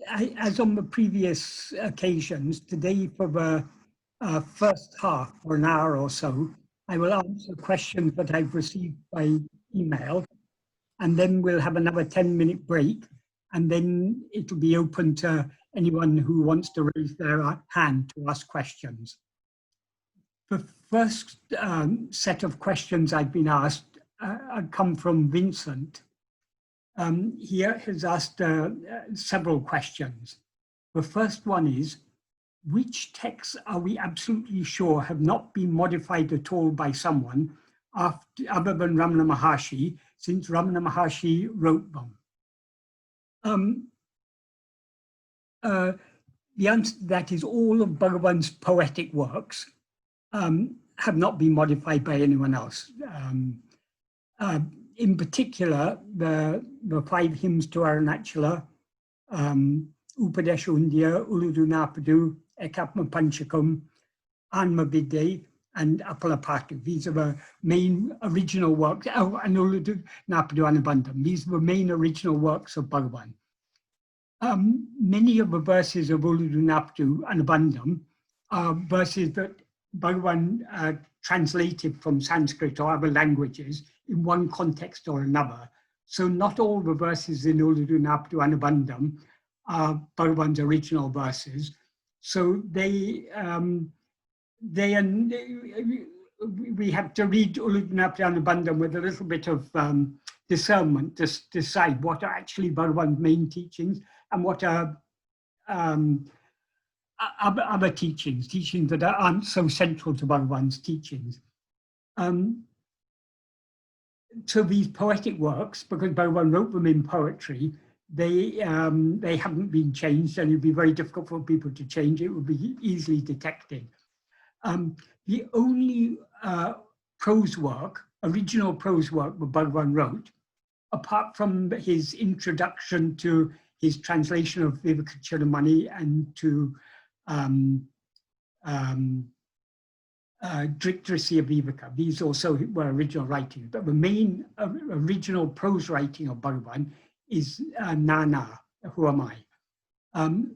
as on the previous occasions, today for the first half, or an hour or so, I will answer questions that I've received by email, and then we'll have another 10-minute break, and then it will be open to anyone who wants to raise their hand to ask questions. The first set of questions I've been asked come from Vincent. He has asked several questions. The first one is, which texts are we absolutely sure have not been modified at all by someone other than Ramana Maharshi, since Ramana Maharshi wrote them? The answer to that is all of Bhagavan's poetic works have not been modified by anyone else. In particular, the 5 hymns to Arunachala, Upadesha Undya, Uludu Napadu, Ekapma Panchakam, Anma-vichara, and Apalapatu. These are the main original works. Oh, and Uludu Napadu Anubandham. These are the main original works of Bhagavan. Many of the verses of Uludu Napadu Anubandham are verses that Bhagavan translated from Sanskrit or other languages in one context or another. So not all the verses in Uludu Napadu Anubandham are Bhagavan's original verses. So we have to read Uludu Napadu Anubandham with a little bit of discernment to decide what are actually Bhagavan's main teachings and what are other teachings that aren't so central to Bhagavan's teachings. So these poetic works, because Bhagavan wrote them in poetry, they haven't been changed, and it'd be very difficult for people to change. It would be easily detected. The only original prose work that Bhagavan wrote, apart from his introduction to his translation of Vivekachudamani and to Driktrasi of Viveka, these also were original writings, but the main original prose writing of Bhagavan is Nana, Who Am I?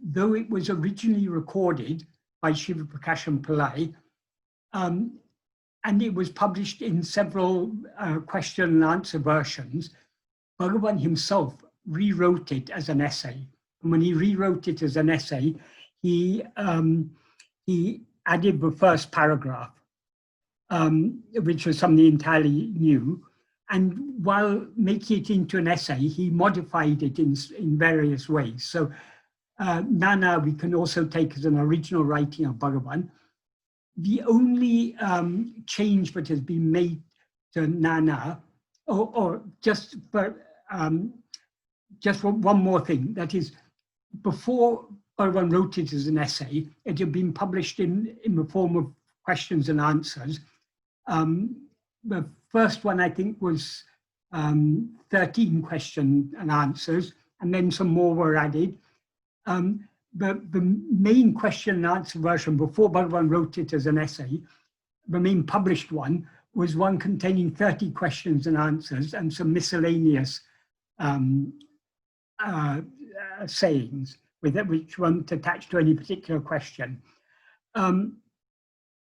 Though it was originally recorded by Shiva Prakasham Pillai, and it was published in several question and answer versions, Bhagavan himself rewrote it as an essay. And when he rewrote it as an essay, he added the first paragraph, which was something entirely new. And while making it into an essay, he modified it in various ways. So Nana we can also take as an original writing of Bhagavan. The only change that has been made to Nana, or just one more thing, that is, before Bhagavan wrote it as an essay, it had been published in the form of questions and answers. The first one, I think, was 13 questions and answers, and then some more were added. The main question and answer version before Bhagavan wrote it as an essay, the main published one, was one containing 30 questions and answers and some miscellaneous sayings which weren't attached to any particular question.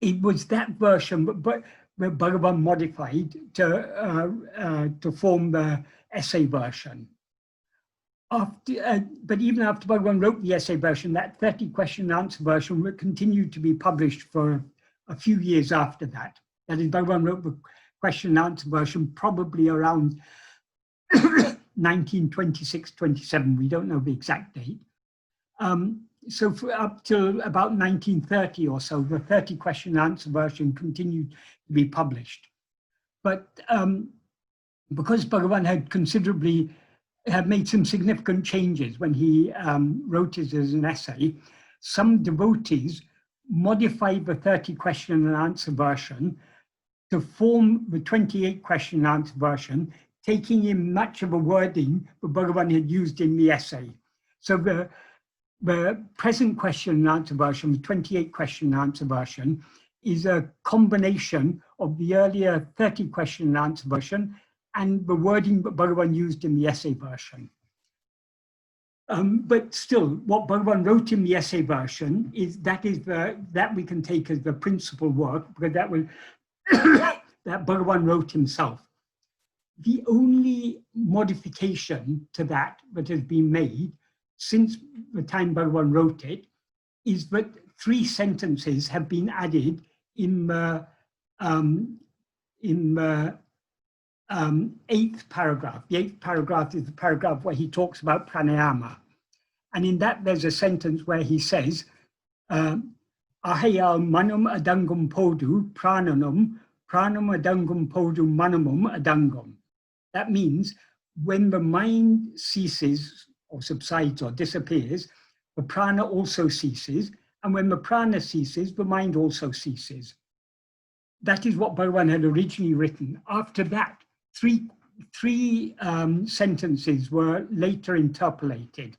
It was that version, but Bhagavan modified to form the essay version. But even after Bhagavan wrote the essay version, that 30 question and answer version would continue to be published for a few years after that. That is, Bhagavan wrote the question and answer version probably around 1926-27. We don't know the exact date. So for up till about 1930 or so, the 30 question and answer version continued to be published. But because Bhagavan had made some significant changes when he wrote it as an essay, some devotees modified the 30 question and answer version to form the 28 question and answer version, taking in much of the wording that Bhagavan had used in the essay. So the present question and answer version, the 28 question and answer version, is a combination of the earlier 30 question and answer version and the wording that Bhagavan used in the essay version. But still, what Bhagwan wrote in the essay version is that we can take as the principal work, because that was that Bhagavan wrote himself. The only modification to that has been made since the time Bhagavan wrote it is that 3 sentences have been added in the 8th paragraph. The 8th paragraph is the paragraph where he talks about pranayama. And in that, there's a sentence where he says, Ahayal manam adangam podu prananam, pranam adangam podu manamum adangam. That means when the mind ceases or subsides or disappears, the prana also ceases. And when the prana ceases, the mind also ceases. That is what Bhagavan had originally written. After that, three sentences were later interpolated.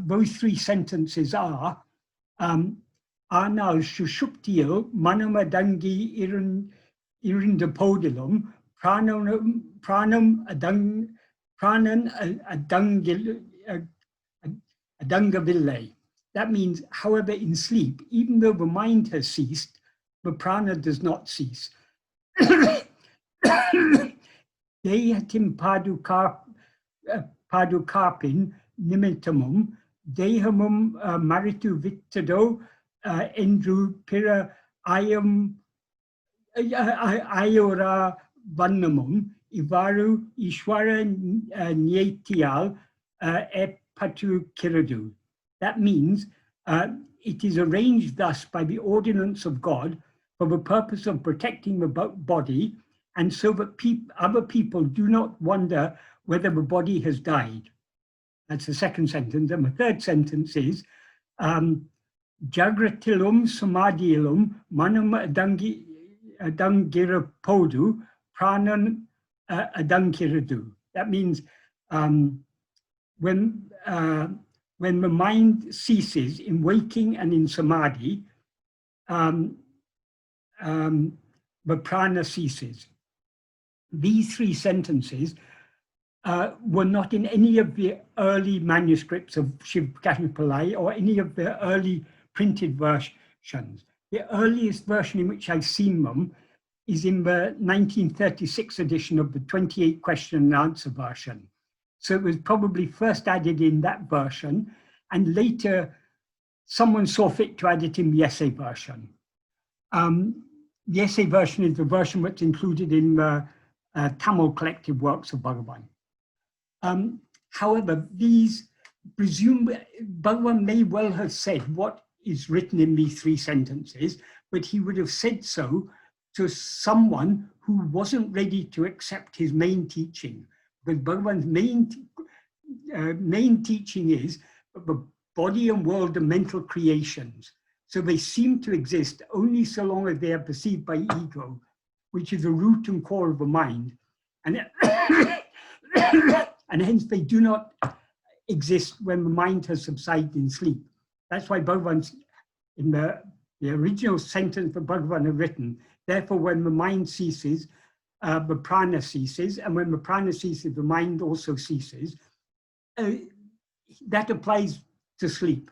Those 3 sentences are Anal Shushuptil Manamadangi Irindapodilum Pranam Adangaville. That means, however, in sleep, even though the mind has ceased, the prana does not cease. Dehatim padukarpin nimittamum, dehamum maritu victado, endru pira ayam ayora vannamum, ivaru ishwara nyetial epatu kiradu. That means it is arranged thus by the ordinance of God for the purpose of protecting the body, and so that other people do not wonder whether the body has died. That's the 2nd sentence. And the 3rd sentence is, Jagratilum samadhilum manam adangirapodu pranan adangiradu. That means when the mind ceases in waking and in samadhi, the prana ceases. These 3 sentences were not in any of the early manuscripts of Shiv Prakash Pillai or any of the early printed versions. The earliest version in which I've seen them is in the 1936 edition of the 28 question and answer version. So it was probably first added in that version, and later someone saw fit to add it in the essay version. The essay version is the version that's included in the Tamil collective works of Bhagavan. However, these presume Bhagavan may well have said what is written in these 3 sentences, but he would have said so to someone who wasn't ready to accept his main teaching. Because Bhagavan's main teaching is that the body and world are mental creations. So they seem to exist only so long as they are perceived by ego, which is the root and core of the mind. And, and hence they do not exist when the mind has subsided in sleep. That's why Bhagavan's, in the original sentence that Bhagavan had written, therefore when the mind ceases, the prana ceases, and when the prana ceases, the mind also ceases. That applies to sleep.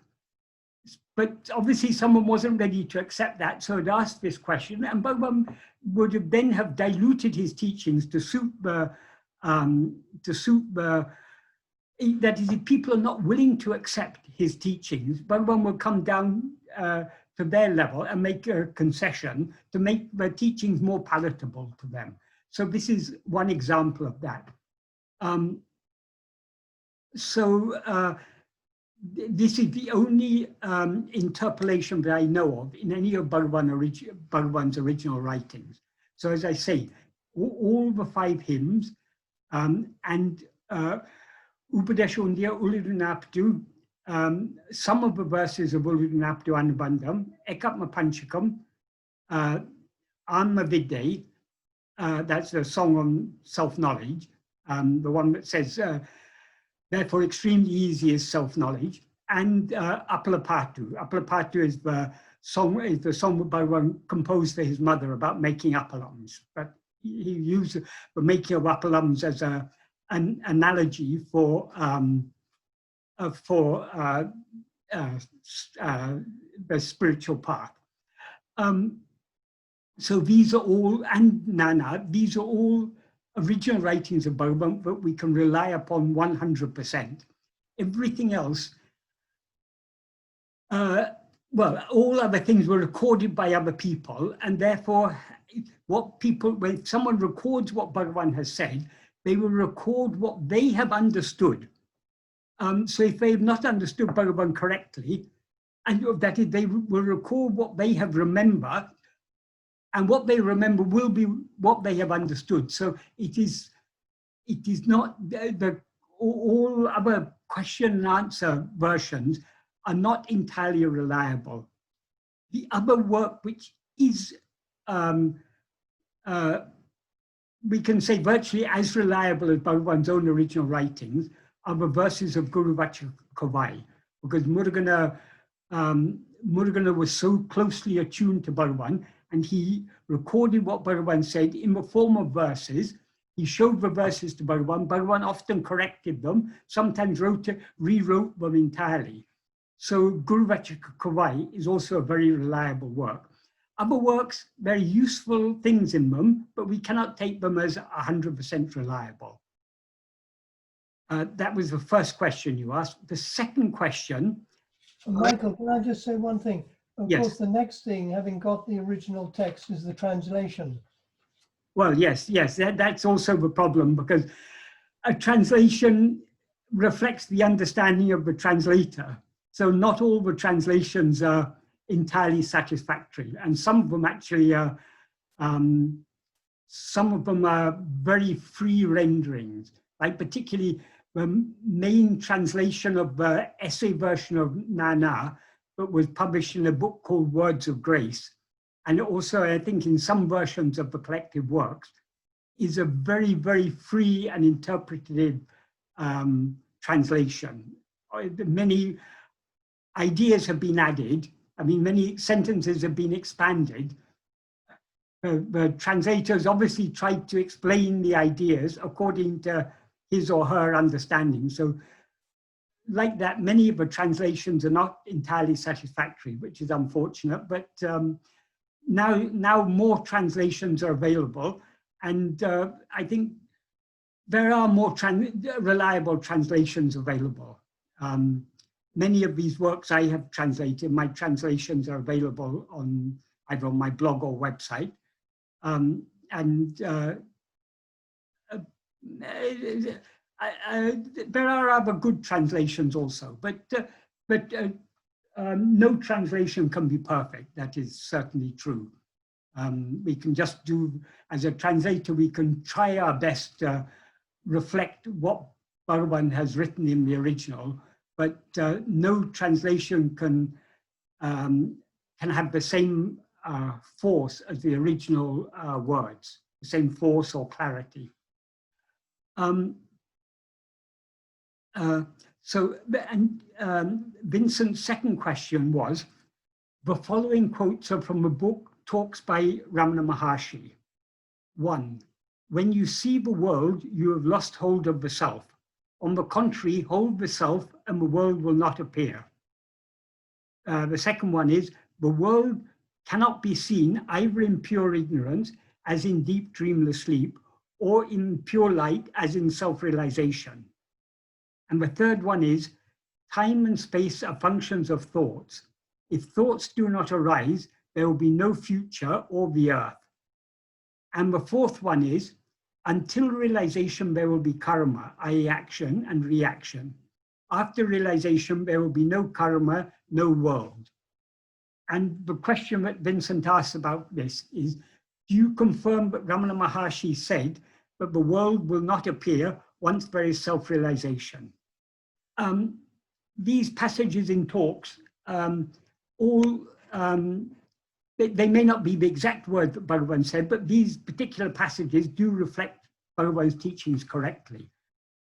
But obviously someone wasn't ready to accept that, so it asked this question, and Bhagavan would have then have diluted his teachings to suit the, that is, if people are not willing to accept his teachings, Bhagavan will come down to their level and make a concession to make the teachings more palatable to them. So this is one example of that. This is the only interpolation that I know of in any of Bhagavan's original writings. So as I say, all the 5 hymns and Upadeshundya Uludunaptu, some of the verses of Uludunaptu Anubandham, Ekatma Panchakam, Atma-vichara, that's a song on self-knowledge, the one that says, therefore extremely easy is self-knowledge, and Apalapatu. Apalapatu is the song that Bhagavan composed for his mother about making appalams. But he used the making of appalams as an analogy for for the spiritual path. So these are all, and Nana, these are all original writings of Bhagavan that we can rely upon 100%. Everything else, well, all other things were recorded by other people, and therefore, when someone records what Bhagavan has said, they will record what they have understood. So if they have not understood Bhagavan correctly, and that is, they will record what they have remembered, and what they remember will be what they have understood. So it is not all other question and answer versions are not entirely reliable. The other work which is, we can say, virtually as reliable as Bhagavan's own original writings are the verses of Guru Vachakavai, because Murugana was so closely attuned to Bhagavan, and he recorded what Bhagavan said in the form of verses. He showed the verses to Bhagavan. Bhagavan often corrected them, sometimes rewrote them entirely. So Guru Vachakavai is also a very reliable work. Other works, very useful things in them, but we cannot take them as 100% reliable. That was the first question you asked. The second question. Michael, can I just say one thing? Of yes. course, the next thing, having got the original text, is the translation. Well, yes, that's also the problem, because a translation reflects the understanding of the translator. So not all the translations are entirely satisfactory, and some of them actually are, some of them are very free renderings, like particularly the main translation of the essay version of Nana, that was published in a book called Words of Grace. And also, I think in some versions of the collective works, is a very, very free and interpretive translation. Many ideas have been added. I mean, many sentences have been expanded. The translators obviously tried to explain the ideas according to his or her understanding. So like that, many of the translations are not entirely satisfactory, which is unfortunate, but now more translations are available, and I think there are more reliable translations available. Many of these works I have translated, my translations are available on either on my blog or website. There are other good translations also, but no translation can be perfect. That is certainly true. We can just do, as a translator, we can try our best to reflect what Bhagavan has written in the original, but no translation can have the same force as the original words, the same force or clarity. Vincent's second question was, the following quotes are from a book, Talks by Ramana Maharshi. 1, when you see the world, you have lost hold of the self. On the contrary, hold the self and the world will not appear. The second one is, the world cannot be seen either in pure ignorance, as in deep dreamless sleep, or in pure light, as in self-realization. And the third one is, time and space are functions of thoughts. If thoughts do not arise, there will be no future or the earth. And the fourth one is, until realization, there will be karma, i.e. action and reaction. After realization, there will be no karma, no world. And the question that Vincent asks about this is, do you confirm that Ramana Maharshi said that the world will not appear once there is self-realization? These passages in talks, they may not be the exact word that Bhagavan said, but these particular passages do reflect Bhagavan's teachings correctly.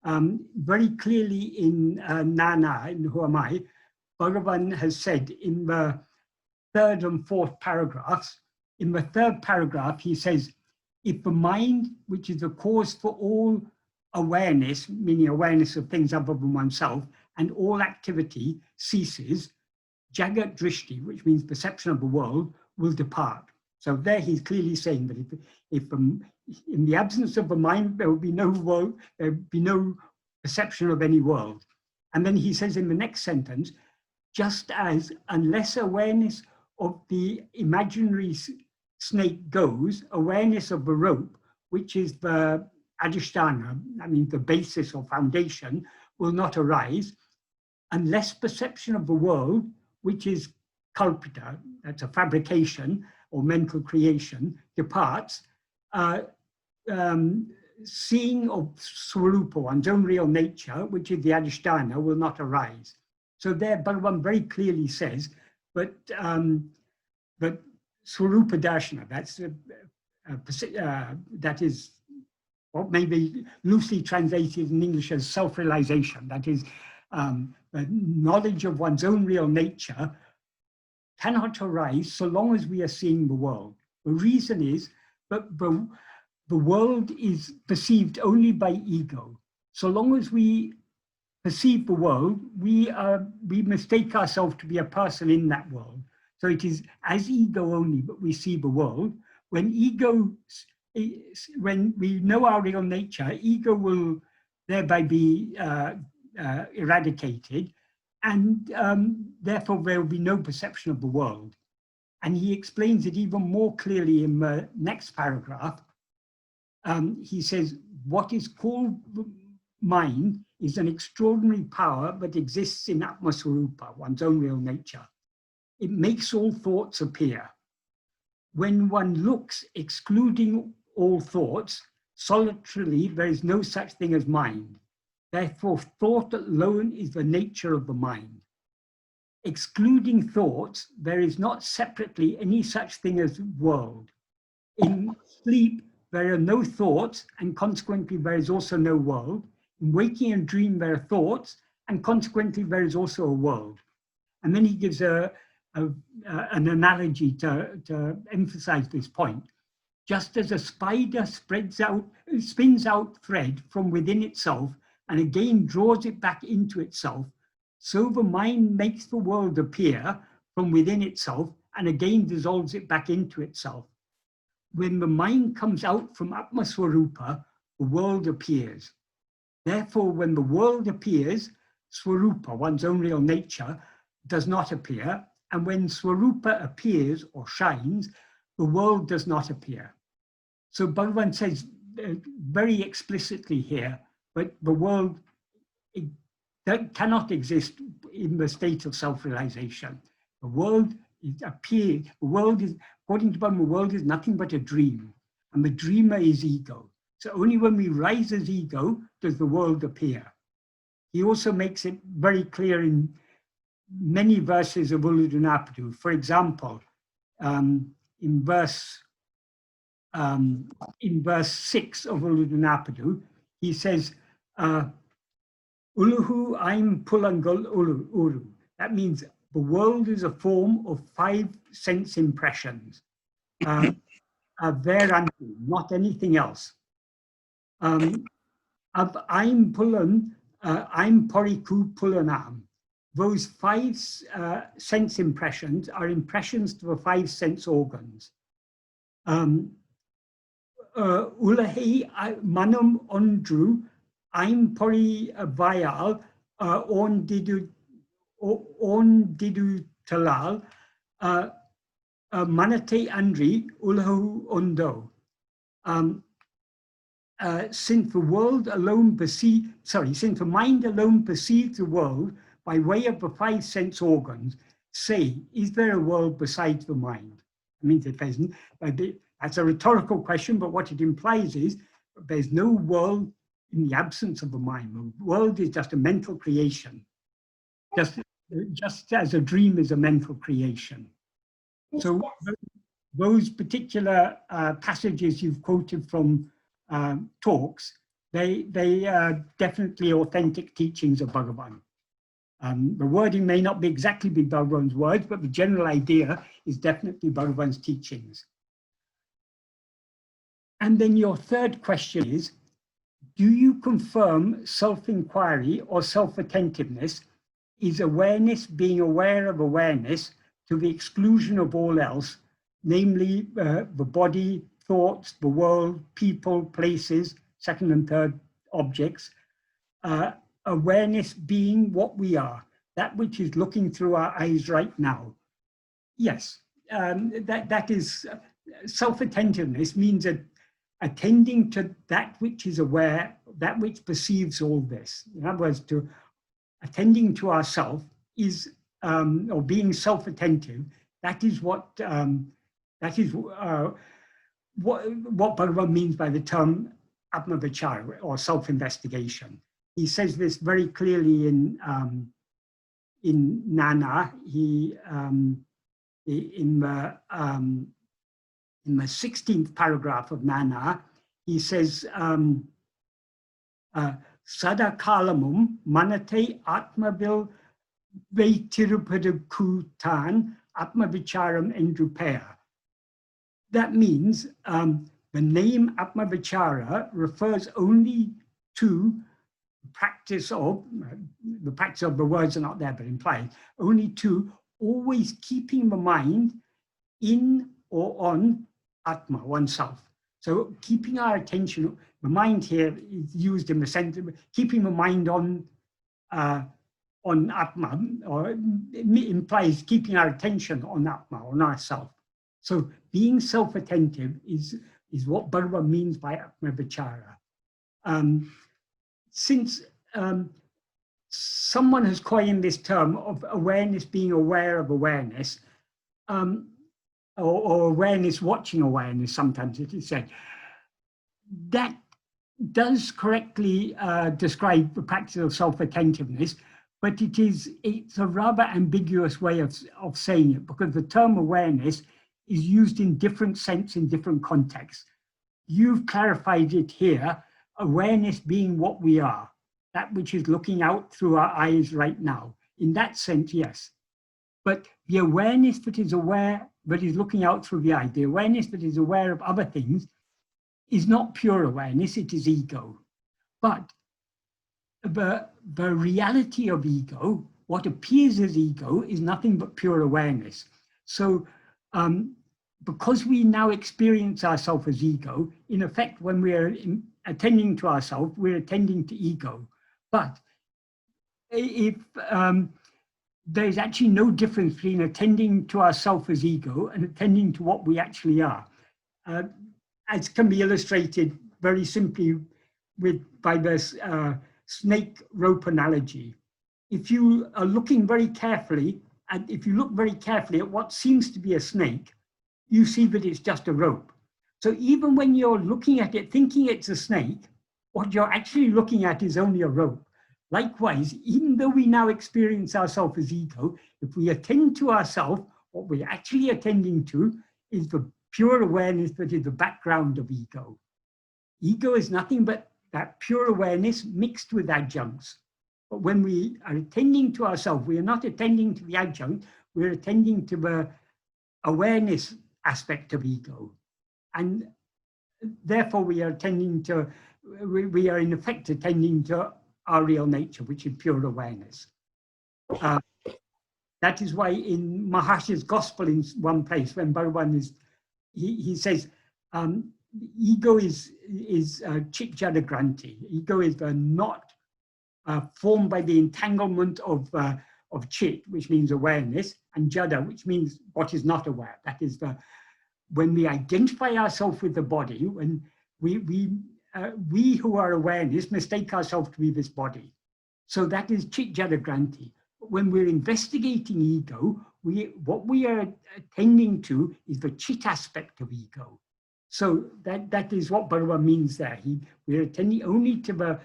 Very clearly in Nana, in Who Am I, Bhagavan has said in the 3rd and 4th paragraphs, in the 3rd paragraph, he says, if the mind, which is the cause for all awareness, meaning awareness of things other than oneself, and all activity ceases, jagat drishti, which means perception of the world, will depart. So there he's clearly saying that if in the absence of the mind, there will be no world, there will be no perception of any world. And then he says in the next sentence, just as unless awareness of the imaginary snake goes, awareness of the rope, which is the adhisthana, I mean the basis or foundation, will not arise, unless perception of the world, which is kalpita, that's a fabrication or mental creation, departs, seeing of swarupa, one's own real nature, which is the adhisthana, will not arise. So there, Bhagavan very clearly says, but swarupa darshana, that is what may be loosely translated in English as self-realization. That is, the knowledge of one's own real nature cannot arise so long as we are seeing the world. The reason is that the world is perceived only by ego. So long as we perceive the world, we mistake ourselves to be a person in that world. So it is as ego only that we see the world. When we know our real nature, ego will thereby be eradicated, and therefore there will be no perception of the world. And he explains it even more clearly in the next paragraph. He says, what is called mind is an extraordinary power that exists in Atma-swarupa, one's own real nature. It makes all thoughts appear. When one looks, excluding all thoughts, solitarily, there is no such thing as mind. Therefore, thought alone is the nature of the mind. Excluding thoughts, there is not separately any such thing as world. In sleep, there are no thoughts, and consequently, there is also no world. In waking and dream, there are thoughts, and consequently, there is also a world. And then he gives an analogy to emphasize this point. Just as a spider spins out thread from within itself and again draws it back into itself, so the mind makes the world appear from within itself and again dissolves it back into itself. When the mind comes out from Atma-swarupa, the world appears. Therefore, when the world appears, swarupa, one's own real nature, does not appear. And when swarupa appears or shines, the world does not appear. So Bhagavan says very explicitly here, but the world that cannot exist in the state of self-realization. The world appears, the world is, according to Bhagavan, the world is nothing but a dream, and the dreamer is ego. So only when we rise as ego does the world appear. He also makes it very clear in many verses of Uludunapadu. For example, in verse 6 of Uludunapadu, he says, Uluhu aim pulangal uru. That means the world is a form of 5 sense impressions. Thereunto, not anything else. Of aim pulan, aim poriku pulanam. Those 5 sense impressions are impressions to the 5 sense organs. Ulahi manum ondru, aim pori vayal, on didu talal, manate andri, ulahu ondo. Since the world alone since the mind alone perceives the world by way of the 5 sense organs, say, is there a world besides the mind? I mean, that's a rhetorical question, but what it implies is there's no world in the absence of the mind. The world is just a mental creation, just as a dream is a mental creation. So those particular passages you've quoted from talks, they are definitely authentic teachings of Bhagavan. The wording may not exactly be Bhagavan's words, but the general idea is definitely Bhagavan's teachings. And then your third question is, do you confirm self-inquiry or self-attentiveness is awareness being aware of awareness to the exclusion of all else, namely the body, thoughts, the world, people, places, second and third objects. Awareness being what we are, that which is looking through our eyes right now. Yes, that is self-attentiveness, means attending to that which is aware, that which perceives all this. In other words, attending to ourself is, or being self-attentive, that is what Bhagavan means by the term Atma-vichara, or self-investigation. He says this very clearly in Nana. In the 16th paragraph of Nana, he says, Sadakalamum manate atmabil veitirupadukutan atma-vicharam endrupaya. That means the name Atma-vichara refers only to the practice of the words are not there but implied, only to always keeping the mind in or on Atma, oneself. So keeping our attention, the mind here is used in the sense of keeping the mind on Atma, or it implies keeping our attention on Atma, on ourself. So being self-attentive is what Bhagavan means by Atma-vichara. Since someone has coined this term of awareness being aware of awareness, or awareness watching awareness, sometimes it is said, that does correctly describe the practice of self-attentiveness, but it's a rather ambiguous way of saying it, because the term awareness is used in different sense in different contexts. You've clarified it here, awareness being what we are, that which is looking out through our eyes right now. In that sense, yes. But the awareness that is aware, that is looking out through the eye, the awareness that is aware of other things, is not pure awareness, it is ego. But the reality of ego, what appears as ego, is nothing but pure awareness. So because we now experience ourselves as ego, in effect, when we are attending to ourselves, we're attending to ego. But if there's actually no difference between attending to ourselves as ego and attending to what we actually are. As can be illustrated very simply by this snake rope analogy. If you are looking very carefully, and if you look very carefully at what seems to be a snake, you see that it's just a rope. So even when you're looking at it, thinking it's a snake, what you're actually looking at is only a rope. Likewise, even though we now experience ourselves as ego, if we attend to ourselves, what we're actually attending to is the pure awareness that is the background of ego. Ego is nothing but that pure awareness mixed with adjuncts. But when we are attending to ourselves, we are not attending to the adjunct, we're attending to the awareness aspect of ego. And therefore we are attending to, we are in effect attending to our real nature, which is pure awareness. That is why in Maharshi's Gospel, in one place, when Bhagavan is, he says, ego is chit jada granti. Ego is the knot formed by the entanglement of chit, which means awareness, and jada, which means what is not aware. That is when we identify ourselves with the body, when we who are awareness mistake ourselves to be this body. So that is chit jada granti. When we're investigating ego, what we are attending to is the chit aspect of ego. So that is what Bhagavan means there. We're attending only to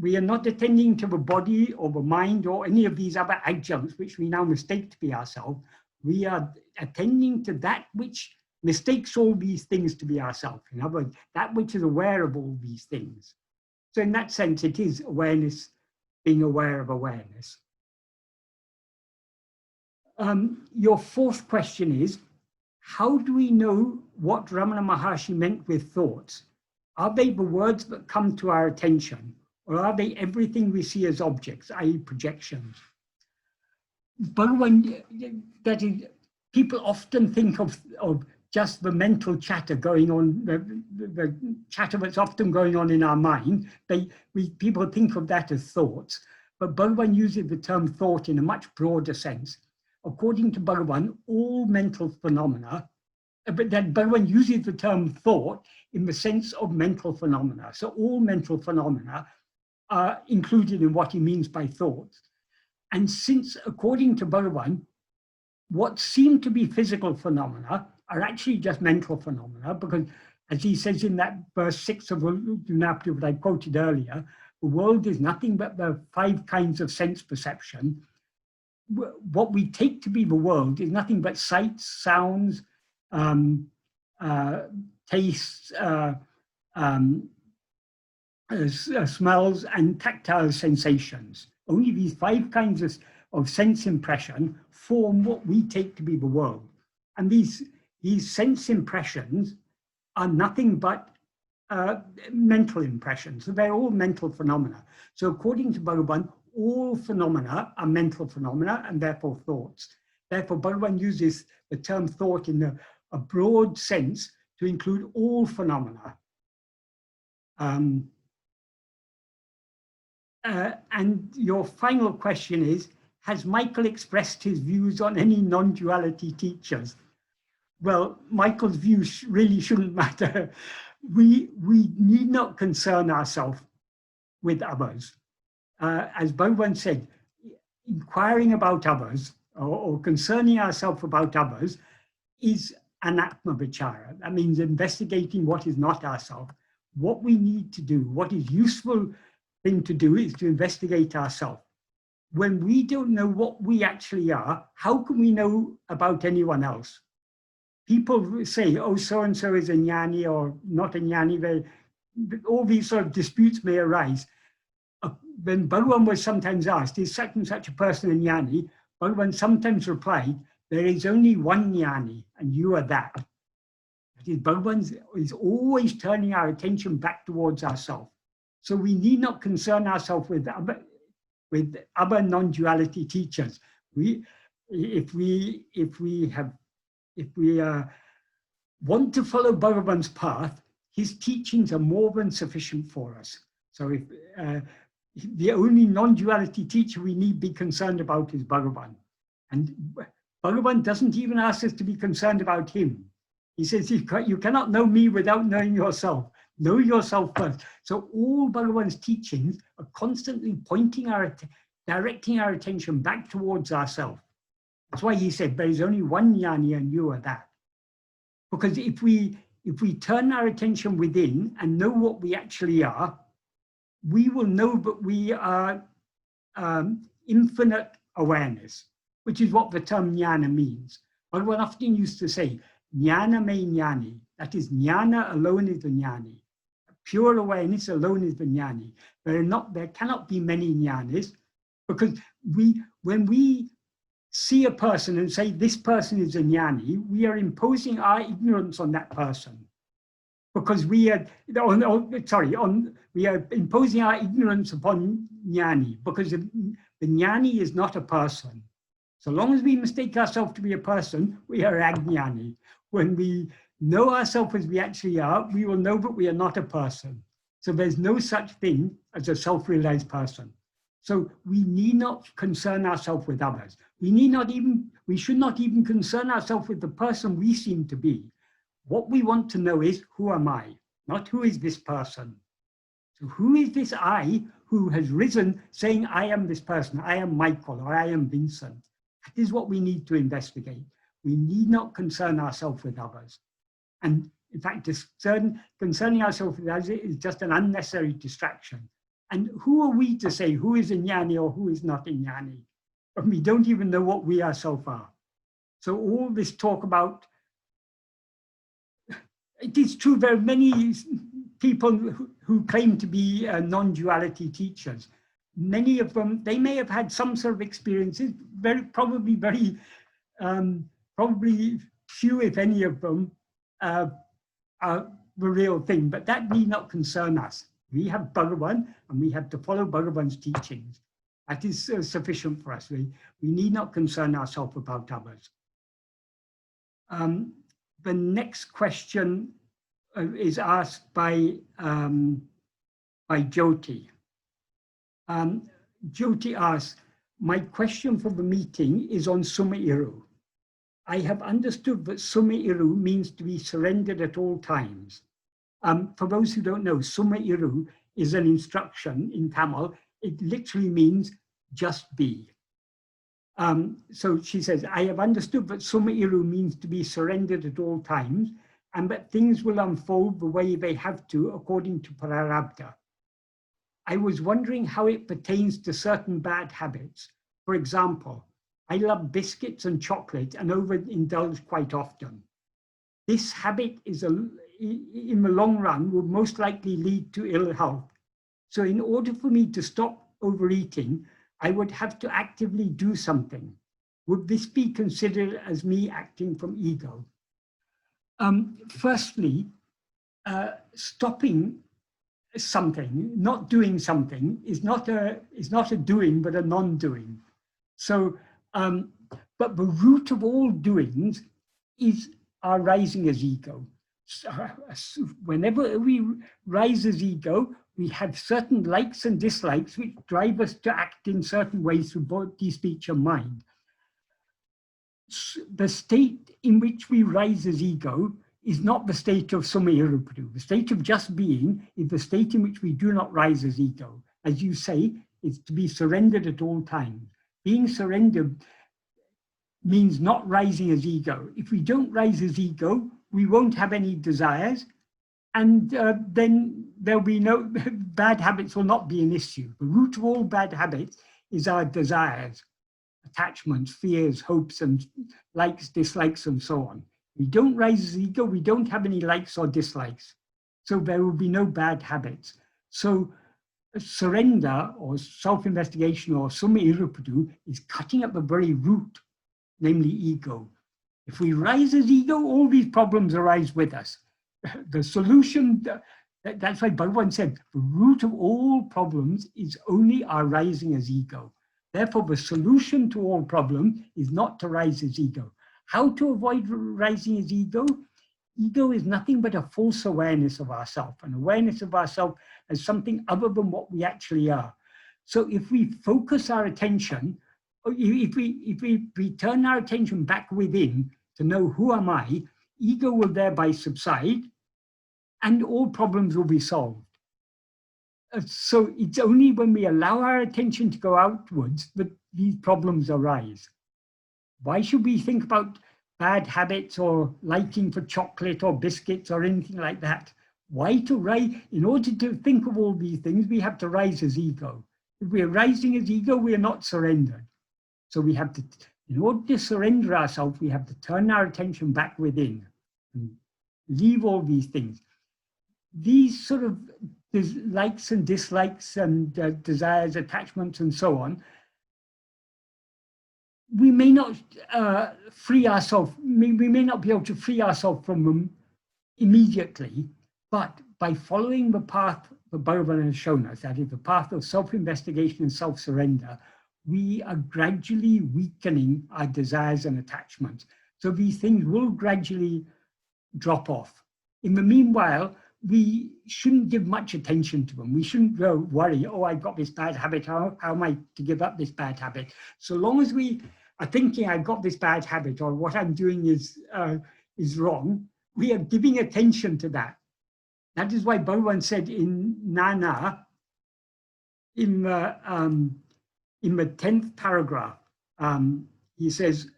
we are not attending to the body or the mind or any of these other adjuncts which we now mistake to be ourselves. We are attending to that which mistakes all these things to be ourselves. In other words, that which is aware of all these things. So in that sense, it is awareness, being aware of awareness. Your fourth question is, how do we know what Ramana Maharshi meant with thoughts? Are they the words that come to our attention, or are they everything we see as objects, i.e. projections? Bhagavan, that is, people often think of just the mental chatter going on, the chatter that's often going on in our mind. People think of that as thoughts, but Bhagavan uses the term thought in a much broader sense. According to Bhagavan, all mental phenomena, but that Bhagavan uses the term thought in the sense of mental phenomena. So all mental phenomena are included in what he means by thoughts. And since, according to Bhagavan, what seem to be physical phenomena are actually just mental phenomena, because as he says in that verse 6 of Untitled that I quoted earlier, the world is nothing but the 5 kinds of sense perception. What we take to be the world is nothing but sights, sounds, tastes, smells, and tactile sensations. Only these 5 kinds of sense impression form what we take to be the world. And these sense impressions are nothing but mental impressions. So they're all mental phenomena. So according to Bhagavan, all phenomena are mental phenomena and therefore thoughts. Therefore, Bhagavan uses the term thought in a broad sense to include all phenomena. And your final question is, has Michael expressed his views on any non-duality teachers? Well, Michael's views really shouldn't matter. We need not concern ourselves with others. As Bhagwan said, inquiring about others or concerning ourselves about others is an Atma-vichara. That means investigating what is not ourselves. What we need to do, what is useful thing to do is to investigate ourselves. When we don't know what we actually are, how can we know about anyone else? People say, oh, so-and-so is a jnani or not a jnani. All these sort of disputes may arise. When Bhagwan was sometimes asked, is such and such a person a jnani? Bhagwan sometimes replied, there is only one jnani, and you are that. That is, Bhagwan is always turning our attention back towards ourselves. So we need not concern ourselves with other non-duality teachers. If we want to follow Bhagavan's path, his teachings are more than sufficient for us. So if the only non-duality teacher we need be concerned about is Bhagavan. And Bhagavan doesn't even ask us to be concerned about him. He says, you cannot know me without knowing yourself. Know yourself first. So all Bhagavan's teachings are constantly directing our attention back towards ourselves. That's why he said, there is only one jnani and you are that. Because if we turn our attention within and know what we actually are, we will know that we are infinite awareness, which is what the term jnana means. Bhagavan often used to say, jnana me jnani. That is, jnana alone is the jnani. Pure awareness alone is the jnani. There cannot be many jnanis, because when we see a person and say this person is a jnani, we are imposing our ignorance on that person, because we are imposing our ignorance upon jnani, because the jnani is not a person. So long as we mistake ourselves to be a person, we are ajnani. When we know ourselves as we actually are, we will know that we are not a person. So there's no such thing as a self-realized person. So we need not concern ourselves with others. We should not even concern ourselves with the person we seem to be. What we want to know is, who am I? Not who is this person. So who is this I who has risen saying, I am this person, I am Michael, or I am Vincent? That is what we need to investigate. We need not concern ourselves with others. And in fact, concerning ourselves with others is just an unnecessary distraction. And who are we to say who is a jnani or who is not a jnani? But we don't even know what we ourselves are. So all this talk about, it is true, there are many people who claim to be non-duality teachers. Many of them, they may have had some sort of experiences, probably few, if any of them, are the real thing, but that need not concern us. We have Bhagavan, and we have to follow Bhagavan's teachings. That is sufficient for us. We need not concern ourselves about others. The next question is asked by Jyoti. Jyoti asks, my question for the meeting is on Summa Iru. I have understood that Summa Iru means to be surrendered at all times. For those who don't know, Summa Iru is an instruction in Tamil. It literally means just be. So she says, I have understood that Summa Iru means to be surrendered at all times, and that things will unfold the way they have to according to Prarabdha. I was wondering how it pertains to certain bad habits. For example, I love biscuits and chocolate and overindulge quite often. This habit is in the long run will most likely lead to ill health. So in order for me to stop overeating, I would have to actively do something. Would this be considered as me acting from ego? Firstly, stopping something, not doing something, is not a doing, but a non-doing. So, but the root of all doings is our rising as ego. Whenever we rise as ego, we have certain likes and dislikes which drive us to act in certain ways through body, speech, and mind. The state in which we rise as ego is not the state of Summa Irupadu. The state of just being is the state in which we do not rise as ego. As you say, it's to be surrendered at all times. Being surrendered means not rising as ego. If we don't rise as ego, we won't have any desires, and then there'll be no, bad habits will not be an issue. The root of all bad habits is our desires, attachments, fears, hopes, and likes, dislikes, and so on. We don't rise as ego, we don't have any likes or dislikes. So there will be no bad habits. So surrender or self-investigation or Summa Irupadu is cutting at the very root, namely ego. If we rise as ego, all these problems arise with us. The solution, that's why Bhagwan said, the root of all problems is only our rising as ego. Therefore, the solution to all problems is not to rise as ego. How to avoid rising as ego? Ego is nothing but a false awareness of ourself, an awareness of ourself as something other than what we actually are. So if we focus our attention, if we turn our attention back within to know who am I, ego will thereby subside and all problems will be solved. So it's only when we allow our attention to go outwards that these problems arise. Why should we think about bad habits or liking for chocolate or biscuits or anything like that? Why to rise? In order to think of all these things, we have to rise as ego. If we're rising as ego, we are not surrendered. So we have to, in order to surrender ourselves, we have to turn our attention back within and leave all these things. These sort of likes and dislikes and desires, attachments, and so on, we may not free ourselves, we may not be able to free ourselves from them immediately, but by following the path that Bhagavan has shown us, that is the path of self-investigation and self-surrender, we are gradually weakening our desires and attachments. So these things will gradually drop off. In the meanwhile, we shouldn't give much attention to them. We shouldn't go worry, oh, I've got this bad habit, how am I to give up this bad habit? So long as we are thinking I've got this bad habit or what I'm doing is wrong, we are giving attention to that. That is why Bhagavan said in Nana, in the 10th paragraph, he says,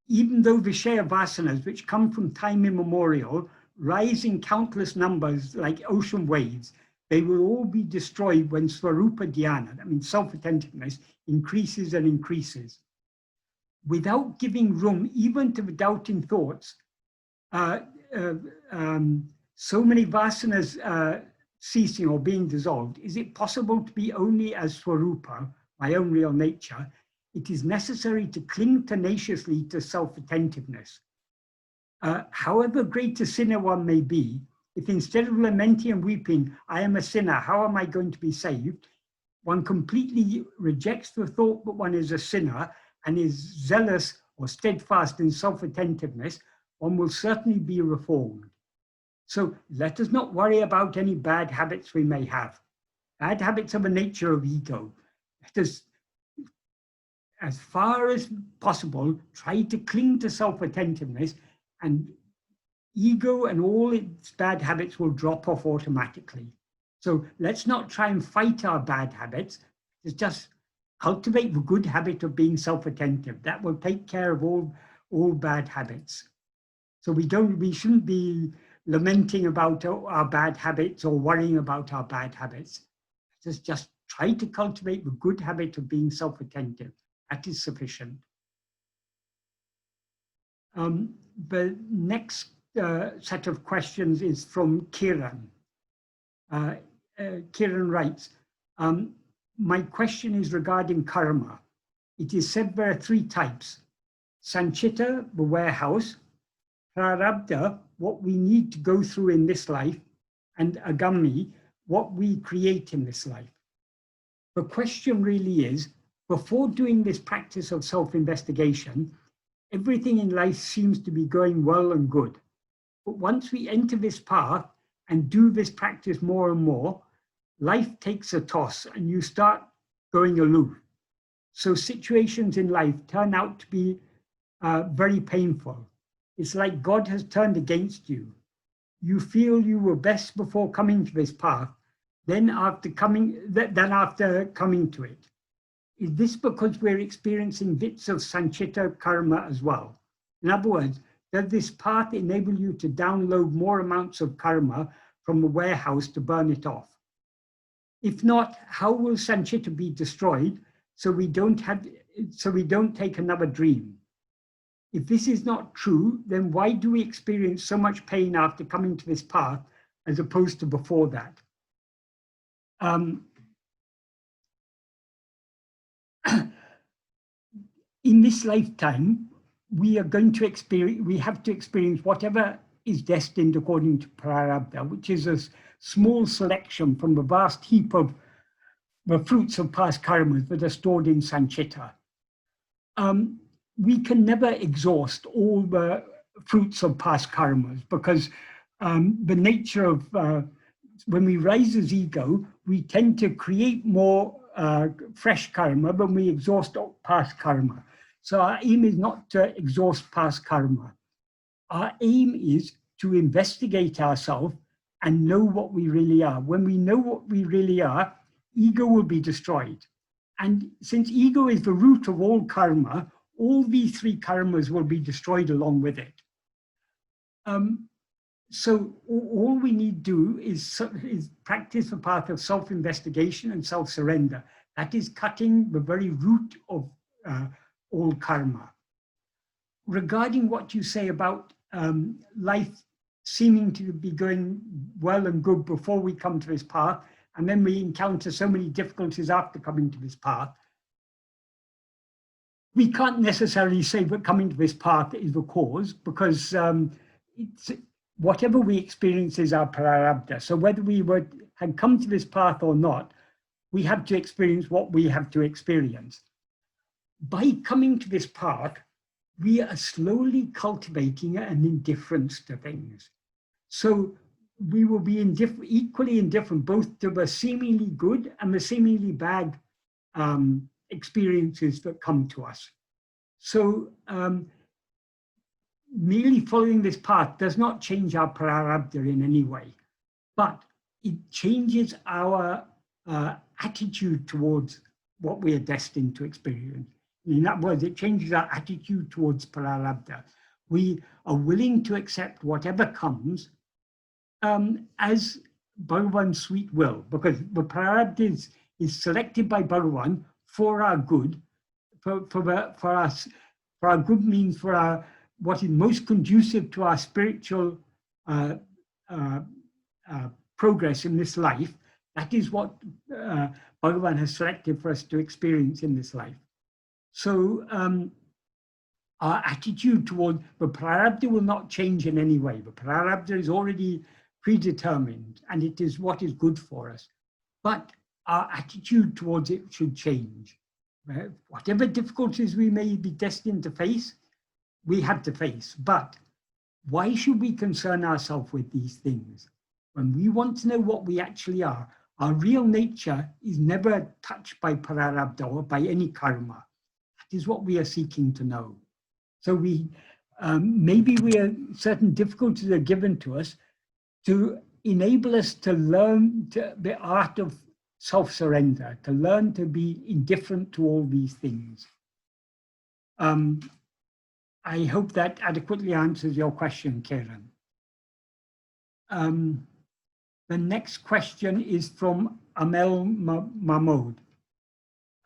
even though Vishaya vasanas, which come from time immemorial, rise in countless numbers like ocean waves, they will all be destroyed when Swarupa Dhyana, that means self-attentiveness, increases and increases. Without giving room even to the doubting thoughts, so many vasanas ceasing or being dissolved, is it possible to be only as Swarupa, my own real nature? It is necessary to cling tenaciously to self-attentiveness. However great a sinner one may be, if instead of lamenting and weeping, I am a sinner, how am I going to be saved? One completely rejects the thought that one is a sinner and is zealous or steadfast in self-attentiveness, one will certainly be reformed. So let us not worry about any bad habits we may have. Bad habits are the nature of ego. Let us, as far as possible, try to cling to self-attentiveness, and ego and all its bad habits will drop off automatically. So let's not try and fight our bad habits. It's just cultivate the good habit of being self-attentive. That will take care of all bad habits. So we shouldn't be lamenting about our bad habits or worrying about our bad habits. Just try to cultivate the good habit of being self-attentive. That is sufficient. The next set of questions is from Kiran. Kiran writes, my question is regarding karma. It is said there are 3 types: sanchita, the warehouse; prarabdha, what we need to go through in this life; and agami, what we create in this life. The question really is, before doing this practice of self-investigation, everything in life seems to be going well and good. But once we enter this path and do this practice more and more, life takes a toss and you start going aloof. So situations in life turn out to be very painful. It's like God has turned against you. You feel you were best before coming to this path, then after coming to it. Is this because we're experiencing bits of sanchita karma as well? In other words, does this path enable you to download more amounts of karma from the warehouse to burn it off? If not, how will sanchita be destroyed so we don't take another dream? If this is not true, then why do we experience so much pain after coming to this path as opposed to before that? In this lifetime, we have to experience whatever is destined according to prarabdha, which is a small selection from the vast heap of the fruits of past karmas that are stored in sanchita. We can never exhaust all the fruits of past karmas because the nature of, when we rise as ego, we tend to create more fresh karma when we exhaust past karma. So our aim is not to exhaust past karma. Our aim is to investigate ourselves and know what we really are. When we know what we really are, ego will be destroyed. And since ego is the root of all karma, all these 3 karmas will be destroyed along with it. So all we need to do is practice the path of self-investigation and self-surrender. That is cutting the very root of all karma. Regarding what you say about life seeming to be going well and good before we come to this path, and then we encounter so many difficulties after coming to this path, we can't necessarily say that coming to this path is the cause, because whatever we experience is our prarabdha. So whether we had come to this path or not, we have to experience what we have to experience. By coming to this path, we are slowly cultivating an indifference to things. So we will be equally indifferent both to the seemingly good and the seemingly bad experiences that come to us. So merely following this path does not change our prarabdha in any way, but it changes our attitude towards what we are destined to experience. In other words, it changes our attitude towards prarabdha. We are willing to accept whatever comes as Bhagavan's sweet will, because the prarabdha is selected by Bhagavan for our good, for our good means for our what is most conducive to our spiritual progress in this life. That is what Bhagavan has selected for us to experience in this life. So our attitude toward the prarabdha will not change in any way. The prarabdha is already predetermined and it is what is good for us. But our attitude towards it should change. Whatever difficulties we may be destined to face, we have to face. But why should we concern ourselves with these things? When we want to know what we actually are, our real nature is never touched by prarabdha or by any karma. That is what we are seeking to know. So maybe certain difficulties are given to us to enable us to learn the art of self-surrender, to learn to be indifferent to all these things. I hope that adequately answers your question, Karen. The next question is from Amel Mahmood.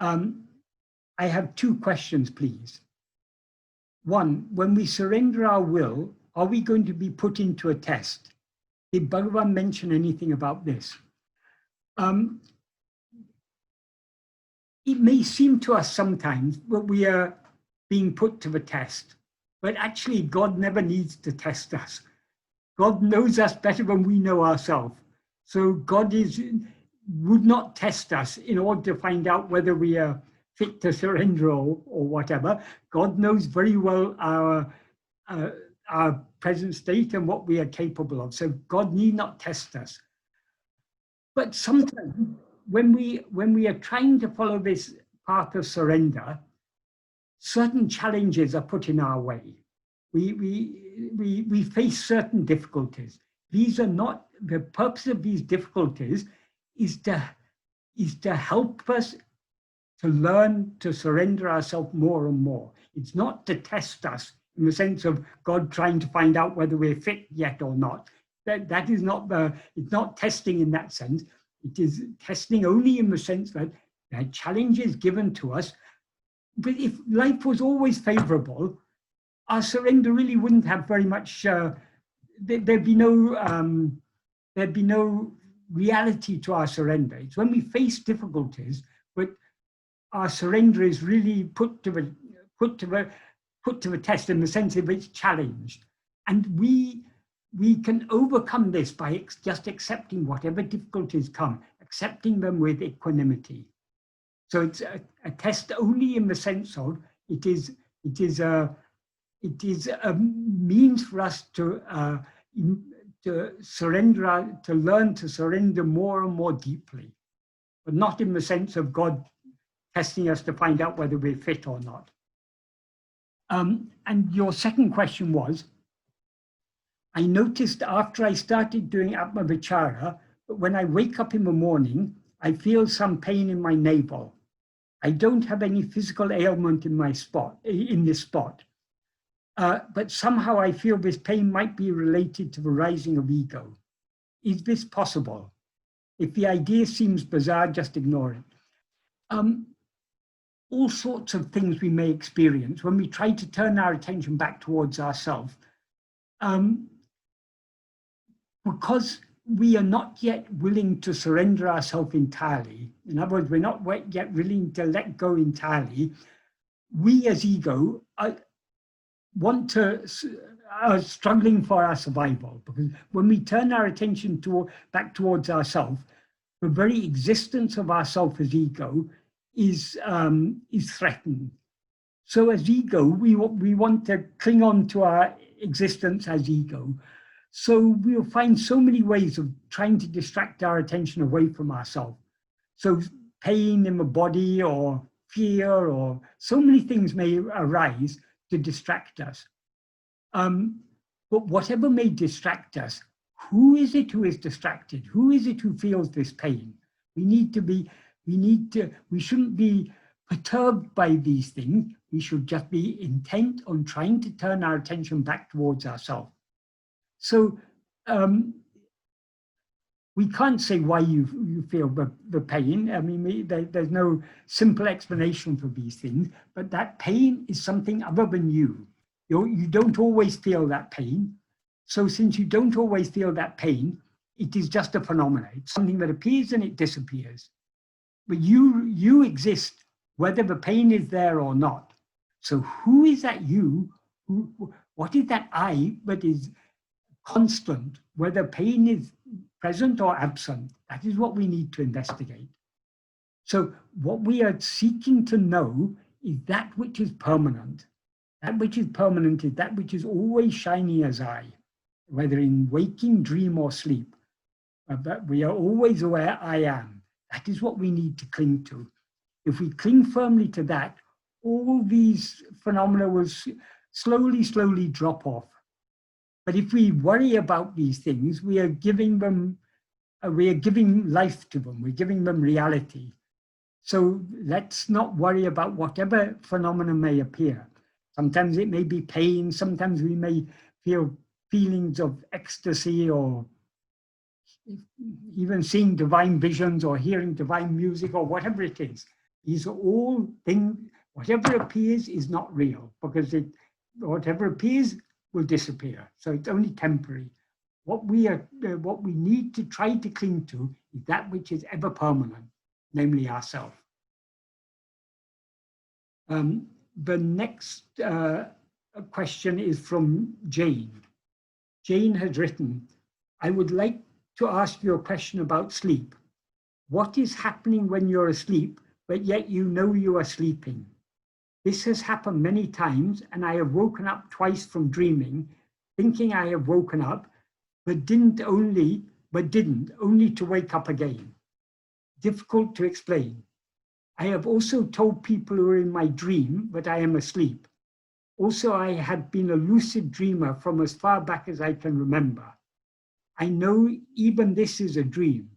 I have two questions, please. One, when we surrender our will, are we going to be put into a test? Did Bhagavan mention anything about this? It may seem to us sometimes that we are being put to the test, but actually God never needs to test us. God knows us better than we know ourselves. So God would not test us in order to find out whether we are fit to surrender or whatever. God knows very well our present state and what we are capable of. So God need not test us. But sometimes when we are trying to follow this path of surrender, certain challenges are put in our way. We face certain difficulties. These are not, the purpose of these difficulties is to help us to learn to surrender ourselves more and more. It's not to test us in the sense of God trying to find out whether we're fit yet or not. That is not it's not testing in that sense. It is testing only in the sense that there are challenges given to us. But if life was always favorable, our surrender really wouldn't have very much, there'd be no reality to our surrender. It's when we face difficulties, but our surrender is really put to the test in the sense of it's challenged. And we can overcome this by just accepting whatever difficulties come, accepting them with equanimity. So it's a test only in the sense of it is a means for us to surrender, to learn to surrender more and more deeply, but not in the sense of God testing us to find out whether we're fit or not. And your second question was, I noticed after I started doing Atma-vichara, when I wake up in the morning, I feel some pain in my navel. I don't have any physical ailment in this spot. But somehow I feel this pain might be related to the rising of ego. Is this possible? If the idea seems bizarre, just ignore it. All sorts of things we may experience when we try to turn our attention back towards ourselves. Because we are not yet willing to surrender ourselves entirely. In other words, we're not yet willing to let go entirely. We as ego are struggling for our survival, because when we turn our attention back towards ourselves, the very existence of ourself as ego is threatened. So as ego, we want to cling on to our existence as ego. So we'll find so many ways of trying to distract our attention away from ourselves. So pain in the body or fear or so many things may arise to distract us. But whatever may distract us, who is it who is distracted? Who is it who feels this pain? We shouldn't be perturbed by these things. We should just be intent on trying to turn our attention back towards ourselves. So we can't say why you feel the pain. I mean, there's no simple explanation for these things, but that pain is something other than you. You don't always feel that pain. So since you don't always feel that pain, it is just a phenomenon. It's something that appears and it disappears. But you exist, whether the pain is there or not. So who is that you? What is that I that is constant, whether pain is present or absent? That is what we need to investigate. So what we are seeking to know is that which is permanent. That which is permanent is that which is always shining as I, whether in waking, dream, or sleep. But we are always aware I am. That is what we need to cling to. If we cling firmly to that, all these phenomena will slowly, slowly drop off. But if we worry about these things, we are giving them, we are giving life to them, we're giving them reality. So let's not worry about whatever phenomena may appear. Sometimes it may be pain, sometimes we may feel feelings of ecstasy, or even seeing divine visions or hearing divine music or whatever it is. These are all things, whatever appears is not real, because whatever appears will disappear. So it's only temporary. What we need to try to cling to is that which is ever permanent, namely ourself. The next question is from Jane. Jane has written, I would like to ask you a question about sleep. What is happening when you're asleep, but yet you know you are sleeping? This has happened many times, and I have woken up twice from dreaming, thinking I have woken up, but didn't, only to wake up again. Difficult to explain. I have also told people who are in my dream that I am asleep. Also, I have been a lucid dreamer from as far back as I can remember. I know even this is a dream.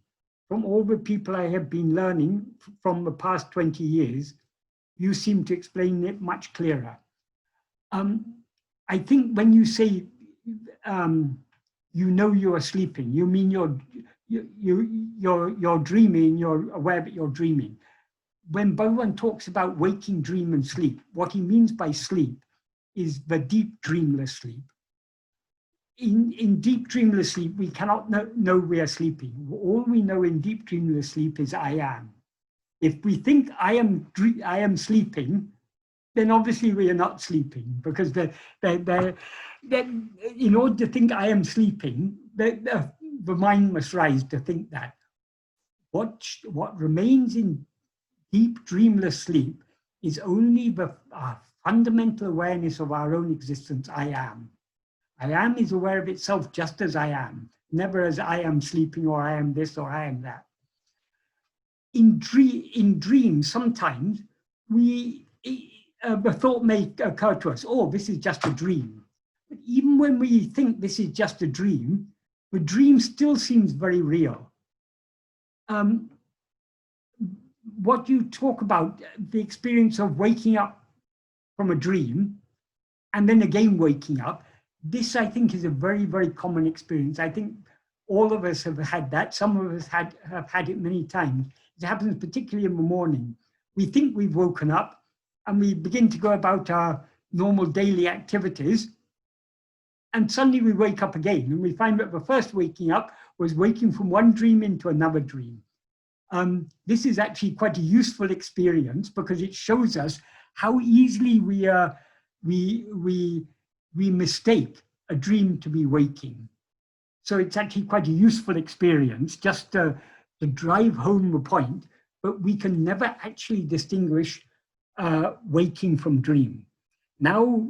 From all the people I have been learning from the past 20 years, you seem to explain it much clearer. I think when you say you know you are sleeping, you mean you're dreaming, you're aware that you're dreaming. When Bhagavan talks about waking, dream, and sleep, what he means by sleep is the deep dreamless sleep. In deep dreamless sleep, we cannot know we are sleeping. All we know in deep dreamless sleep is I am. If we think I am sleeping, then obviously we are not sleeping, because in order to think I am sleeping, the mind must rise to think that. What remains in deep dreamless sleep is only the fundamental awareness of our own existence, I am. I am is aware of itself just as I am, never as I am sleeping, or I am this, or I am that. In dreams, sometimes the thought may occur to us, oh, this is just a dream. But even when we think this is just a dream, the dream still seems very real. What you talk about, the experience of waking up from a dream and then again waking up, this I think is a very, very common experience. I think all of us have had that. Some of us have had it many times. It happens particularly in the morning. We think we've woken up and we begin to go about our normal daily activities, and suddenly we wake up again, and we find that the first waking up was waking from one dream into another dream. This is actually quite a useful experience, because it shows us how easily we mistake a dream to be waking. So it's actually quite a useful experience, just to drive home the point, but we can never actually distinguish waking from dream. Now,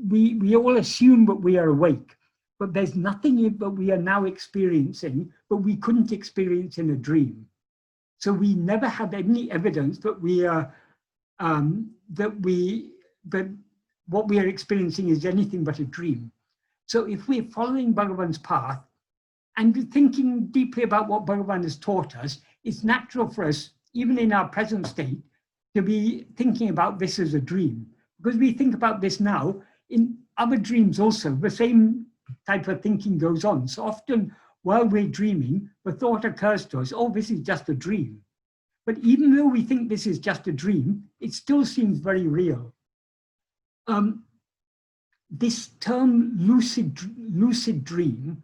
we all assume that we are awake, but there's nothing that we are now experiencing but we couldn't experience in a dream. So we never have any evidence that what we are experiencing is anything but a dream. So if we're following Bhagavan's path and thinking deeply about what Bhagavan has taught us, it's natural for us, even in our present state, to be thinking about this as a dream. Because we think about this now, in other dreams also, the same type of thinking goes on. So often while we're dreaming, the thought occurs to us, oh, this is just a dream. But even though we think this is just a dream, it still seems very real. This term lucid dream,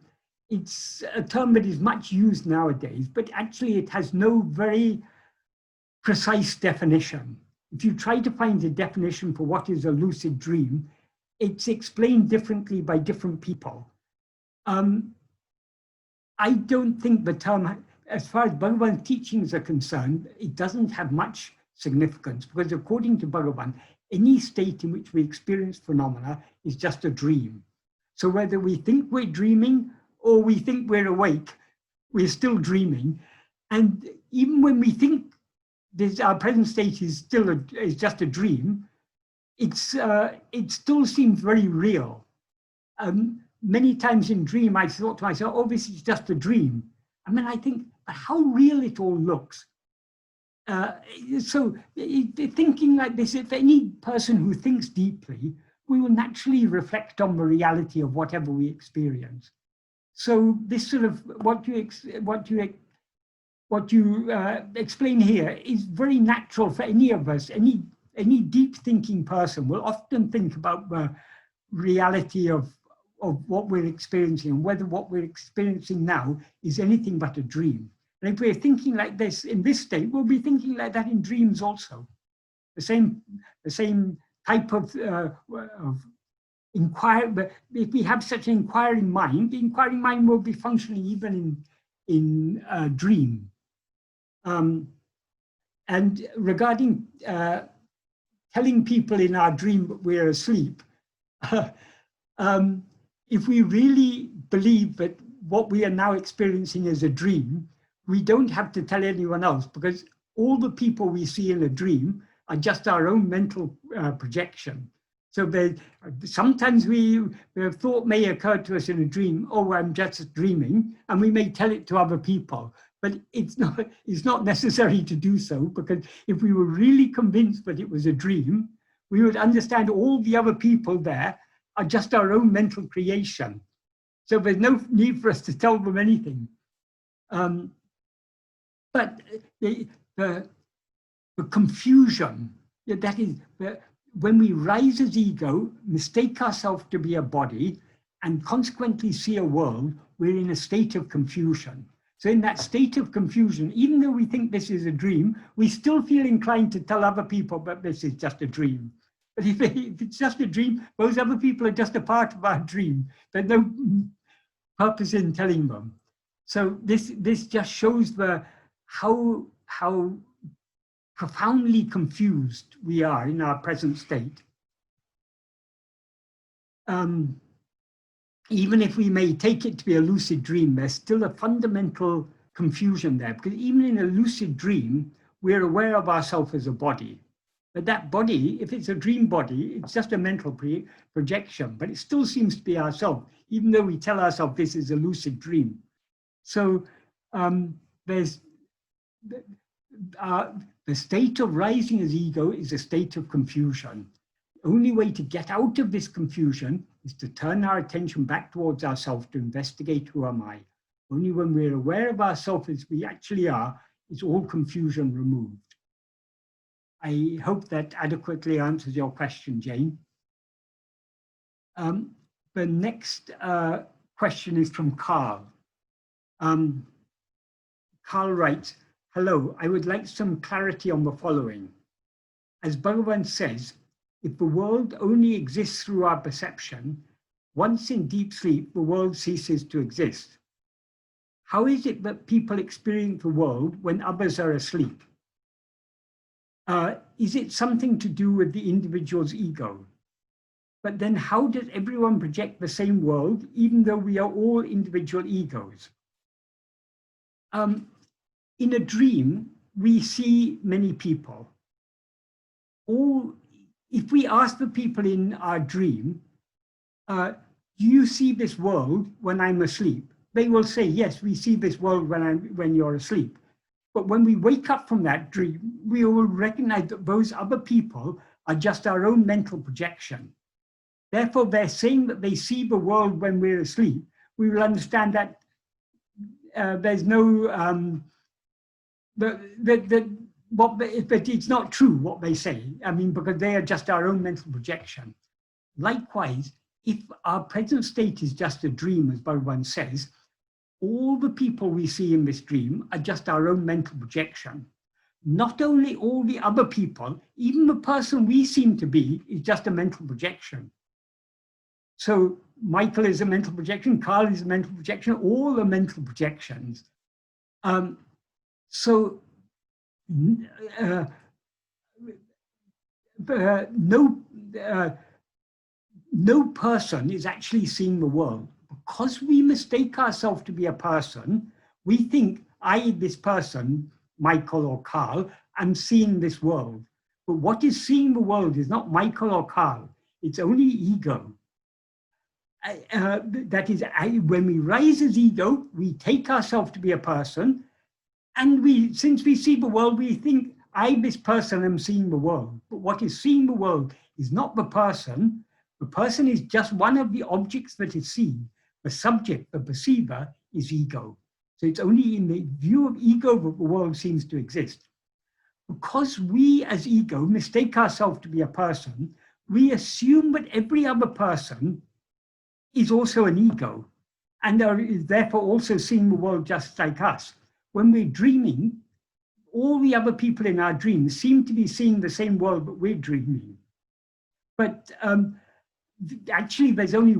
it's a term that is much used nowadays, but actually it has no very precise definition. if you try to find a definition for what is a lucid dream, it's explained differently by different people. I don't think the term, as far as Bhagavan's teachings are concerned, it doesn't have much significance, because according to Bhagavan, any state in which we experience phenomena is just a dream. So whether we think we're dreaming or we think we're awake, we're still dreaming. And even when we think our present state is just a dream, it still seems very real. Many times in dream, I thought to myself, oh, this is just a dream. I mean, I think, but how real it all looks. So thinking like this, if any person who thinks deeply, we will naturally reflect on the reality of whatever we experience. So this sort of what you explain here is very natural for any of us. Any deep thinking person will often think about the reality of what we're experiencing, and whether what we're experiencing now is anything but a dream. And if we're thinking like this in this state, we'll be thinking like that in dreams also. The same type of inquiry. But if we have such an inquiring mind, the inquiring mind will be functioning even in a dream. And regarding telling people in our dream that we're asleep, if we really believe that what we are now experiencing is a dream, we don't have to tell anyone else, because all the people we see in a dream are just our own mental projection. So sometimes the thought may occur to us in a dream, oh, I'm just dreaming, and we may tell it to other people. But it's not necessary to do so, because if we were really convinced that it was a dream, we would understand all the other people there are just our own mental creation. So there's no need for us to tell them anything. But the confusion, that is, when we rise as ego, mistake ourselves to be a body, and consequently see a world, we're in a state of confusion. So in that state of confusion, even though we think this is a dream, we still feel inclined to tell other people that this is just a dream. But if it's just a dream, those other people are just a part of our dream. There's no purpose in telling them. So this just shows how profoundly confused we are in our present state. Even if we may take it to be a lucid dream, there's still a fundamental confusion there, because even in a lucid dream, we're aware of ourselves as a body. But that body, if it's a dream body, it's just a mental projection, but it still seems to be ourselves, even though we tell ourselves this is a lucid dream. So there's the state of rising as ego is a state of confusion. The only way to get out of this confusion is to turn our attention back towards ourselves, to investigate who am I. Only when we're aware of ourselves as we actually are, is all confusion removed. I hope that adequately answers your question, Jane. The next question is from Carl. Carl writes, hello, I would like some clarity on the following. As Bhagavan says, if the world only exists through our perception, once in deep sleep, the world ceases to exist. How is it that people experience the world when others are asleep? Is it something to do with the individual's ego? But then how does everyone project the same world, even though we are all individual egos? In a dream, we see many people. If we ask the people in our dream, do you see this world when I'm asleep? They will say, yes, we see this world when you're asleep. But when we wake up from that dream, we will recognize that those other people are just our own mental projection. Therefore, they're saying that they see the world when we're asleep. We will understand that there's no, but it's not true what they say. I mean, because they are just our own mental projection. Likewise, if our present state is just a dream, as Bhagavan says, all the people we see in this dream are just our own mental projection. not only all the other people, even the person we seem to be is just a mental projection. So Michael is a mental projection, Carl is a mental projection, all are mental projections. So no person is actually seeing the world. Because we mistake ourselves to be a person, we think I, this person, Michael or Carl, am seeing this world. But what is seeing the world is not Michael or Carl, it's only ego. That is, when we rise as ego, we take ourselves to be a person, and since we see the world, we think, I, this person, am seeing the world. But what is seeing the world is not the person. The person is just one of the objects that is seen. The subject, the perceiver, is ego. So it's only in the view of ego that the world seems to exist. Because we as ego mistake ourselves to be a person, we assume that every other person is also an ego and is therefore also seeing the world just like us. When we're dreaming, all the other people in our dreams seem to be seeing the same world, but we're dreaming. But actually, there's only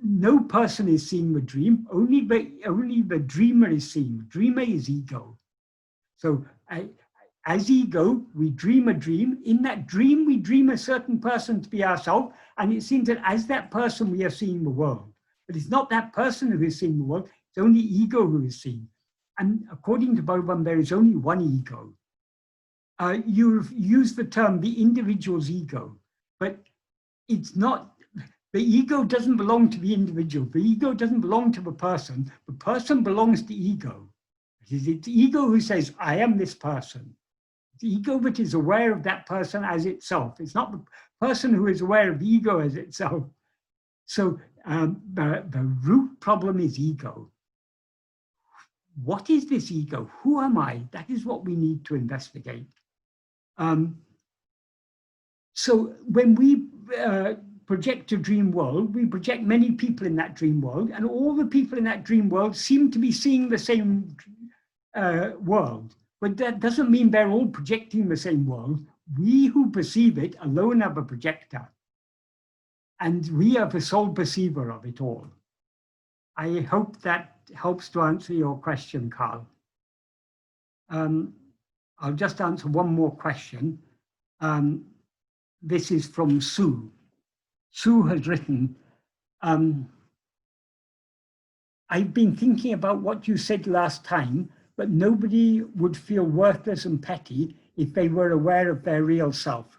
no person is seeing the dream, only the dreamer is seeing. The dreamer is ego. So as ego, we dream a dream. In that dream, we dream a certain person to be ourselves, and it seems that as that person, we are seeing the world. But it's not that person who is seeing the world, it's only ego who is seeing. And according to Bhagavan, there is only one ego. You've used the term the individual's ego, but it's not, the ego doesn't belong to the individual. The ego doesn't belong to the person belongs to ego. It's ego who says, I am this person. It's ego that is aware of that person as itself. It's not the person who is aware of the ego as itself. So the root problem is ego. What is this ego? Who am I? That is what we need to investigate. So when we project a dream world, we project many people in that dream world, and all the people in that dream world seem to be seeing the same world. But that doesn't mean they're all projecting the same world. We who perceive it alone are the projector. And we are the sole perceiver of it all. I hope that helps to answer your question, Carl. I'll just answer one more question. This is from Sue. Sue has written, I've been thinking about what you said last time, but nobody would feel worthless and petty if they were aware of their real self.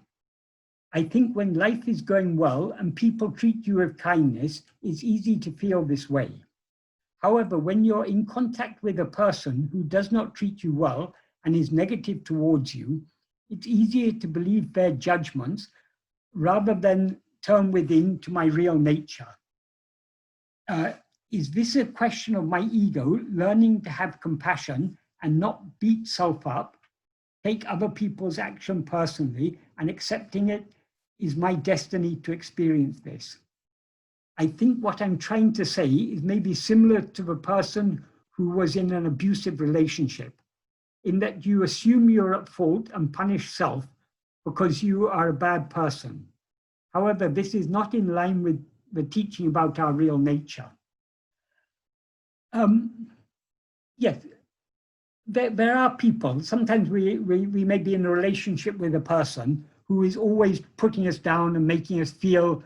I think when life is going well and people treat you with kindness, it's easy to feel this way. However, when you're in contact with a person who does not treat you well and is negative towards you, it's easier to believe their judgments rather than turn within to my real nature. Is this a question of my ego learning to have compassion and not beat self up, take other people's action personally, and accepting it is my destiny to experience this? I think what I'm trying to say is maybe similar to the person who was in an abusive relationship, in that you assume you're at fault and punish self because you are a bad person. However, this is not in line with the teaching about our real nature. Yes, there are people, sometimes we may be in a relationship with a person who is always putting us down and making us feel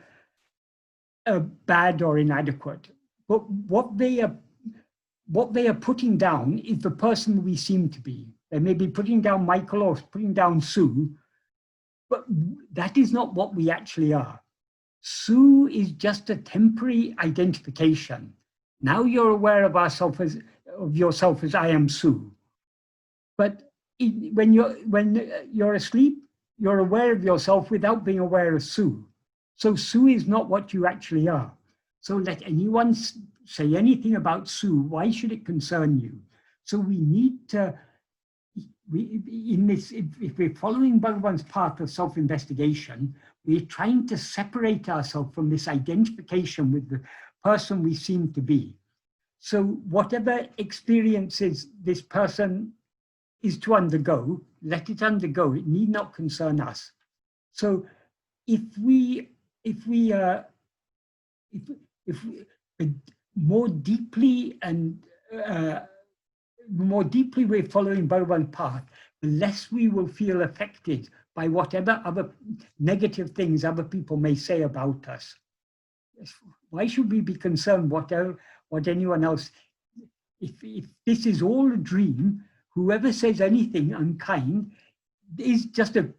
bad or inadequate. But what they are putting down is the person we seem to be. They may be putting down Michael or putting down Sue, but that is not what we actually are. Sue is just a temporary identification. Now you're aware of yourself as I am Sue. But when you're asleep, you're aware of yourself without being aware of Sue. So Sue is not what you actually are. So let anyone say anything about Sue, why should it concern you? So we need to, if we're following Bhagavan's path of self-investigation, we're trying to separate ourselves from this identification with the person we seem to be. So whatever experiences this person is to undergo, let it undergo. It need not concern us. So if we more deeply we're following Bhagavan's path, the less we will feel affected by whatever other negative things other people may say about us. Why should we be concerned what anyone else? If this is all a dream, whoever says anything unkind is just a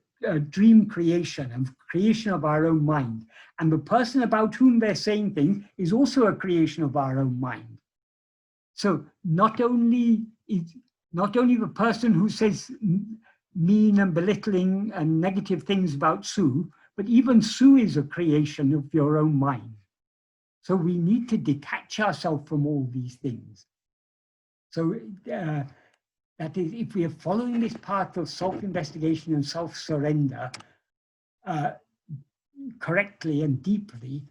dream creation, a creation of our own mind. And the person about whom they're saying things is also a creation of our own mind. So not only the person who says mean and belittling and negative things about Sue, but even Sue is a creation of your own mind. So we need to detach ourselves from all these things. So that is, if we are following this path of self-investigation and self-surrender correctly and deeply,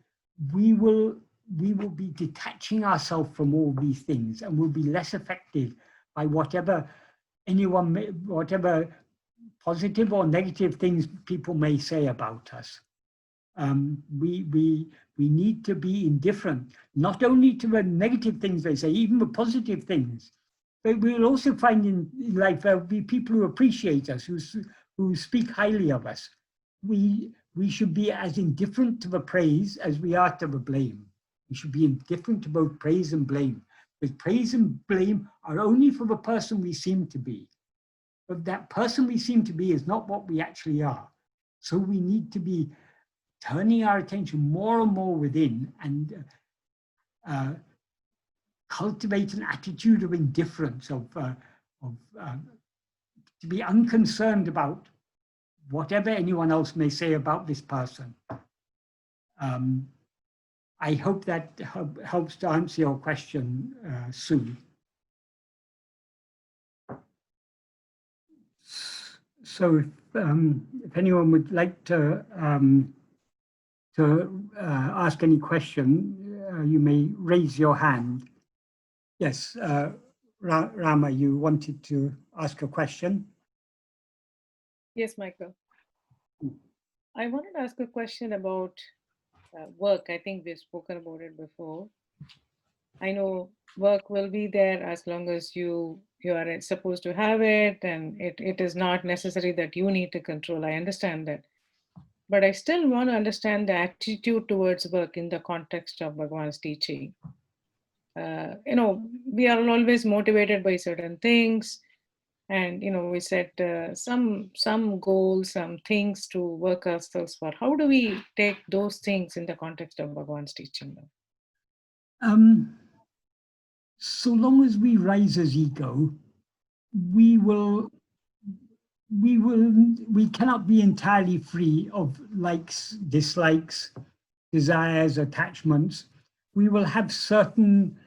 we will be detaching ourselves from all these things, and will be less affected by whatever positive or negative things people may say about us. We need to be indifferent, not only to the negative things they say, even the positive things. But we'll also find in life there'll be people who appreciate us, who speak highly of us. We should be as indifferent to the praise as we are to the blame. We should be indifferent to both praise and blame, because praise and blame are only for the person we seem to be. But that person we seem to be is not what we actually are. So we need to be turning our attention more and more within, and cultivate an attitude of indifference, to be unconcerned about whatever anyone else may say about this person. I hope that helps to answer your question, Sue. So if anyone would like to ask any question, you may raise your hand. Yes, Rama, you wanted to ask a question? Yes, Michael. I wanted to ask a question about work. I think we've spoken about it before. I know work will be there as long as you are supposed to have it, and it is not necessary that you need to control. I understand that. But I still want to understand the attitude towards work in the context of Bhagwan's teaching. We are always motivated by certain things, and we set some goals, some things to work ourselves for. How do we take those things in the context of Bhagwan's teaching? So long as we rise as ego, we cannot be entirely free of likes, dislikes, desires, attachments. We will have certain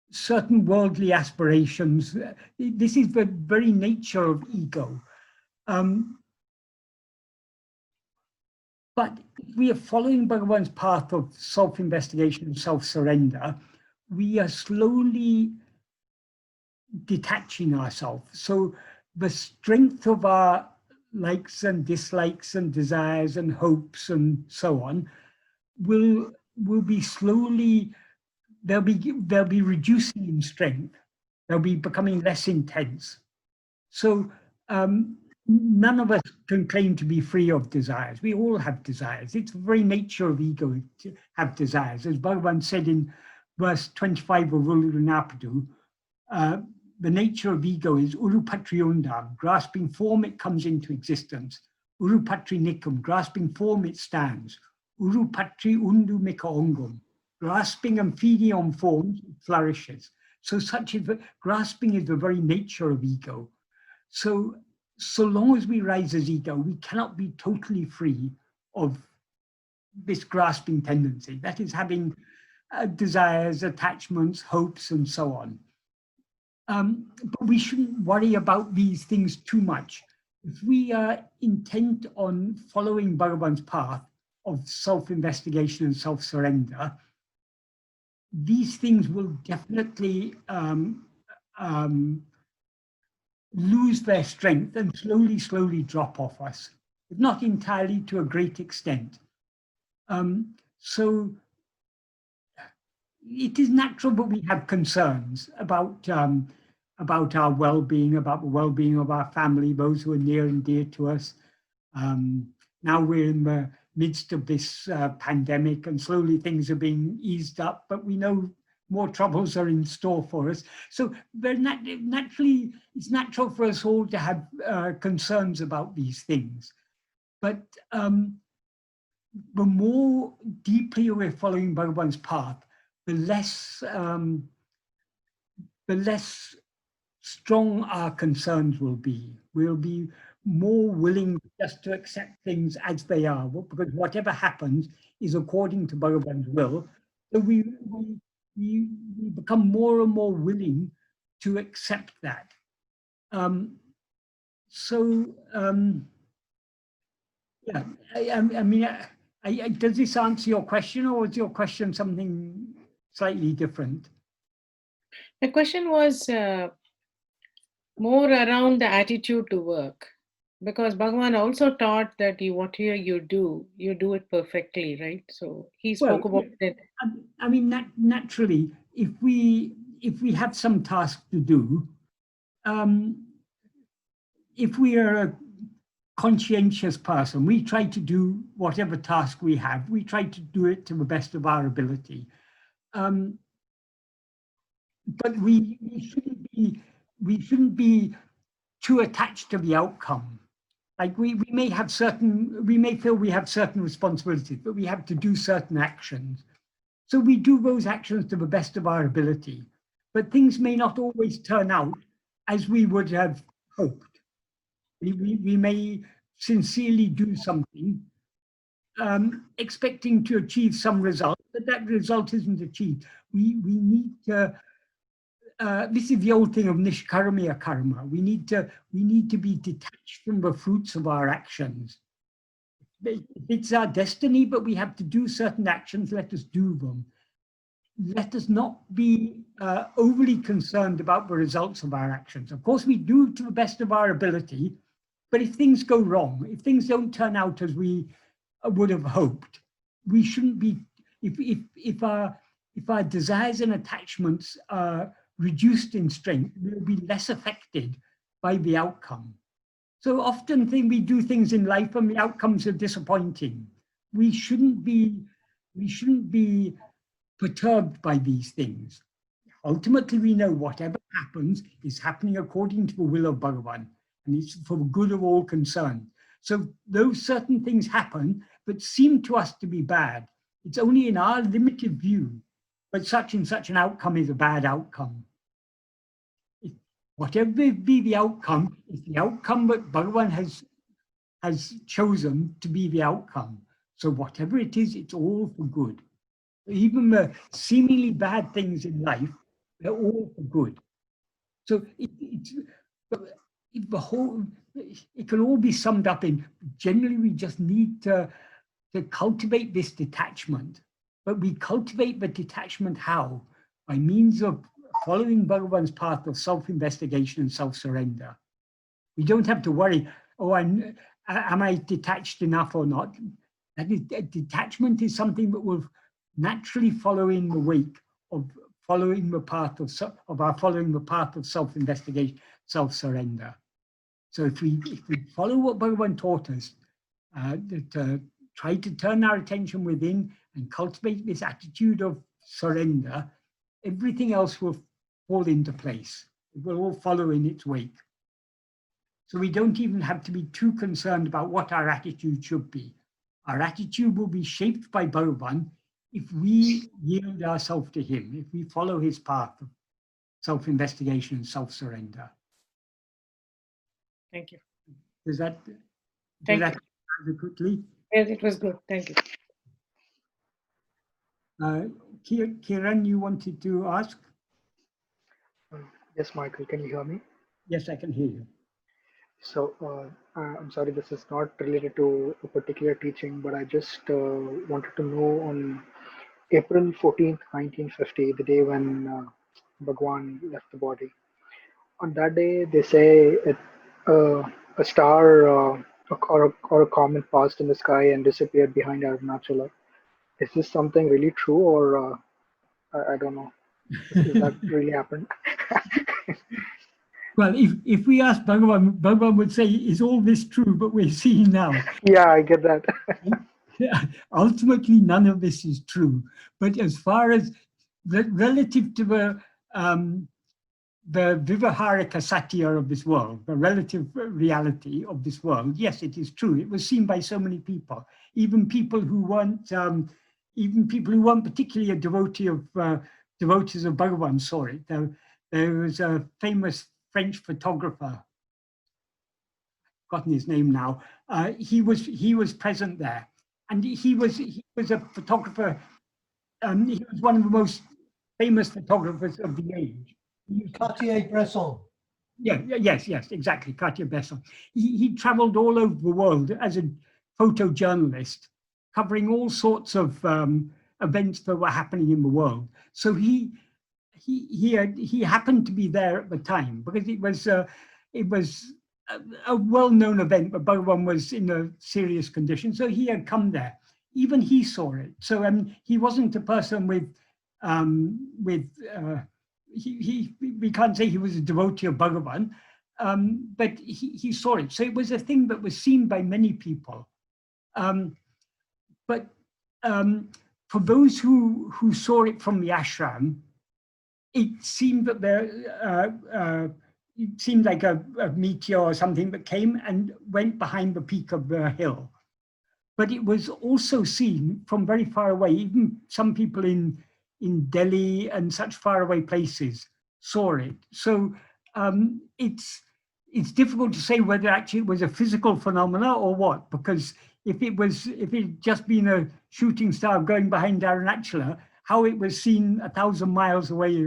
worldly aspirations. This is the very nature of ego. But if we are following Bhagavan's path of self-investigation and self-surrender, we are slowly detaching ourselves. So the strength of our likes and dislikes and desires and hopes and so on will be slowly, they'll be reducing in strength. They'll be becoming less intense. So none of us can claim to be free of desires. We all have desires. It's the very nature of ego to have desires. As Bhagavan said in verse 25 of Ulurunapadu, the nature of ego is urupatriyundam, grasping form it comes into existence. Urupatri nikam, grasping form it stands. Urupatri undu mika ongum, grasping and feeding on forms it flourishes. So grasping is the very nature of ego. So long as we rise as ego, we cannot be totally free of this grasping tendency. That is having desires, attachments, hopes, and so on. But we shouldn't worry about these things too much. If we are intent on following Bhagavan's path of self-investigation and self-surrender, these things will definitely lose their strength and slowly drop off us, if not entirely, to a great extent. So it is natural that we have concerns about our well-being, about the well-being of our family, those who are near and dear to us. Now we're in the midst of this pandemic, and slowly things are being eased up, but we know more troubles are in store for us. So naturally, it's natural for us all to have concerns about these things. But the more deeply we're following Bhagavan's path, the less strong our concerns will be. We'll be more willing just to accept things as they are, because whatever happens is according to Bhagavan's will. So we become more and more willing to accept that. Yeah, I mean, does this answer your question, or is your question something slightly different? The question was more around the attitude to work, because Bhagwan also taught that whatever you do it perfectly, right? So he spoke about it. I mean, naturally, if we have some task to do, if we are a conscientious person, we try to do whatever task we have. We try to do it to the best of our ability. But we shouldn't be too attached to the outcome. Like we may feel we have certain responsibilities, but we have to do certain actions. So we do those actions to the best of our ability, but things may not always turn out as we would have hoped. We may sincerely do something, expecting to achieve some result, but that result isn't achieved. We need to, this is the old thing of nishkarmiya karma. We need to be detached from the fruits of our actions. It's our destiny, but we have to do certain actions. Let us do them. Let us not be overly concerned about the results of our actions. Of course, we do to the best of our ability, but if things go wrong, if things don't turn out as we would have hoped, we shouldn't be, if our desires and attachments are reduced in strength, we'll be less affected by the outcome. So often we do things in life and the outcomes are disappointing. We shouldn't be perturbed by these things. Ultimately, we know whatever happens is happening according to the will of Bhagavan, and it's for the good of all concerned. So those certain things happen, but seem to us to be bad. It's only in our limited view, but such and such an outcome is a bad outcome. Whatever be the outcome, is the outcome that Bhagavan has chosen to be the outcome. So whatever it is, it's all for good. Even the seemingly bad things in life, they're all for good. So it can all be summed up in, generally we just need to cultivate this detachment. But we cultivate the detachment how? By means of following Bhagavan's path of self-investigation and self-surrender. We don't have to worry, oh, am I detached enough or not? Detachment is something that will naturally follow in the wake of following the path of self-investigation, self-surrender. So if we follow what Bhagavan taught us, try to turn our attention within and cultivate this attitude of surrender, everything else will fall into place. It will all follow in its wake. So we don't even have to be too concerned about what our attitude should be. Our attitude will be shaped by Bhagavan if we yield ourselves to him, if we follow his path of self-investigation and self-surrender. Thank you. Does that adequately? Yes, it was good. Thank you. Kiran, you wanted to ask? Yes, Michael, can you hear me? Yes, I can hear you. So I'm sorry, this is not related to a particular teaching, but I just wanted to know on April 14th, 1950, the day when Bhagwan left the body, on that day they say a star or a comet passed in the sky and disappeared behind Arunachala. Is this something really true, or I don't know? Is that really happened? Well, if we ask Bhagavan, Bhagavan would say, is all this true? But we're seeing now. Yeah, I get that. Ultimately, none of this is true. But as far as relative to the Vivaharika Satya of this world, the relative reality of this world, yes, it is true. It was seen by so many people, even people who weren't particularly a devotee of devotees of Bhagavan saw it. There was a famous French photographer, forgotten his name now. He was present there, and he was a photographer. He was one of the most famous photographers of the age. Cartier-Bresson. Yes, exactly, Cartier-Bresson. He traveled all over the world as a photojournalist, covering all sorts of events that were happening in the world. So he happened to be there at the time because it was a well-known event, but Bhagavan was in a serious condition, so he had come there. Even he saw it. So he wasn't a person we can't say he was a devotee of Bhagavan, but he saw it. So it was a thing that was seen by many people. But for those who saw it from the ashram, it seemed that it seemed like a meteor or something that came and went behind the peak of the hill. But it was also seen from very far away. Even some people in Delhi and such faraway places saw it. So it's difficult to say whether actually it was a physical phenomena or what, because if it just been a shooting star going behind Arunachala, how it was seen 1,000 miles away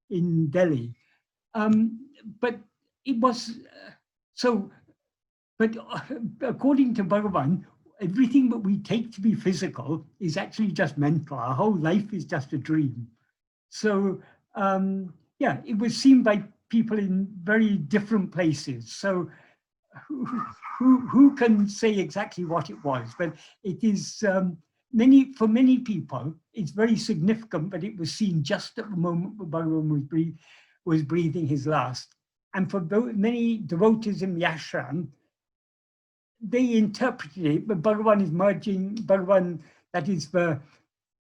in Delhi. But it was so. But according to Bhagavan, everything that we take to be physical is actually just mental. Our whole life is just a dream. So yeah, it was seen by people in very different places. So who can say exactly what it was? But it is for many people, it's very significant that it was seen just at the moment that Bhagavan was breathing his last. And for many devotees in the ashram, they interpreted it, but Bhagavan is merging, that is the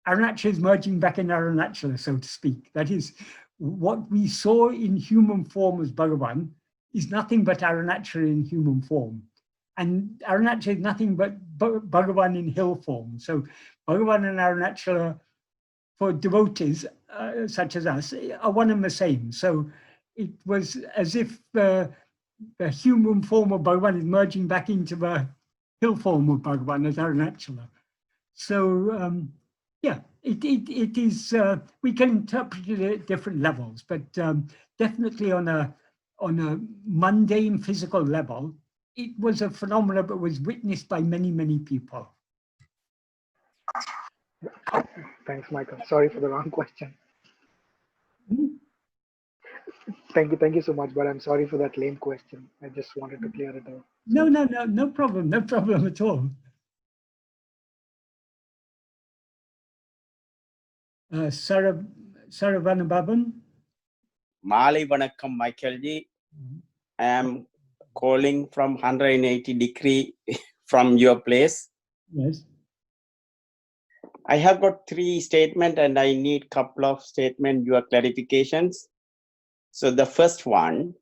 Arunachala is merging back in Arunachala, so to speak. That is, what we saw in human form as Bhagavan is nothing but Arunachala in human form. And Arunachala is nothing but Bhagavan in hill form. So Bhagavan and Arunachala, for devotees such as us, are one and the same. So it was as if the human form of Bhagavan is merging back into the hill form of Bhagavan as Arunachala. So yeah, it is, we can interpret it at different levels, but definitely on a mundane physical level, it was a phenomenon that was witnessed by many, many people. Thanks, Michael. Sorry for the wrong question. Thank you so much, but I'm sorry for that lame question. I just wanted to clear it out. No problem at all. Saravanababan. Mali Vanakkam, Michael Ji. I am calling from 180 degree from your place. Yes. I have got 3 statements and I need couple of statements, your clarifications. So the first one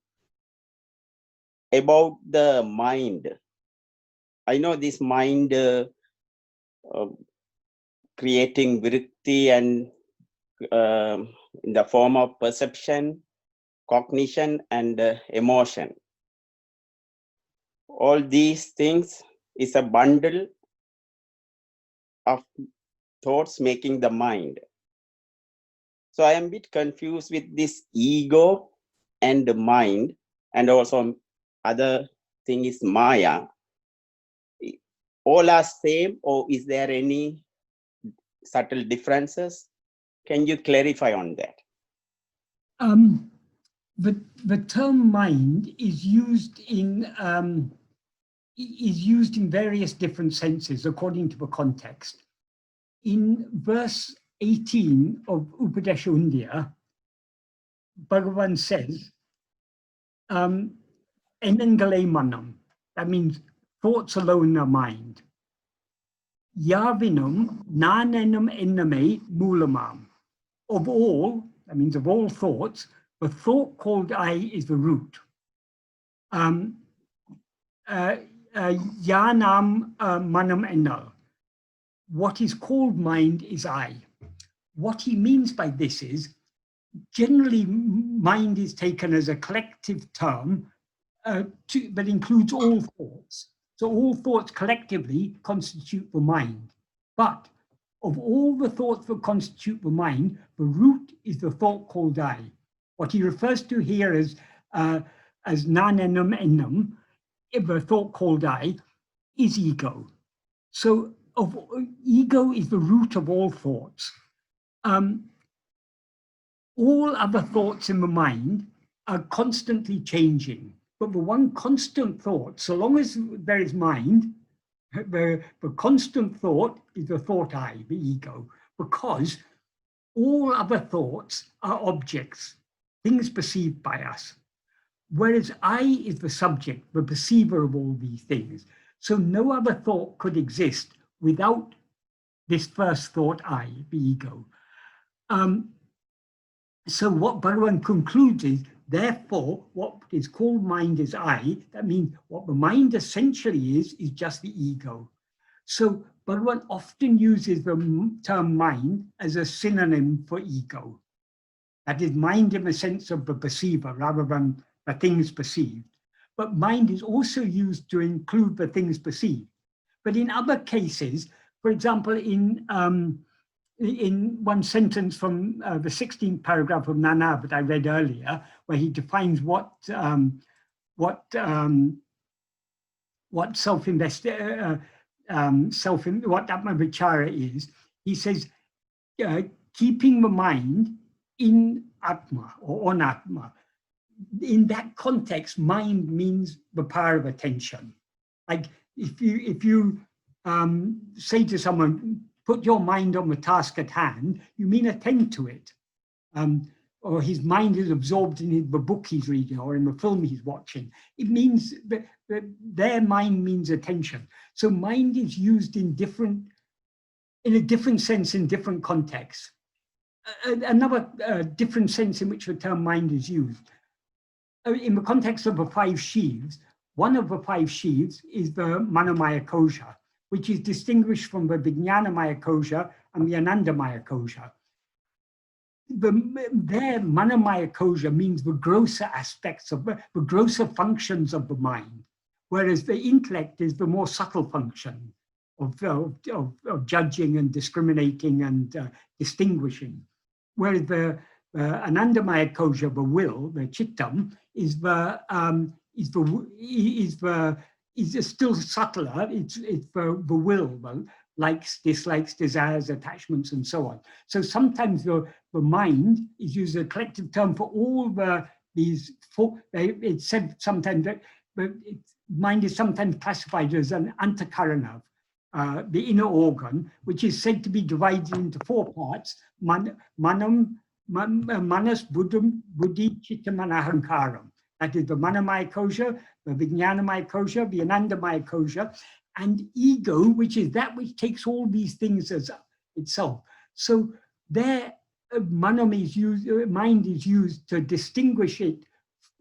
about the mind. I know this mind creating vritti and in the form of perception, cognition, and emotion. All these things is a bundle of thoughts making the mind. So I am a bit confused with this ego and the mind, and also other thing is Maya. All are same, or is there any subtle differences? Can you clarify on that? the term mind is used in various different senses according to the context. In verse 18 of Upadesha Undya, Bhagavan says, Enangale manam. That means thoughts alone are mind. Yavinam nanenam enname mulamam. Of all, that means of all thoughts, the thought called I is the root. Yanam manam enna. What is called mind is I. What he means by this is, generally mind is taken as a collective term that includes all thoughts. So all thoughts collectively constitute the mind. But of all the thoughts that constitute the mind, the root is the thought called I. What he refers to here as nanenam ennam, the thought called I, is ego. So ego is the root of all thoughts. All other thoughts in the mind are constantly changing. But the one constant thought, so long as there is mind, the constant thought is the thought I, the ego, because all other thoughts are objects, things perceived by us. Whereas I is the subject, the perceiver of all these things. So no other thought could exist without this first thought I, the ego. So what Bhagavan concludes is, therefore, what is called mind is I. That means what the mind essentially is just the ego. So Bhagavan often uses the term mind as a synonym for ego. That is, mind in the sense of the perceiver rather than the things perceived. But mind is also used to include the things perceived. But in other cases, for example, in one sentence from the 16th paragraph of Nana that I read earlier, where he defines what Atma-vichara is, he says, keeping the mind in Atma or on Atma. In that context, mind means the power of attention. Like if you say to someone, put your mind on the task at hand, you mean attend to it. Or his mind is absorbed in the book he's reading or in the film he's watching. It means that their mind means attention. So mind is used in a different sense in different contexts. Another different sense in which the term mind is used. In the context of the 5 sheaves, one of the 5 sheaves is the Manomaya Kosha, which is distinguished from the Vijnanamaya Kosha and the Anandamaya Kosha. Their Manomaya Kosha means the grosser aspects of the grosser functions of the mind, whereas the intellect is the more subtle function of judging and discriminating and distinguishing. Whereas the Anandamaya Kosha, the will, the Chittam, is still subtler. It's the will, likes, dislikes, desires, attachments, and so on. So sometimes the mind is used as a collective term for all these. It's said sometimes that mind is sometimes classified as an antakarana, the inner organ, which is said to be divided into 4 parts: manam, manas, buddhi, chittam, and ahankaram. That is the Manomaya Kosha, the Vijnanamaya Kosha, the Anandamaya Kosha, and ego, which is that which takes all these things as itself. So their mind is used to distinguish it.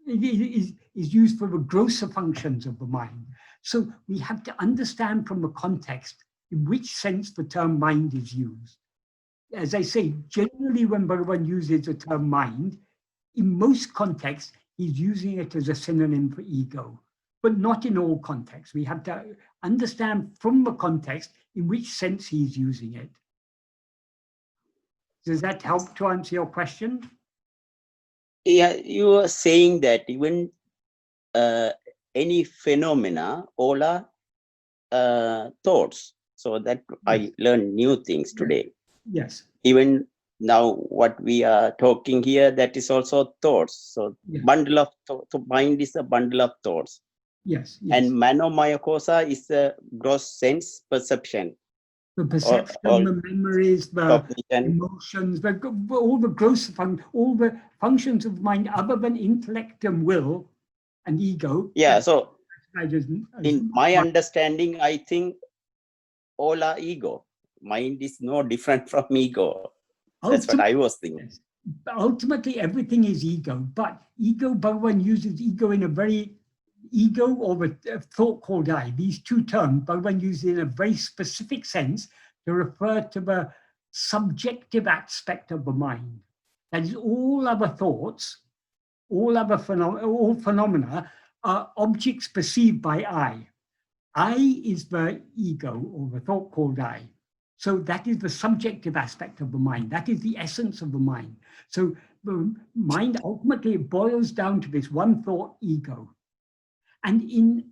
It is used for the grosser functions of the mind. So we have to understand from the context in which sense the term mind is used. As I say, generally when Bhagavan uses the term mind, in most contexts, he's using it as a synonym for ego, but not in all contexts. We have to understand from the context in which sense he's using it. Does that help to answer your question? Yeah, you are saying that even any phenomena, all are thoughts. So that I learned new things today. Yes. Even now what we are talking here, that is also thoughts. So Yeah. bundle of thoughts. So mind is a bundle of thoughts. Yes, yes. And manomayakosa is a gross sense perception. The perception, all the memories, the cognition. emotions, all the gross all the functions of mind other than intellect and will and ego. Yeah, so As in my understanding, I think all are ego. Mind is no different from ego. That's what I was thinking. Yes. Ultimately, everything is ego, but ego, Bhagavan uses ego in a very, ego or the thought called I, these two terms, Bhagavan uses in a very specific sense to refer to the subjective aspect of the mind. That is, all other thoughts, all other phenomena are objects perceived by I. I is the ego or the thought called I. So that is the subjective aspect of the mind. That is the essence of the mind. So the mind ultimately boils down to this one thought, ego. And in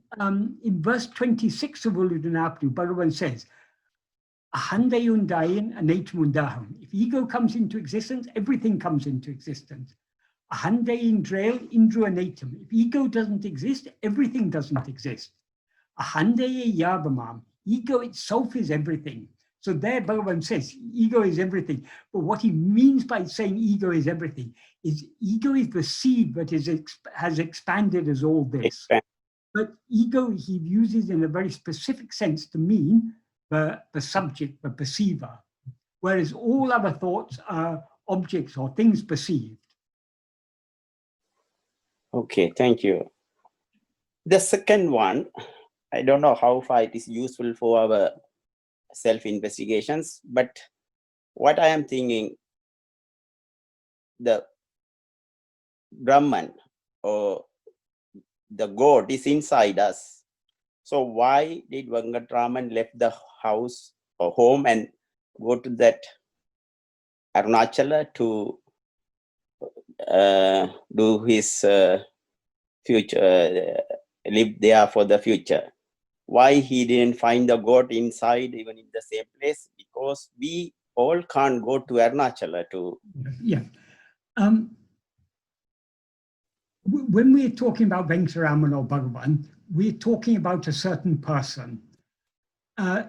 verse 26 of Uludunapadu, Bhagavan says, Ahande undayan anatumundaham. If ego comes into existence, everything comes into existence. Ahande indrail indru anatum. If ego doesn't exist, everything doesn't exist. Ahande yavamam. Ego itself is everything. So there Bhagavan says ego is everything. But what he means by saying ego is everything is ego is the seed that has expanded as all this. But ego he uses in a very specific sense to mean the subject, the perceiver, whereas all other thoughts are objects or things perceived. Okay, thank you. The second one, I don't know how far it is useful for our self-investigations, but what I am thinking, the Brahman or the God is inside us. So why did Venkataraman left the house or home and go to that Arunachala to do his future, live there for the future? Why he didn't find the God inside, even in the same place? Because we all can't go to Arunachala to. Yeah. When we're talking about Venkataraman or Bhagavan, we're talking about a certain person.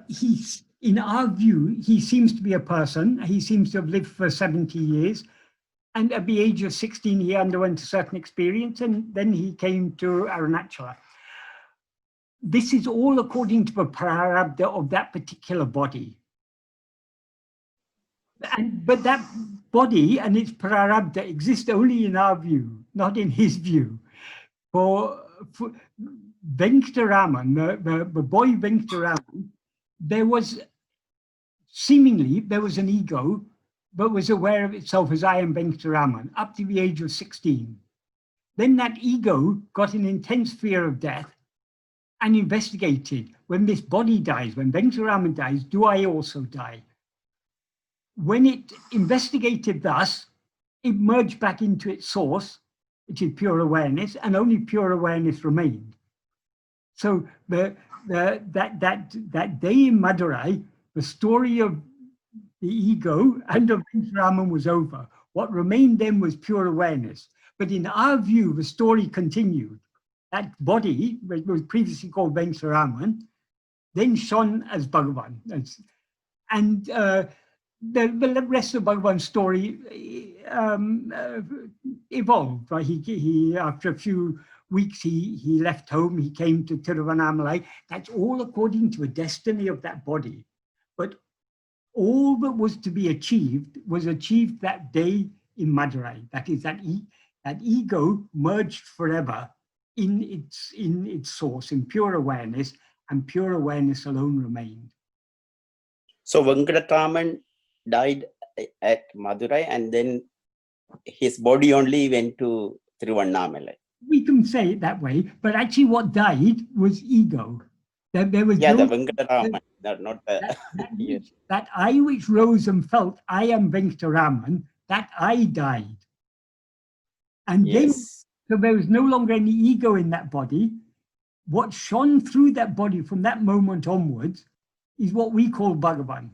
He's, in our view, he seems to be a person. He seems to have lived for 70 years. And at the age of 16, he underwent a certain experience, and then he came to Arunachala. This is all according to the prarabdha of that particular body. But that body and its prarabdha exist only in our view, not in his view. For Venkataraman, the boy Venkataraman, there was an ego, but was aware of itself as I am Venkataraman up to the age of 16. Then that ego got an intense fear of death and investigated, when this body dies, when Venkataraman dies, do I also die? When it investigated thus, it merged back into its source, which is pure awareness, and only pure awareness remained. So that day in Madurai, the story of the ego and of Venkataraman was over. What remained then was pure awareness. But in our view, the story continued. That body, which was previously called Venkataraman, then shone as Bhagavan. And the rest of Bhagavan's story evolved. Right? He after a few weeks, he left home, he came to Tiruvannamalai. That's all according to the destiny of that body. But all that was to be achieved was achieved that day in Madurai. That is, that ego merged forever in its source, in pure awareness, and pure awareness alone remained. So Venkataraman died at Madurai, and then his body only went to Tiruvannamalai. We can say it that way, but actually what died was ego. There was the no, Venkataraman, not the. that I which rose and felt I am Venkataraman, that I died. And then, so there was no longer any ego in that body. What shone through that body from that moment onwards is what we call Bhagavan.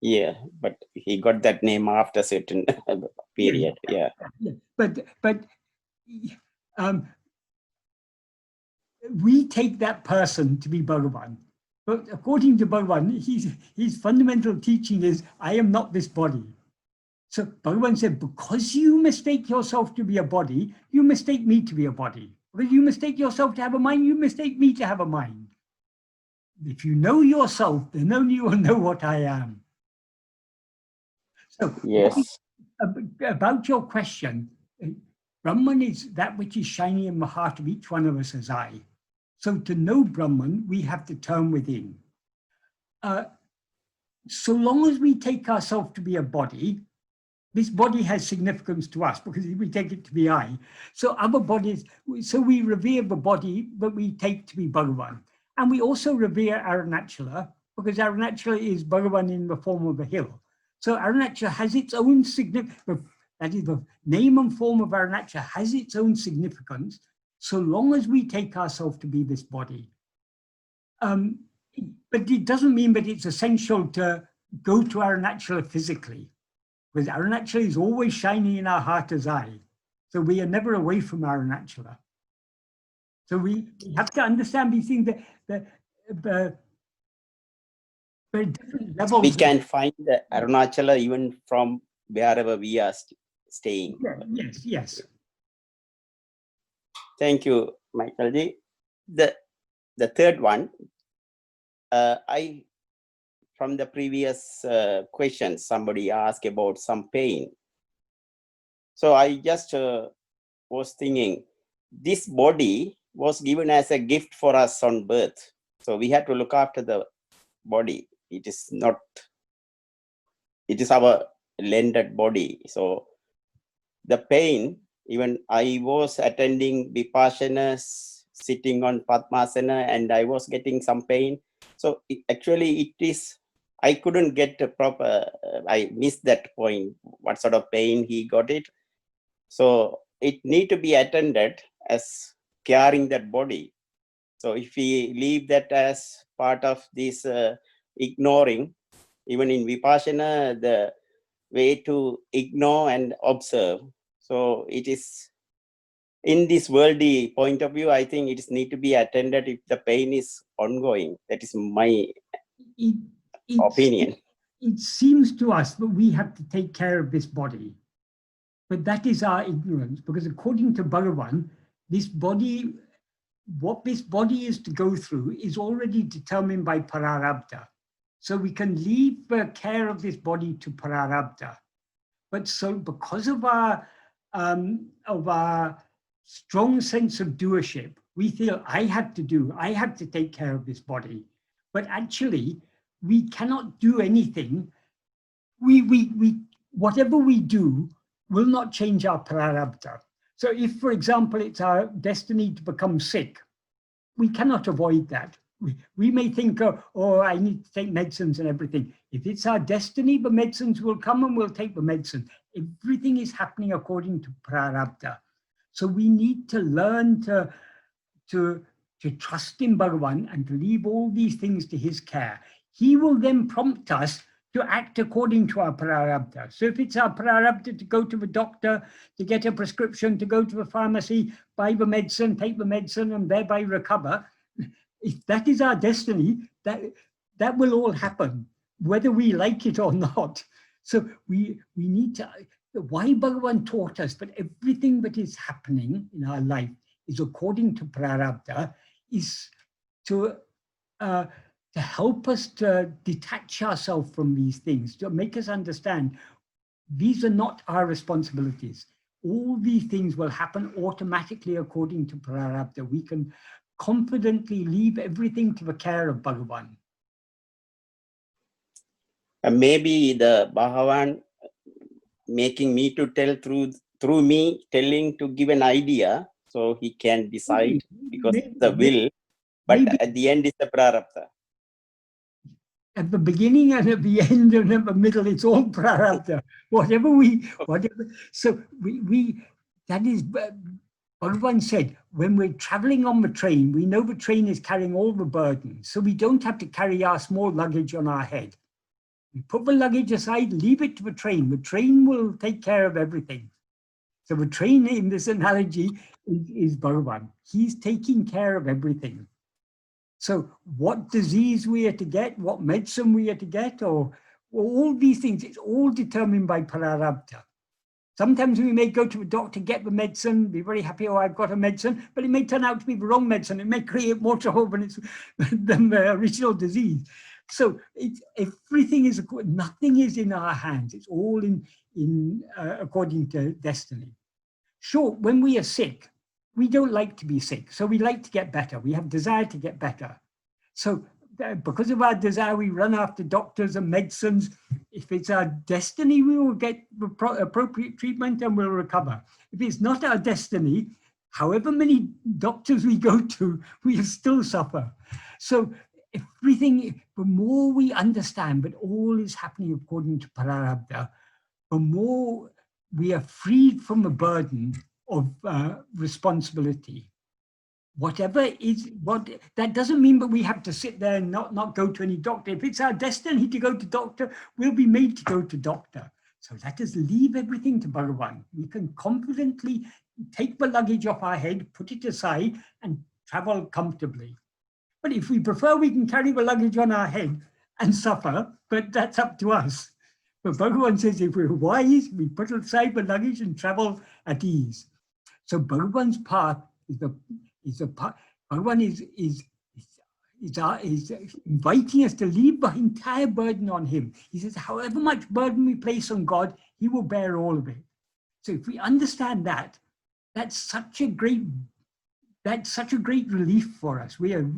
Yeah, but he got that name after certain period. Yeah. But we take that person to be Bhagavan. But according to Bhagavan, his fundamental teaching is, I am not this body. So Bhagavan said, because you mistake yourself to be a body, you mistake me to be a body. Because you mistake yourself to have a mind, you mistake me to have a mind. If you know yourself, then only you will know what I am. So Yes. about your question, Brahman is that which is shining in the heart of each one of us as I. So to know Brahman, we have to turn within. So long as we take ourselves to be a body, this body has significance to us because we take it to be I. So other bodies, so we revere the body that we take to be Bhagavan. And we also revere Arunachala because Arunachala is Bhagavan in the form of a hill. So Arunachala has its own significance, that is the name and form of Arunachala has its own significance so long as we take ourselves to be this body. But it doesn't mean that it's essential to go to Arunachala physically. Because Arunachala is always shining in our heart as I. So we are never away from Arunachala. So we have to understand these things, the very different levels. We can find the Arunachala even from wherever we are staying. Yeah, yes. Thank you, Michael Ji. The third one, from the previous question, somebody asked about some pain. So I just was thinking, this body was given as a gift for us on birth. So we had to look after the body. It is our lended body. So the pain, even I was attending Vipassanas, sitting on Padmasana, and I was getting some pain. So actually it is, I couldn't get a proper, I missed that point, what sort of pain he got it. So it need to be attended as carrying that body. So if we leave that as part of this ignoring, even in Vipassana, the way to ignore and observe. So it is, in this worldly point of view, I think it is need to be attended if the pain is ongoing. That is my opinion. It seems to us that we have to take care of this body. But that is our ignorance, because according to Bhagavan, this body, what this body is to go through is already determined by Prarabdha. So we can leave the care of this body to Prarabdha. But so because of our strong sense of doership, we feel I have to take care of this body. But actually, we cannot do anything. Whatever we do will not change our prarabdha. So if, for example, it's our destiny to become sick, we cannot avoid that. We may think, oh, I need to take medicines and everything. If it's our destiny, the medicines will come and we'll take the medicine. Everything is happening according to prarabdha. So we need to learn to trust in Bhagavan and to leave all these things to his care. He will then prompt us to act according to our prarabdha. So if it's our prarabdha to go to the doctor, to get a prescription, to go to the pharmacy, buy the medicine, take the medicine, and thereby recover, if that is our destiny, that will all happen, whether we like it or not. So we need to, why Bhagavan taught us that everything that is happening in our life is according to prarabdha, is to help us to detach ourselves from these things, to make us understand these are not our responsibilities. All these things will happen automatically according to prarabdha. We can confidently leave everything to the care of Bhagavan. Maybe the Bhagavan making me to tell through me telling to give an idea, so he can decide because the will, but at the end is the prarabdha. At the beginning and at the end and at the middle, it's all prarabdha. Whatever. So that is, Bhagavan said, when we're traveling on the train, we know the train is carrying all the burden. So we don't have to carry our small luggage on our head. We put the luggage aside, leave it to the train. The train will take care of everything. So the train in this analogy is Bhagavan. He's taking care of everything. So what disease we are to get, what medicine we are to get, or all these things, it's all determined by prarabdha. Sometimes we may go to a doctor, get the medicine, be very happy, oh, I've got a medicine, but it may turn out to be the wrong medicine. It may create more trouble than the original disease. So everything is, nothing is in our hands. It's all according to destiny. Sure, when we are sick, we don't like to be sick. So we like to get better. We have desire to get better. So because of our desire, we run after doctors and medicines. If it's our destiny, we will get appropriate treatment and we'll recover. If it's not our destiny, however many doctors we go to, we still suffer. So everything, the more we understand that all is happening according to prarabdha, the more we are freed from the burden of responsibility. Whatever is, that doesn't mean that we have to sit there and not go to any doctor. If it's our destiny to go to doctor, we'll be made to go to doctor. So let us leave everything to Bhagavan. We can confidently take the luggage off our head, put it aside, and travel comfortably. But if we prefer, we can carry the luggage on our head and suffer, but that's up to us. But Bhagavan says if we're wise, we put aside the luggage and travel at ease. So Bhagavan's path is a part. Bhagavan is inviting us to leave the entire burden on him. He says, however much burden we place on God, he will bear all of it. So if we understand that, that's such a great relief for us. We are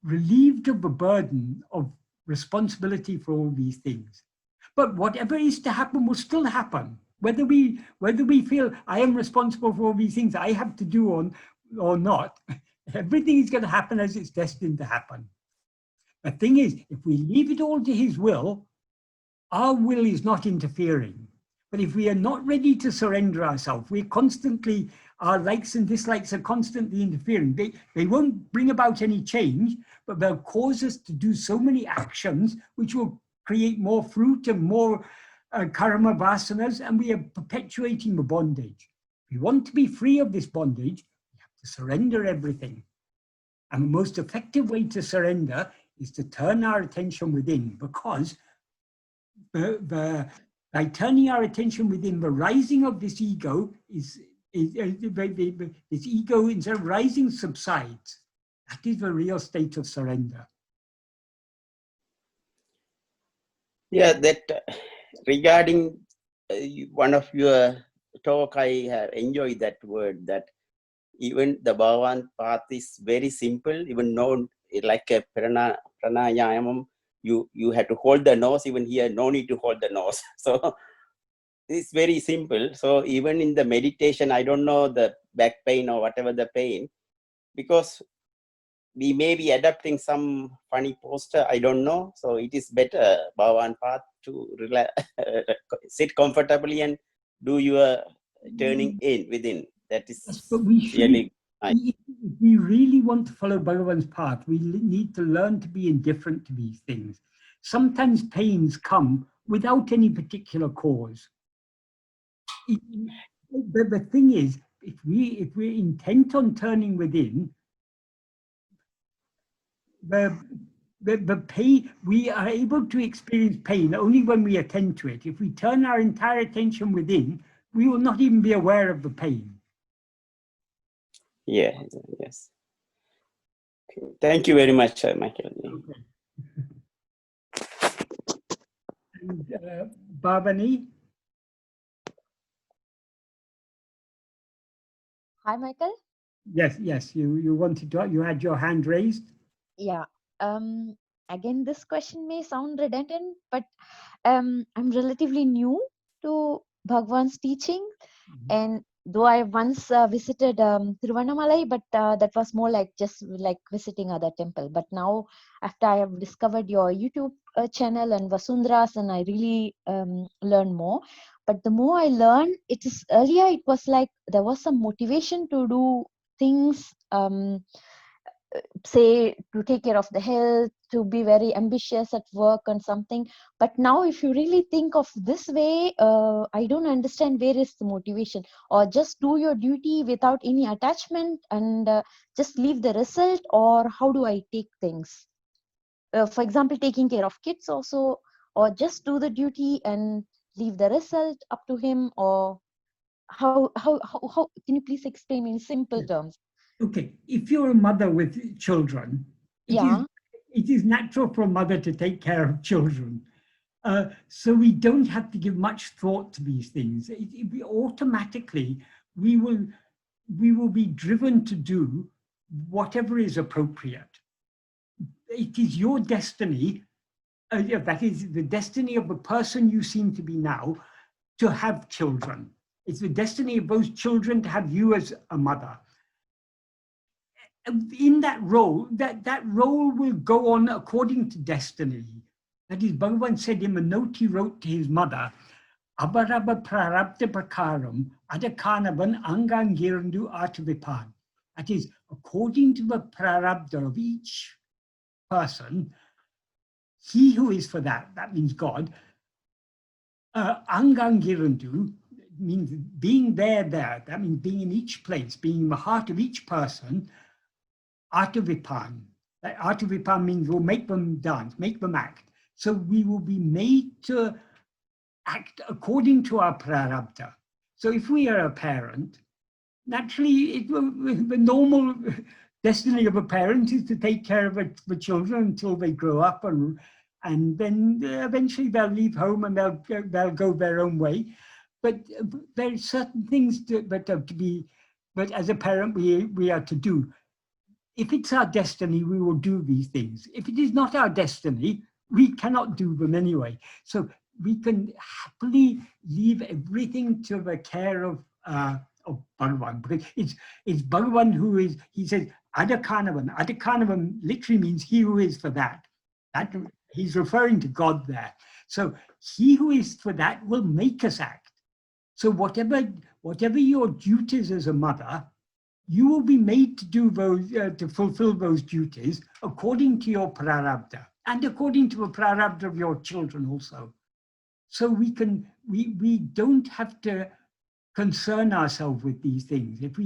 relieved of the burden of responsibility for all these things. But whatever is to happen will still happen. Whether we feel I am responsible for all these things I have to do or not, everything is going to happen as it's destined to happen. The thing is, if we leave it all to his will, our will is not interfering. But if we are not ready to surrender ourselves, we're constantly, our likes and dislikes are constantly interfering. They won't bring about any change, but they'll cause us to do so many actions which will create more fruit and more karma vasanas, and we are perpetuating the bondage. If we want to be free of this bondage, we have to surrender everything. And the most effective way to surrender is to turn our attention within, because by turning our attention within, the rising of this ego this ego, instead of rising, subsides. That is the real state of surrender. Yeah, that regarding one of your talk, I have enjoyed that word, that even the Bhagavan path is very simple, even known like a pranayamam, you have to hold the nose. Even here, no need to hold the nose. So it's very simple. So even in the meditation, I don't know the back pain or whatever the pain, because we may be adapting some funny posture, I don't know. So it is better, Bhagavan path, to relax, sit comfortably and do your turning in within. That is Yes, but we should, really nice. if we really want to follow Bhagavan's path, we need to learn to be indifferent to these things. Sometimes pains come without any particular cause. The thing is, if we're intent on turning within, the pain, we are able to experience pain only when we attend to it. If we turn our entire attention within, we will not even be aware of the pain. Yeah, yes. Okay. Thank you very much, Michael. Okay. And Bhavani? Hi, Michael. Yes, you wanted to, you had your hand raised. Yeah. Again, this question may sound redundant, but I'm relatively new to Bhagwan's teaching, and though I once visited Tiruvannamalai, but that was more like just like visiting other temple. But now, after I have discovered your YouTube channel and Vasundhara's, and I really learn more. But the more I learn, it is earlier it was like there was some motivation to do things say to take care of the health, to be very ambitious at work and something. But now if you really think of this way, I don't understand where is the motivation. Or just do your duty without any attachment and just leave the result, or how do I take things? For example, taking care of kids also, or just do the duty and leave the result up to him, or how can you please explain in simple terms? Okay, if you're a mother with children, Yeah. it is natural for a mother to take care of children. So we don't have to give much thought to these things. We automatically, we will be driven to do whatever is appropriate. It is your destiny, that is the destiny of the person you seem to be now, to have children. It's the destiny of those children to have you as a mother. In that role, that role will go on according to destiny. That is, Bhagavan said in a note he wrote to his mother, Abaraba prarabdha prakaram adakanavan angangirandu atavipan. That is, according to the prarabdha of each person, he who is for that means God, angangirandu means being there, that means being in each place, being in the heart of each person, Atavipan. Atavipan means we'll make them dance, make them act. So we will be made to act according to our prarabdha. So if we are a parent, naturally the normal destiny of a parent is to take care of the children until they grow up, and then eventually they'll leave home and they'll go their own way. But there are certain things that are to be, but as a parent we are to do. If it's our destiny, we will do these things. If it is not our destiny, we cannot do them anyway. So we can happily leave everything to the care of Bhagavan, because it's Bhagavan who is, he says, Adakanavan. Adakanavan literally means he who is for that. He's referring to God there. So he who is for that will make us act. So whatever your duties as a mother, you will be made to do those, to fulfill those duties according to your prarabdha and according to the prarabdha of your children also. So we don't have to concern ourselves with these things. If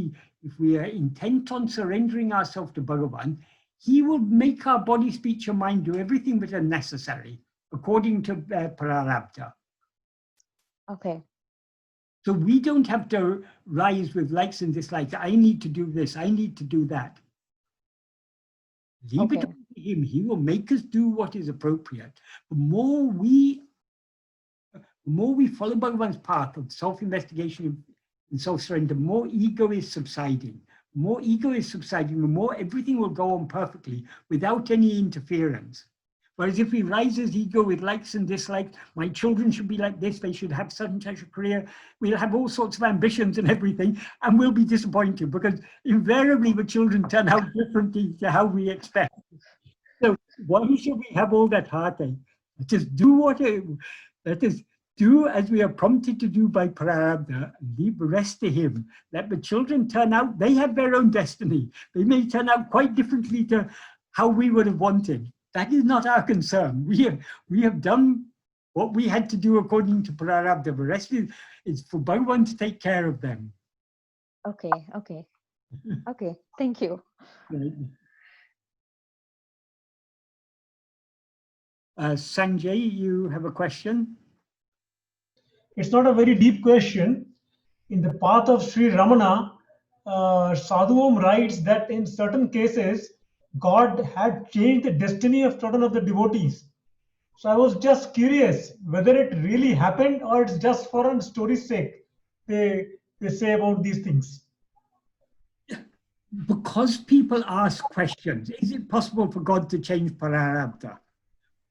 we are intent on surrendering ourselves to Bhagavan, he will make our body, speech, and mind do everything that are necessary according to their prarabdha. Okay. So we don't have to rise with likes and dislikes. I need to do this. I need to do that. Leave it up to him. He will make us do what is appropriate. The more we follow Bhagavan's path of self-investigation and self-surrender, the more ego is subsiding. The more ego is subsiding, the more everything will go on perfectly without any interference. Whereas if we rise as ego with likes and dislikes, my children should be like this, they should have such and such a career, we'll have all sorts of ambitions and everything, and we'll be disappointed because invariably the children turn out differently to how we expect. So why should we have all that heartache? Just do let us do as we are prompted to do by prarabdha, and leave the rest to him. Let the children turn out, they have their own destiny. They may turn out quite differently to how we would have wanted. That is not our concern. We have done what we had to do according to prarabdha. The rest is for Bhagavan to take care of them. Okay. Thank you. Sanjay, you have a question? It's not a very deep question. In the path of Sri Ramana, Sadhuvam writes that in certain cases, God had changed the destiny of certain of the devotees. So I was just curious whether it really happened or it's just for a story's sake they say about these things. Because people ask questions, is it possible for God to change prarabdha?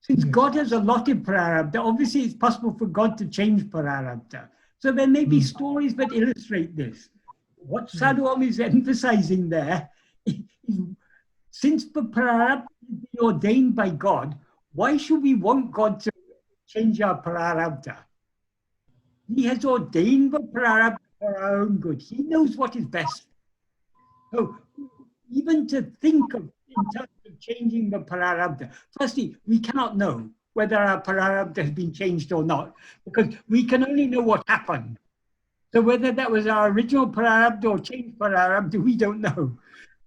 Since God has allotted prarabdha, obviously it's possible for God to change prarabdha. So there may be stories that illustrate this. What Sadhuam is emphasizing there is, since the prarabdha is ordained by God, why should we want God to change our prarabdha? He has ordained the prarabdha for our own good. He knows what is best. So even to think of in terms of changing the prarabdha, firstly, we cannot know whether our prarabdha has been changed or not, because we can only know what happened. So whether that was our original prarabdha or changed prarabdha, we don't know.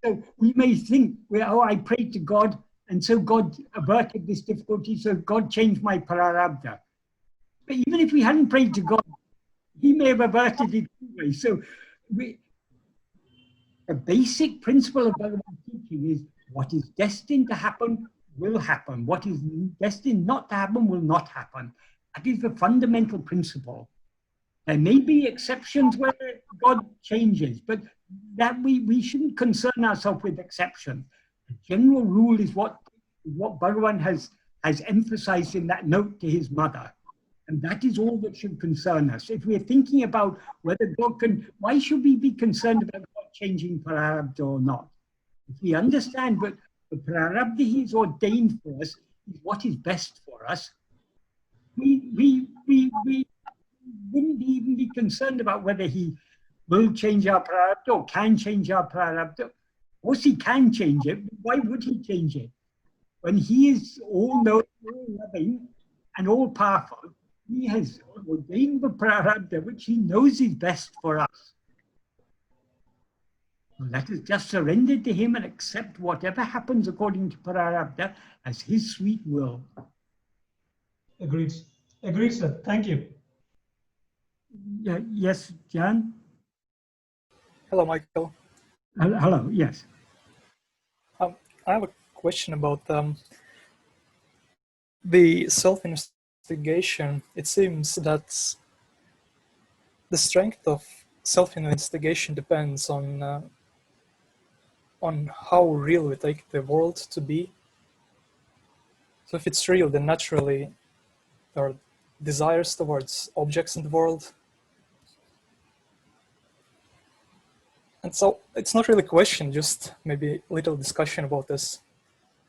So we may think, well, oh, I prayed to God, and so God averted this difficulty, so God changed my prarabdha. But even if we hadn't prayed to God, He may have averted it anyway. So the basic principle of Bhagavan teaching is what is destined to happen will happen. What is destined not to happen will not happen. That is the fundamental principle. There may be exceptions where God changes, but that we shouldn't concern ourselves with exceptions. The general rule is what Bhagavan has emphasized in that note to his mother. And that is all that should concern us. If we're thinking about whether God can, why should we be concerned about God changing prarabdha or not? If we understand that the prarabdha He's ordained for us is what is best for us, we wouldn't even be concerned about whether He will change our prarabdha or can change our prarabdha. Of course He can change it. Why would He change it? When He is all-knowing, all-loving, and all-powerful, He has ordained the prarabdha which He knows is best for us. So let us just surrender to Him and accept whatever happens according to prarabdha as His sweet will. Agreed. Agreed, sir. Thank you. Yes, Jan? Hello, Michael. Hello, yes. I have a question about the self-investigation. It seems that the strength of self-investigation depends on how real we take the world to be. So if it's real, then naturally there are desires towards objects in the world. And so it's not really a question, just maybe a little discussion about this.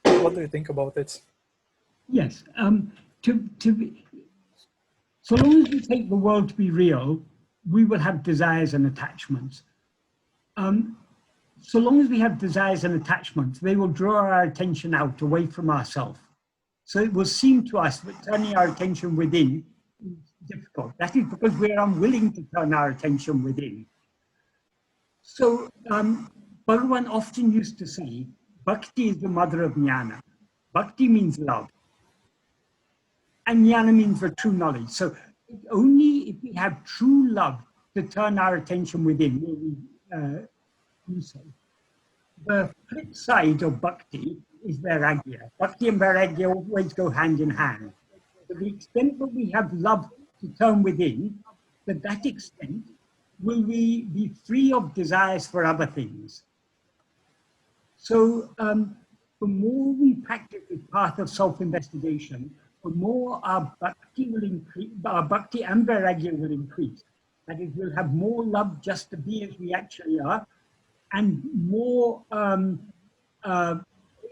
What do you think about it? Yes. So long as we take the world to be real, we will have desires and attachments. So long as we have desires and attachments, they will draw our attention out away from ourselves. So it will seem to us that turning our attention within is difficult. That is because we're unwilling to turn our attention within. So Bhagavan often used to say, Bhakti is the mother of jnana. Bhakti means love. And jnana means the true knowledge. So only if we have true love to turn our attention within will we do so. The flip side of bhakti is vairagya. Bhakti and vairagya always go hand in hand. To the extent that we have love to turn within, to that extent, will we be free of desires for other things. So the more we practice the path of self-investigation, the more our bhakti will increase, our bhakti and vairagya will increase. That is, we'll have more love just to be as we actually are, and more, and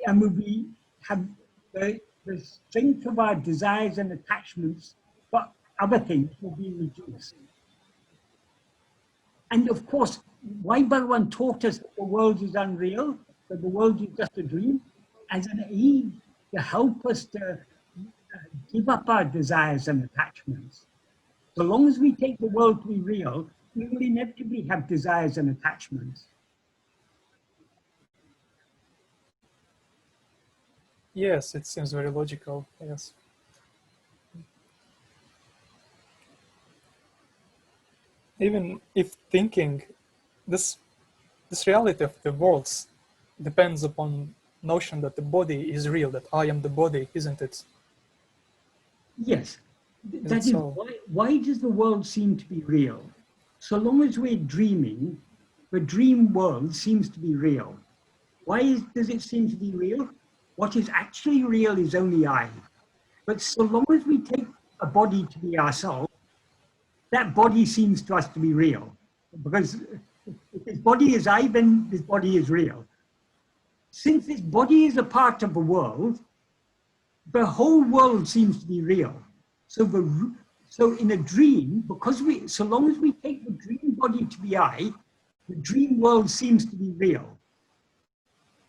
we have the strength of our desires and attachments for other things will be reduced. And of course, why Bhagavan taught us that the world is unreal, that the world is just a dream, as an aid to help us to give up our desires and attachments. So long as we take the world to be real, we will inevitably have desires and attachments. Yes, it seems very logical, yes. Even if thinking, this reality of the worlds depends upon notion that the body is real, that I am the body, isn't it? Yes, that is why does the world seem to be real? So long as we're dreaming, the dream world seems to be real. Why does it seem to be real? What is actually real is only I. But so long as we take a body to be ourselves, that body seems to us to be real. Because if this body is I, then this body is real. Since this body is a part of the world, the whole world seems to be real. So in a dream, so long as we take the dream body to be I, the dream world seems to be real.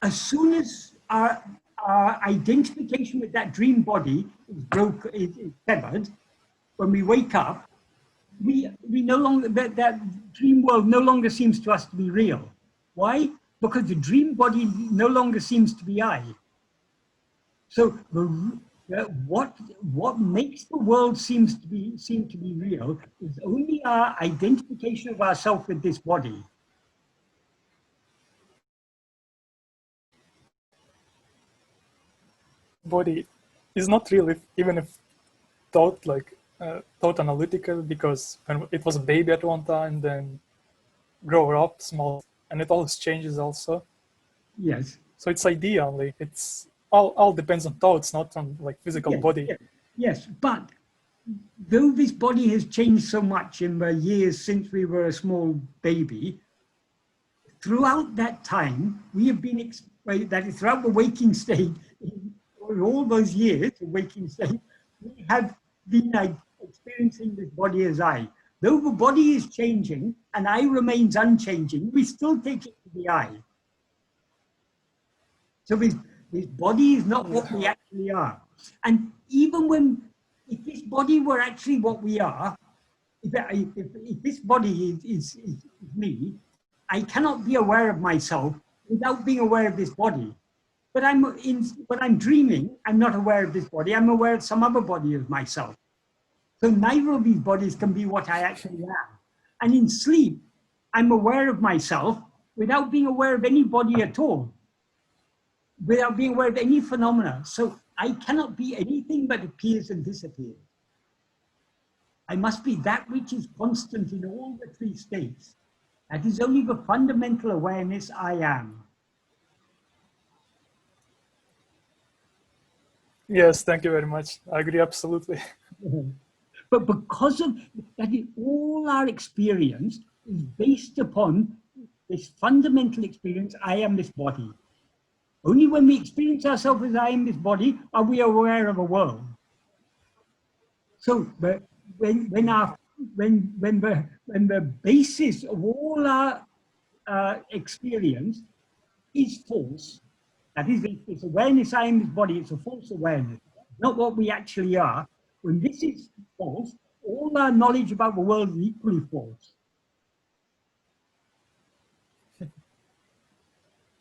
As soon as our identification with that dream body is severed. When we wake up, we no longer, that dream world no longer seems to us to be real. Why? Because the dream body no longer seems to be I. So what makes the world seem to be real is only our identification of ourselves with this body. Body is not really, even if thought like thought analytical, because when it was a baby at one time, then grow up small, and it always changes also. Yes. So it's ideal. Like it's all depends on thoughts, not on like physical body. Yes, but though this body has changed so much in the years since we were a small baby, throughout that time, we have been, that is throughout the waking state, all those years of waking state, we have been experiencing this body as I. Though the body is changing and I remains unchanging, we still take it to be I. So this body is not what we actually are. And even if this body were actually what we are, if this body is me, I cannot be aware of myself without being aware of this body. But when I'm dreaming, I'm not aware of this body. I'm aware of some other body of myself. So neither of these bodies can be what I actually am. And in sleep, I'm aware of myself without being aware of any body at all, without being aware of any phenomena. So I cannot be anything but appears and disappears. I must be that which is constant in all the three states. That is only the fundamental awareness I am. Yes, thank you very much. I agree absolutely. But because of that, all our experience is based upon this fundamental experience, I am this body. Only when we experience ourselves as I am this body are we aware of a world. So when the basis of all our experience is false, that is, it's awareness I am this body, it's a false awareness, not what we actually are. When this is false, all our knowledge about the world is equally false.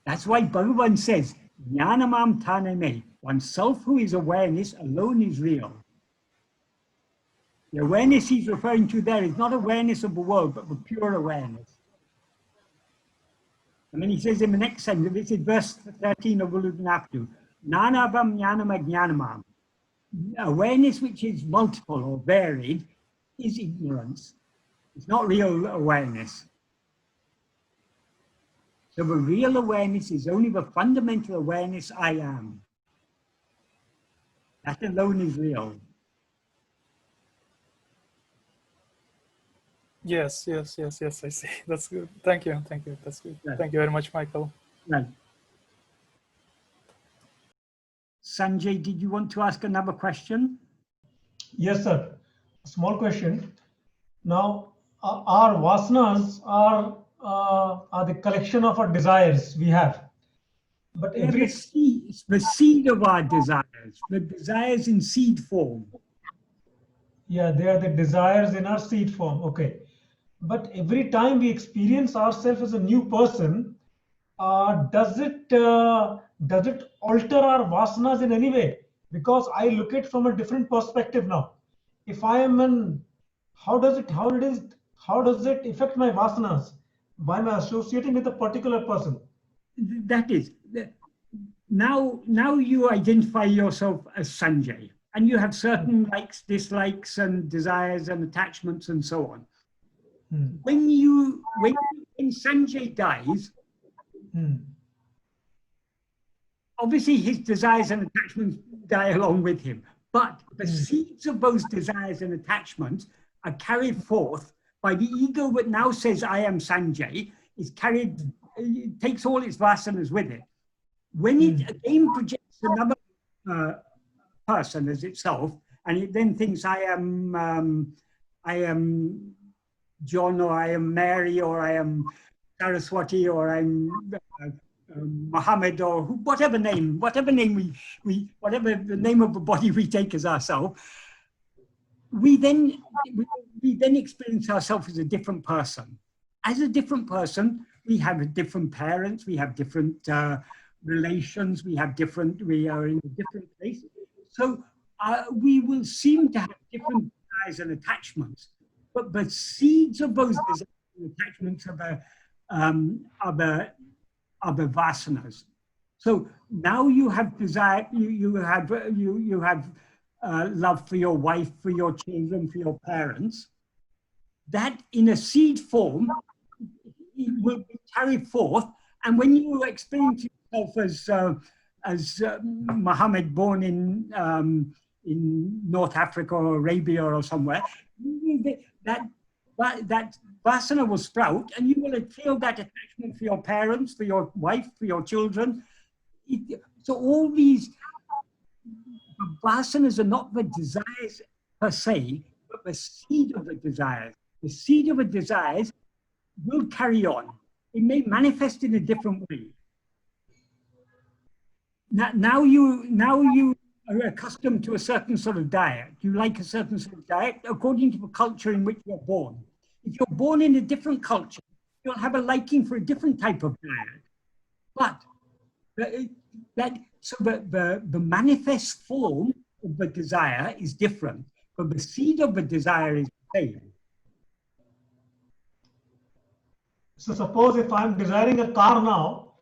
That's why Bhagavan says, Jnanamam taname, oneself who is awareness alone is real. The awareness he's referring to there is not awareness of the world, but the pure awareness. And then he says in the next sentence, this is verse 13 of Uludnaptu, Nanavam Jnanama Jnanamam. Awareness which is multiple or varied is ignorance. It's not real awareness. So the real awareness is only the fundamental awareness I am. That alone is real. Yes, I see. That's good. Thank you. That's good. Right. Thank you very much, Michael. Right. Sanjay, did you want to ask another question? Yes, sir. A small question. Now, our vasanas are the collection of our desires we have. But every the seed of our desires, the desires in seed form. Yeah, they are the desires in our seed form. Okay. But every time we experience ourselves as a new person, does it alter our vasanas in any way? Because I look at it from a different perspective now. If I am how does it affect my vasanas? By my associating with a particular person? That is, now you identify yourself as Sanjay, and you have certain likes, dislikes, and desires and attachments and so on. When Sanjay dies, obviously his desires and attachments die along with him, but the seeds of those desires and attachments are carried forth by the ego that now says I am Sanjay, it takes all its vasanas with it. When it again projects another person as itself, and it then thinks I am John, or I am Mary, or I am Saraswati, or I'm Muhammad or whatever the name whatever the name of the body we take as ourselves, we then experience ourselves as a different person. As a different person, we have different parents, we have different relations, we are in a different place. So we will seem to have different desires and attachments, but the seeds of those desires and attachments are the vasanas. So now you have desire, you have love for your wife, for your children, for your parents. That in a seed form it will be carried forth, and when you experience yourself as Muhammad, born in North Africa or Arabia or somewhere, that vasana will sprout, and you will feel that attachment for your parents, for your wife, for your children. So all these vasanas are not the desires per se, but the seed of the desires. The seed of the desires will carry on. It may manifest in a different way. Now you are accustomed to a certain sort of diet. You like a certain sort of diet according to the culture in which you're born. If you're born in a different culture, you'll have a liking for a different type of diet. But the manifest form of the desire is different, but the seed of the desire is the same. So suppose if I'm desiring a car now,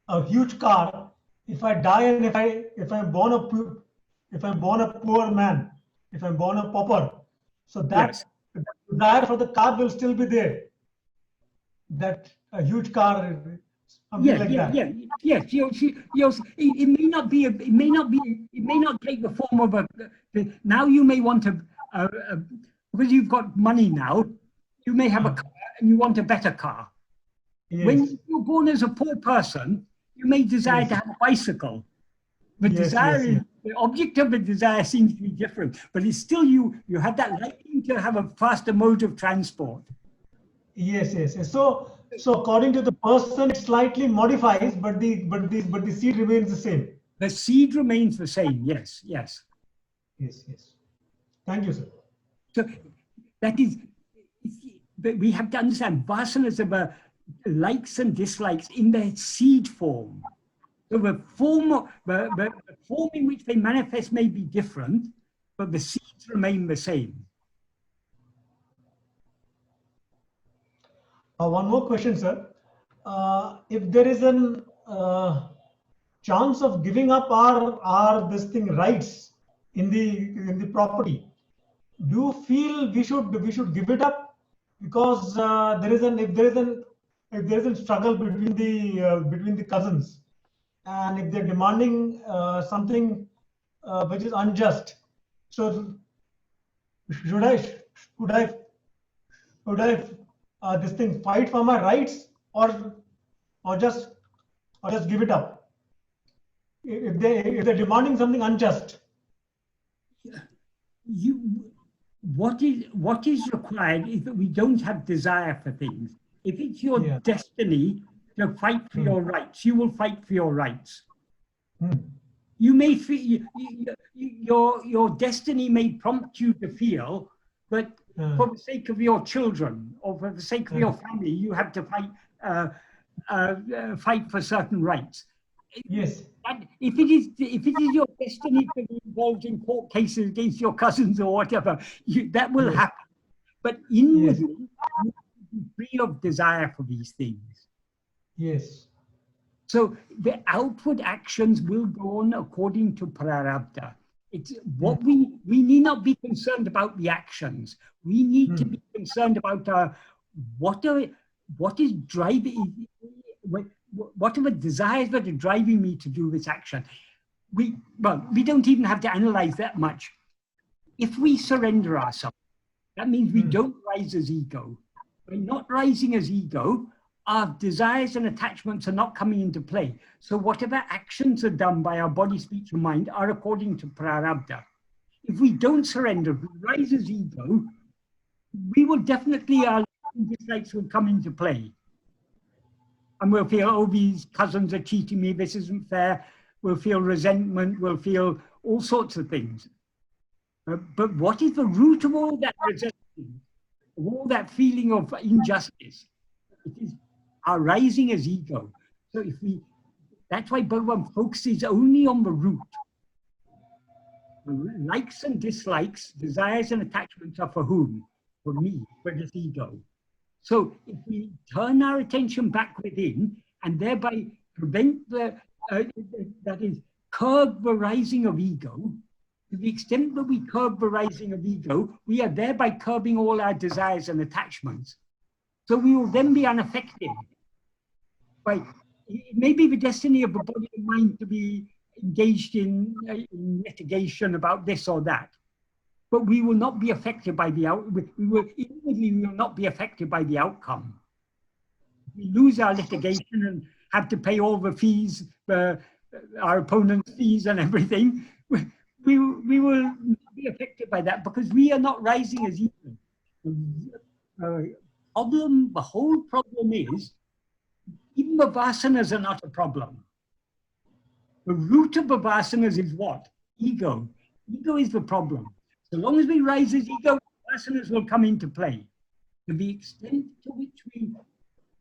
a huge car, if I die and if I'm born a poor man, if I'm born a pauper, so that the desire for the car will still be there. That a huge car, something like that. Yes. It may not be. It may not take the form of a. Now you may want because you've got money now. You may have a car and you want a better car. Yes. When you're born as a poor person, you may desire to have a bicycle. The the object of the desire seems to be different, but it's still you have that liking to have a faster mode of transport. Yes. So according to the person, it slightly modifies, but the seed remains the same. The seed remains the same. Yes. Thank you, sir. So that is, we have to understand vasanas are likes and dislikes in their seed form. So the form in which they manifest may be different, but the seeds remain the same. One more question, sir. If there is an chance of giving up our rights in the property, do you feel we should give it up? Because if there is a struggle between the cousins, and if they're demanding something which is unjust, so should I this thing fight for my rights, or just give it up if they're demanding something unjust? What is required is that we don't have desire for things. If it's your destiny to fight for your rights, you will fight for your rights. You may feel your destiny may prompt you to feel that for the sake of your children or for the sake of your family, you have to fight for certain rights. Yes. And if it is your destiny to be involved in court cases against your cousins or whatever, that will happen. But inwardly, you be free of desire for these things. Yes. So the outward actions will go on according to prarabdha. It's what we need not be concerned about the actions. We need to be concerned about what is driving. What are the desires that are driving me to do this action? We don't even have to analyze that much. If we surrender ourselves, that means we don't rise as ego. By not rising as ego, our desires and attachments are not coming into play. So whatever actions are done by our body, speech, and mind are according to prarabdha. If we don't surrender, we rise as ego, we will definitely, our dislikes will come into play. And we'll feel, oh, these cousins are cheating me, this isn't fair. We'll feel resentment, we'll feel all sorts of things. But what is the root of all that resentment, of all that feeling of injustice? It is our rising as ego. So if we, that's why Bhagavan focuses only on the root. Likes and dislikes, desires and attachments are for whom? For me, for this ego. So if we turn our attention back within and thereby prevent the, that is, curb the rising of ego, to the extent that we curb the rising of ego, we are thereby curbing all our desires and attachments. So we will then be unaffected by, it may be the destiny of the body and mind to be engaged in litigation about this or that, but we will not be affected by the we will not be affected by the outcome. We lose our litigation and have to pay all the fees, our opponent's fees and everything. We will not be affected by that because we are not rising as ego. The whole problem is, even the vasanas are not a problem. The root of the vasanas is what? Ego. Ego is the problem. So long as we rise as ego, vasanas will come into play. To the extent to which we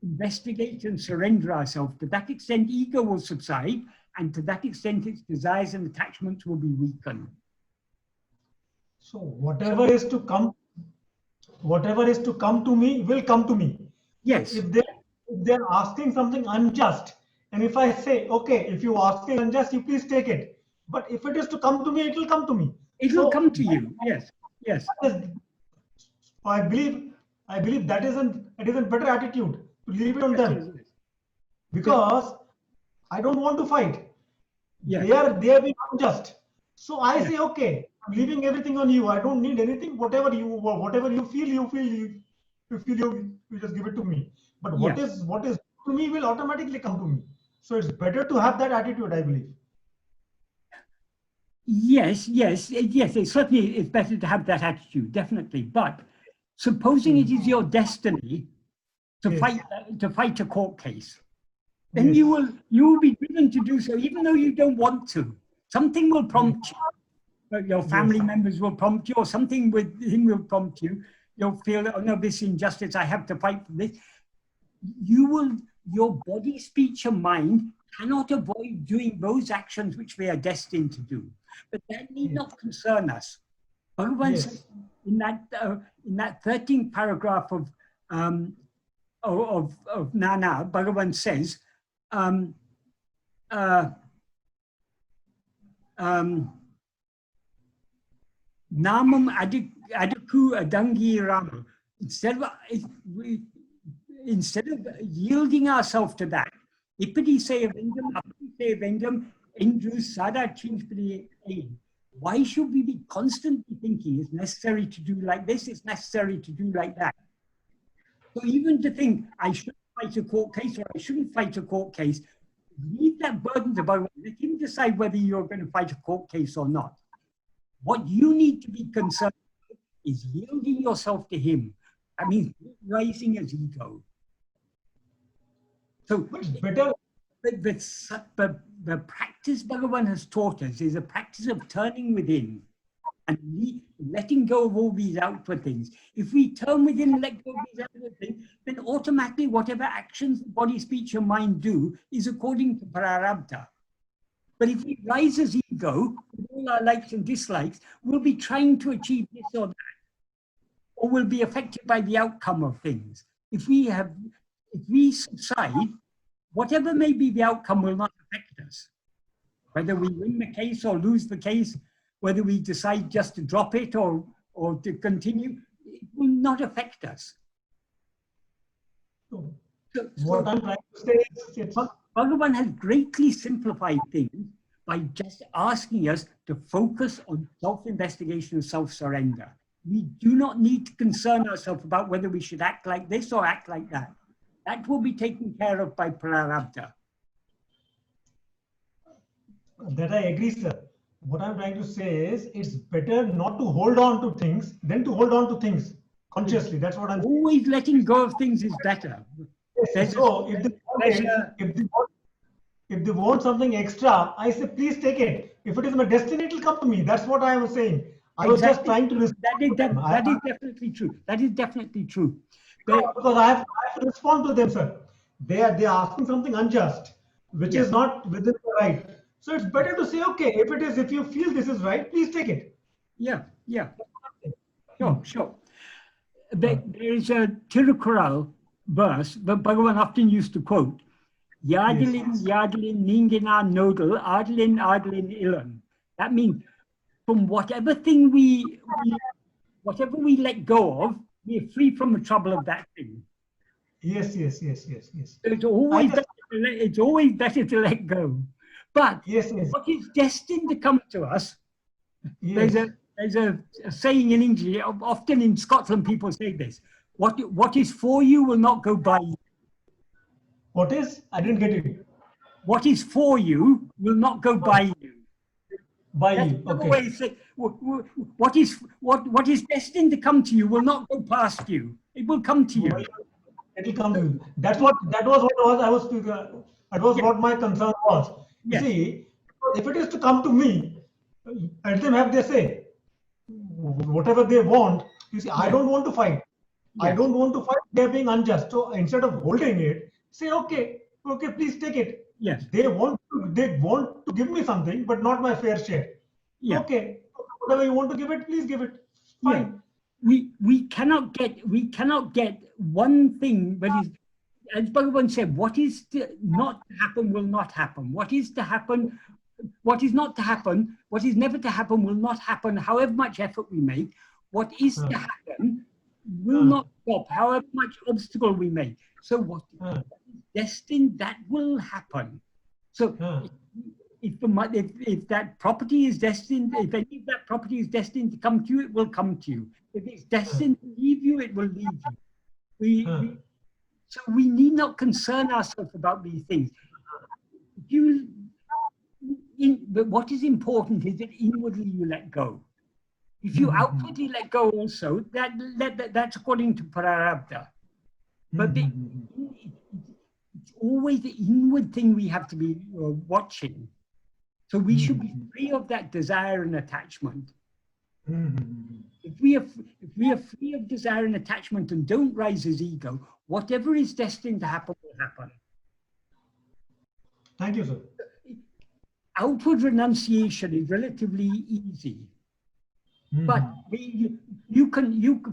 investigate and surrender ourselves, to that extent ego will subside, and to that extent its desires and attachments will be weakened. So whatever is to come to me will come to me. Yes. If they're asking something unjust, and if I say, okay, if you ask it unjust, you please take it. But if it is to come to me, it will come to me. It will come to you. Yes. Yes. I believe that is a better attitude to leave it on them, because I don't want to fight. Yes. They are being unjust. So I say, okay, I'm leaving everything on you. I don't need anything. Whatever you feel, you just give it to me. But what is to me will automatically come to me. So it's better to have that attitude, I believe. Yes. It certainly is better to have that attitude, definitely. But supposing it is your destiny to fight a court case, then you will be driven to do so, even though you don't want to. Something will prompt you. Your family members will prompt you, or something within will prompt you. You'll feel, oh no, this injustice, I have to fight for this. Your body, speech, and mind cannot avoid doing those actions which they are destined to do. But that need not concern us. Bhagavan says in that 13th paragraph of Nana, Bhagavan says, Namam adaku adangi rama. Instead of yielding ourselves to that, ipadi say vendam, apadi say vendam, endus sada chinchpadi aim. Why should we be constantly thinking it's necessary to do like this, it's necessary to do like that? So even to think I should fight a court case or I shouldn't fight a court case, leave that burden to Bhagavan. Let him decide whether you're going to fight a court case or not. What you need to be concerned with is yielding yourself to him. That means rising as ego. So It's better. The practice Bhagavan has taught us is a practice of turning within and letting go of all these outward things. If we turn within and let go of these outward things, then automatically whatever actions body, speech, and mind do is according to prarabdha. But if we rise as ego, with all our likes and dislikes, we'll be trying to achieve this or that, or we'll be affected by the outcome of things. If we subside, whatever may be the outcome will not affect us. Whether we win the case or lose the case, whether we decide just to drop it or to continue, it will not affect us. What I'm trying to say is, Bhagavan has greatly simplified things by just asking us to focus on self-investigation and self-surrender. We do not need to concern ourselves about whether we should act like this or act like that. That will be taken care of by prarabdha. that I agree, sir. What I'm trying to say is, it's better not to hold on to things than to hold on to things consciously. That's what I'm saying. Always letting go of things is better. So if they Pleasure. If they want something extra, I say, please take it. If it is my destiny, it will come to me. That's what I was saying. I was just trying to respond to them. That is definitely true. That is definitely true. Because I have to respond to them, sir. They are asking something unjust, which is not within the right. So it's better to say, okay, if you feel this is right, please take it. Yeah. Sure. There is a Tirukkural verse that Bhagavan often used to quote. Yadilin, Ningina Nodal, Adlin, Ilan. That means from whatever thing we let go of, we're free from the trouble of that thing. Yes. It's always better to let go. But what is destined to come to us, there's a saying in English, often in Scotland people say this, what is for you will not go by you. What is? I didn't get it. What is for you will not go by you. That's okay. Way to say, what is destined to come to you will not go past you. It will come to you. It will come to you. That was what I was speaking. That was what my concern was. You see, if it is to come to me, let them have their say. Whatever they want. You see, I don't want to fight. I don't want to fight. They're being unjust. So instead of holding it, say, okay, please take it. Yes. They want to give me something, but not my fair share. Yeah. Okay. Whatever you want to give it, please give it. Fine. Yeah. We cannot get one thing, but as Bhagavan said, what is not to happen will not happen. What is to happen, what is not to happen, what is never to happen will not happen, however much effort we make. What is to happen will not stop, however much obstacle we make. So what is destined, that will happen. So if that property is destined, if any of that property is destined to come to you, it will come to you. If it's destined to leave you, it will leave you. So we need not concern ourselves about these things. But what is important is that inwardly you let go. If you outwardly let go also, that's according to Prarabdha. But it's always the inward thing we have to be watching. So we should be free of that desire and attachment. If we are free of desire and attachment and don't rise as ego, whatever is destined to happen will happen. Thank you, sir. Outward renunciation is relatively easy. But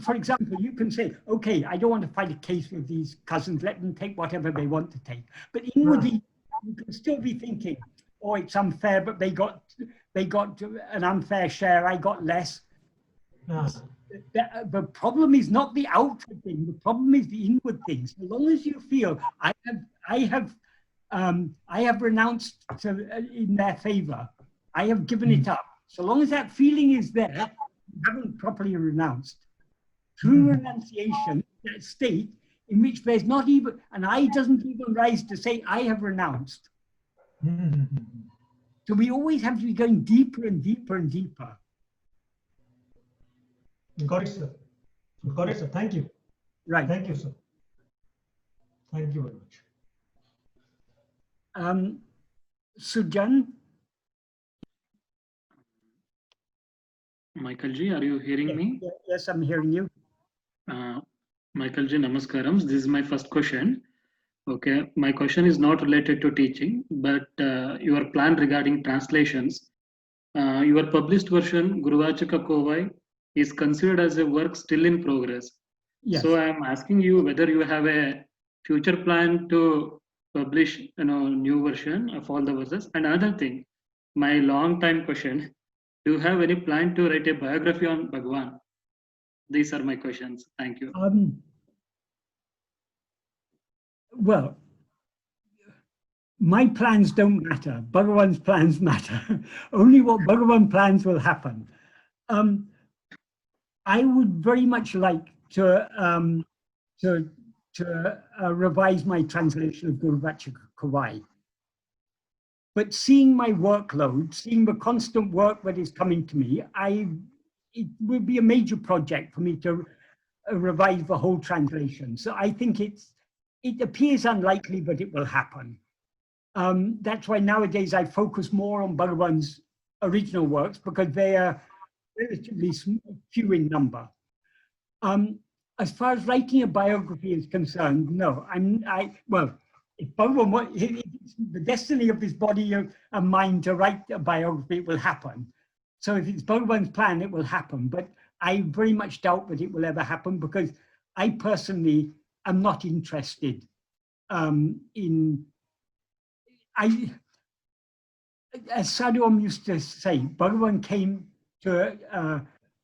for example, you can say, okay, I don't want to fight a case with these cousins, let them take whatever they want to take. But inwardly, you can still be thinking, oh, it's unfair, but they got an unfair share, I got less. The problem is not the outward thing, the problem is the inward thing. So long as you feel, I have renounced in their favor, I have given it up. So long as that feeling is there, you haven't properly renounced. True renunciation, that state in which there's not even, an I doesn't even rise to say, I have renounced. So we always have to be going deeper and deeper and deeper. Got it, sir. Got it, sir. Thank you. Right. Thank you, sir. Thank you very much. Sujan? Michael ji, are you hearing me? Yes, I'm hearing you. Michael ji, namaskarams. This is my first question. Okay, my question is not related to teaching, but your plan regarding translations. Your published version, Guruvachaka Kovai, is considered as a work still in progress. Yes. So I am asking you whether you have a future plan to publish, new version of all the verses. And another thing, my long time question: do you have any plan to write a biography on Bhagwan? These are my questions. Thank you. Well, my plans don't matter. Bhagavan's plans matter. Only what Bhagavan plans will happen. I would very much like to revise my translation of Guruvachaka Kovai. But seeing my workload, seeing the constant work that is coming to me, it will be a major project for me to revise the whole translation. So I think it appears unlikely, but it will happen. That's why nowadays I focus more on Bhagavan's original works, because they are relatively few in number. As far as writing a biography is concerned, no, well, if Bhagavan, it's the destiny of his body and mind to write a biography, it will happen. So if it's Bhagavan's plan, it will happen. But I very much doubt that it will ever happen, because I personally am not interested as Sadhguru used to say, Bhagavan came to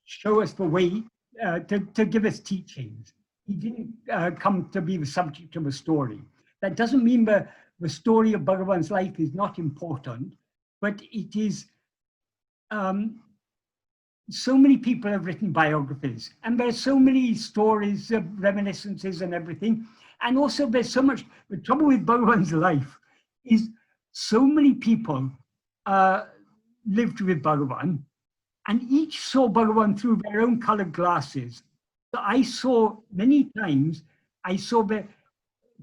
show us the way, to give us teachings. He didn't come to be the subject of a story. That doesn't mean the story of Bhagavan's life is not important, but it is, so many people have written biographies, and there's so many stories of reminiscences and everything. And also there's so much, the trouble with Bhagavan's life is so many people lived with Bhagavan, and each saw Bhagavan through their own colored glasses. So I saw many times, I saw the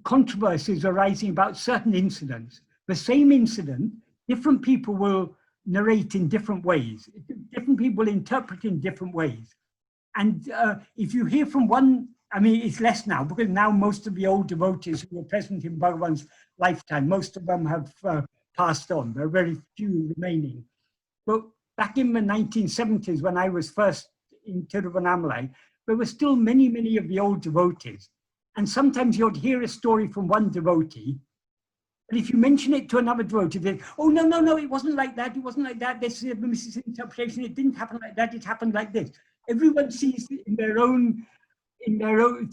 controversies arising about certain incidents. The same incident, different people will narrate in different ways. Different people interpret in different ways. And if you hear from one, I mean, it's less now, because now most of the old devotees who were present in Bhagavan's lifetime, most of them have passed on. There are very few remaining. But back in the 1970s, when I was first in Tiruvannamalai, there were still many, many of the old devotees. And sometimes you'd hear a story from one devotee, but if you mention it to another devotee, they say, oh, no, no, no, it wasn't like that, it wasn't like that, this is a misinterpretation, it didn't happen like that, it happened like this. Everyone sees it in their own,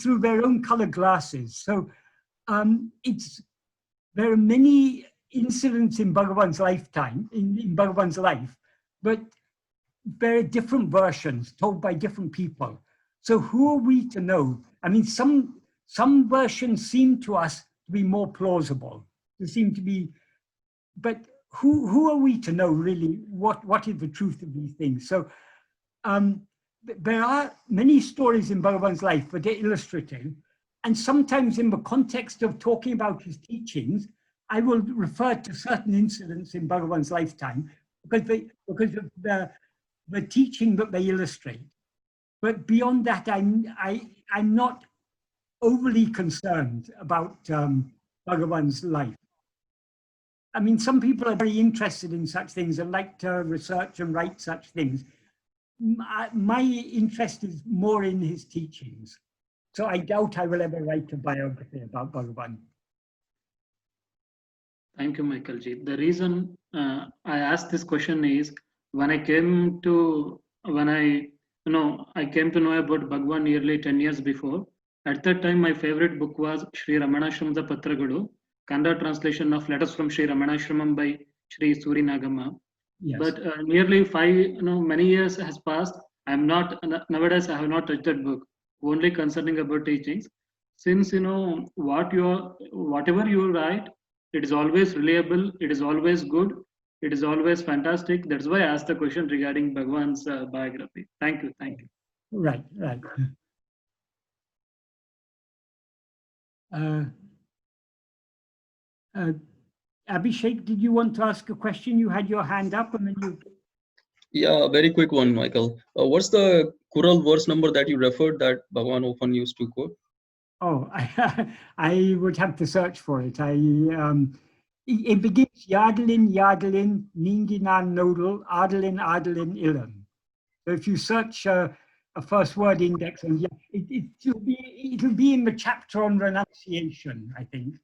through their own colored glasses. So there are many incidents in Bhagavan's lifetime, in Bhagavan's life, but there are different versions told by different people. So who are we to know? I mean, some versions seem to us to be more plausible. They seem to be, but who are we to know really what is the truth of these things? So there are many stories in Bhagavan's life that are illustrative, and sometimes in the context of talking about his teachings, I will refer to certain incidents in Bhagavan's lifetime because of the teaching that they illustrate. But beyond that, I'm not overly concerned about Bhagavan's life. I mean, some people are very interested in such things and like to research and write such things. My interest is more in his teachings. So I doubt I will ever write a biography about Bhagavan. Thank you, Michael Ji. The reason I asked this question is when I came to know about Bhagwan nearly 10 years before. At that time, my favorite book was Sri Ramanashramada Patragalu, Kannada translation of Letters from Sri Ramanashramam by Sri Suri Nagama. Yes. But nearly many years has passed. Nowadays I have not touched that book, only concerning about teachings. Since whatever you write, it is always reliable, it is always good, it is always fantastic. That's why I asked the question regarding Bhagwan's biography. Thank you. Right. Abhishek, did you want to ask a question? You had your hand up and then you... Yeah, very quick one, Michael. What's the Kural verse number that you referred that Bhagavan often used to quote? Oh, I would have to search for it. It begins Yadalin, Yadalin, Ninginan Nodal, Adalin, Adalin, Ilan. So if you search a first word index, and it'll be in the chapter on renunciation, I think.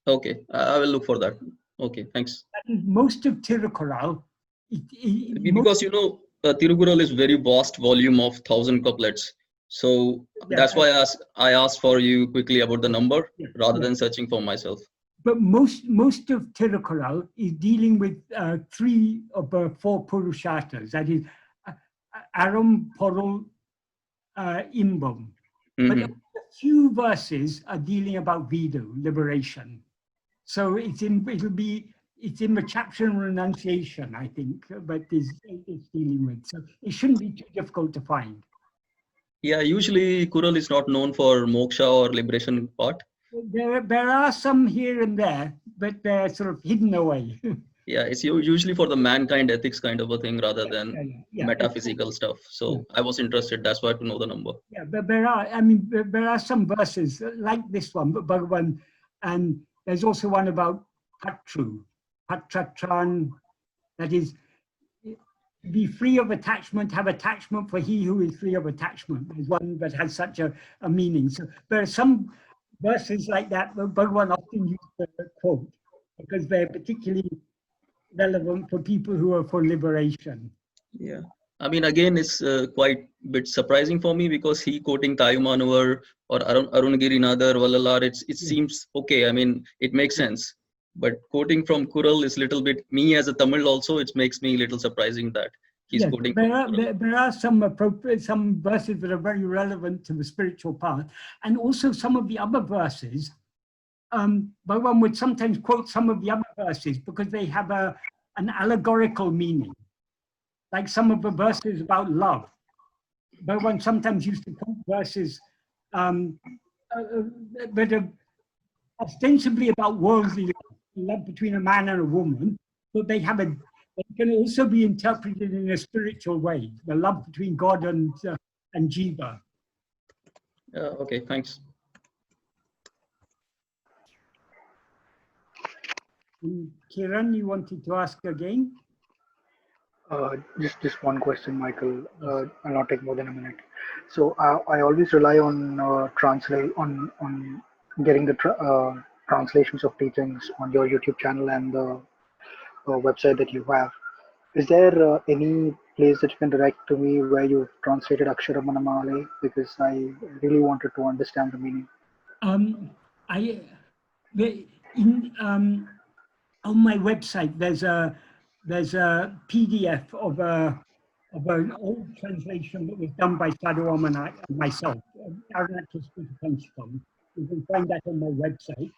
Okay, I will look for that. Okay, thanks. Most of Tirukural, because Tirukural is very vast volume of 1,000 couplets. So that's why I asked for you quickly about the number rather than searching for myself. But most of Tirukural is dealing with 3 of the 4 Purusharthas, that is Aram, Porul, Imbam. But a few verses are dealing about Vidu, liberation. So it's in the chapter on renunciation, I think, but it's dealing with. So it shouldn't be too difficult to find. Yeah, usually Kural is not known for moksha or liberation part. There are some here and there, but they're sort of hidden away. Yeah, it's usually for the mankind ethics kind of a thing rather than metaphysical stuff. So I was interested. That's why to know the number. Yeah, but there are, I mean, there are some verses like this one, Bhagavan, and there's also one about Patratran, that is, be free of attachment, have attachment for he who is free of attachment. There's one that has such a meaning. So there are some verses like that Bhagavan often used to quote because they're particularly relevant for people who are for liberation. Yeah. I mean, again, it's quite a bit surprising for me because he quoting Tayumanuvar or Arunagirinathar, Vallalar, it seems okay. I mean, it makes sense. But quoting from Kural is a little bit, me as a Tamil also, it makes me a little surprising that he's quoting from Kural. There are some verses that are very relevant to the spiritual path. And also some of the other verses, Bhagavan would sometimes quote some of the other verses because they have an allegorical meaning. Like some of the verses about love. Bhagavan sometimes used to quote verses that are ostensibly about worldly love between a man and a woman, but they can also be interpreted in a spiritual way, the love between God and Jiva. Okay, thanks. Kiran, you wanted to ask again? Just one question, Michael. I'll not take more than a minute. So I always rely on on getting the translations of teachings on your YouTube channel and the website that you have. Is there any place that you can direct to me where you've translated Aksharamanamale? Because I really wanted to understand the meaning. On my website, there's a PDF of an old translation that was done by Sadhuram and myself, Arunachal Spiritual. You can find that on my website.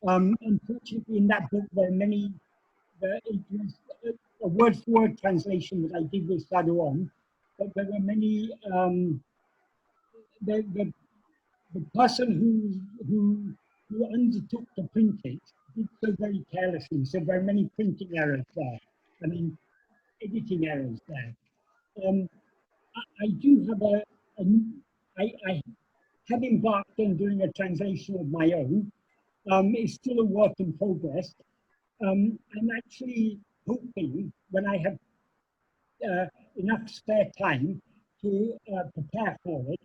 Unfortunately, in that book, there are many. It was a word-for-word translation that I did with Sadhuram, but there were many. The person who undertook to print it did so very carelessly, so there are many printing errors there. I mean, editing errors there. I do have I have embarked on doing a translation of my own. It's still a work in progress. I'm actually hoping when I have enough spare time to prepare for it.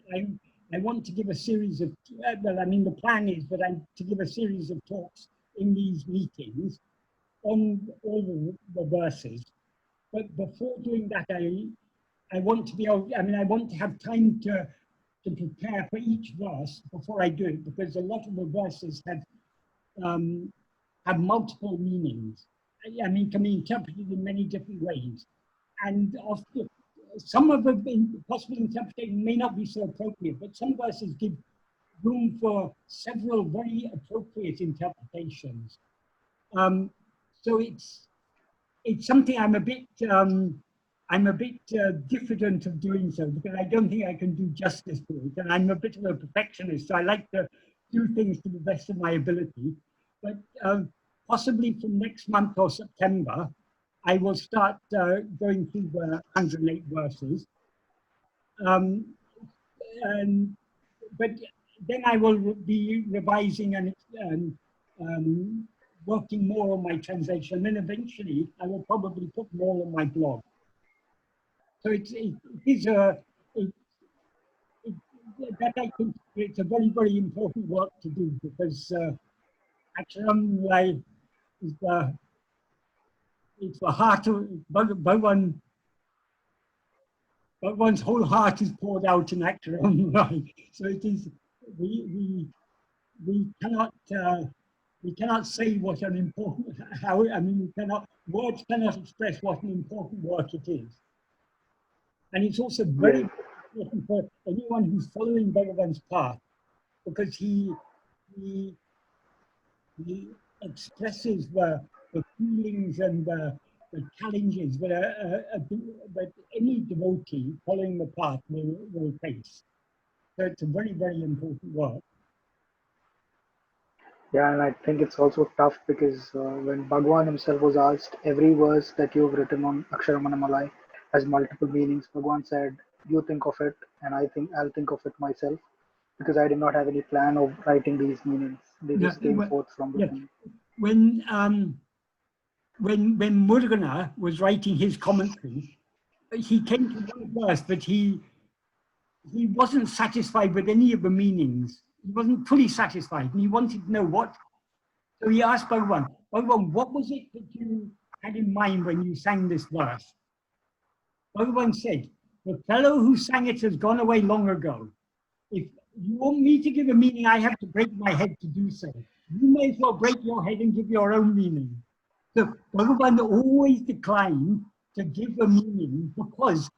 I want to give a series of, well, I mean, the plan is that I'm to give a series of talks in these meetings on all the verses. But before doing that, I want to be able, I mean, I want to have time to prepare for each verse before I do it, because a lot of the verses have multiple meanings. I mean, can be interpreted in many different ways. And often, some of the possible interpretation may not be so appropriate, but some verses give room for several very appropriate interpretations. So it's something I'm a bit diffident of doing so, because I don't think I can do justice to it, and I'm a bit of a perfectionist, so I like to do things to the best of my ability. But possibly from next month or September, I will start going through the 108 verses. But then I will be revising and working more on my translation. And eventually, I will probably put more on my blog. So it is that I think it's a very, very important work to do, because actually, it's the heart of Bhagwan. Bhagwan's whole heart is poured out in Akram, right? So it is, we cannot say what an important, words cannot express what an important work it is. And it's also very important for anyone who's following Bhagavan's path, because he expresses the feelings and the challenges that any devotee following the path will face. So it's a very, very important work. Yeah, and I think it's also tough because when Bhagwan himself was asked, every verse that you've written on Aksharamanamala has multiple meanings. Bhagwan said, "You think of it, and I think I'll think of it myself," because I did not have any plan of writing these meanings. They Yeah, just came forth from yeah. within. When Murgana was writing his commentary, he came to one verse, but he wasn't satisfied with any of the meanings. He wasn't fully satisfied, and he wanted to know what. So he asked Bhagavan, what was it that you had in mind when you sang this verse? Bhagavan said, the fellow who sang it has gone away long ago. If you want me to give a meaning, I have to break my head to do so. You may as well break your head and give your own meaning. So Bhagavan always declined to give a meaning because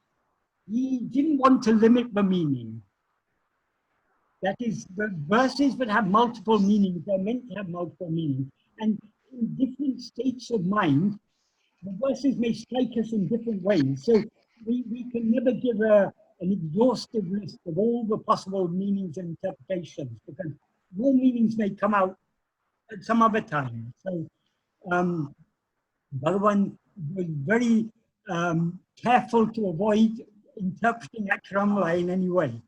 he didn't want to limit the meaning. That is, the verses that have multiple meanings, they're meant to have multiple meanings. And in different states of mind, the verses may strike us in different ways. So we can never give an exhaustive list of all the possible meanings and interpretations, because more meanings may come out at some other time. So Bhagavan was very careful to avoid interpreting Akramala in any way.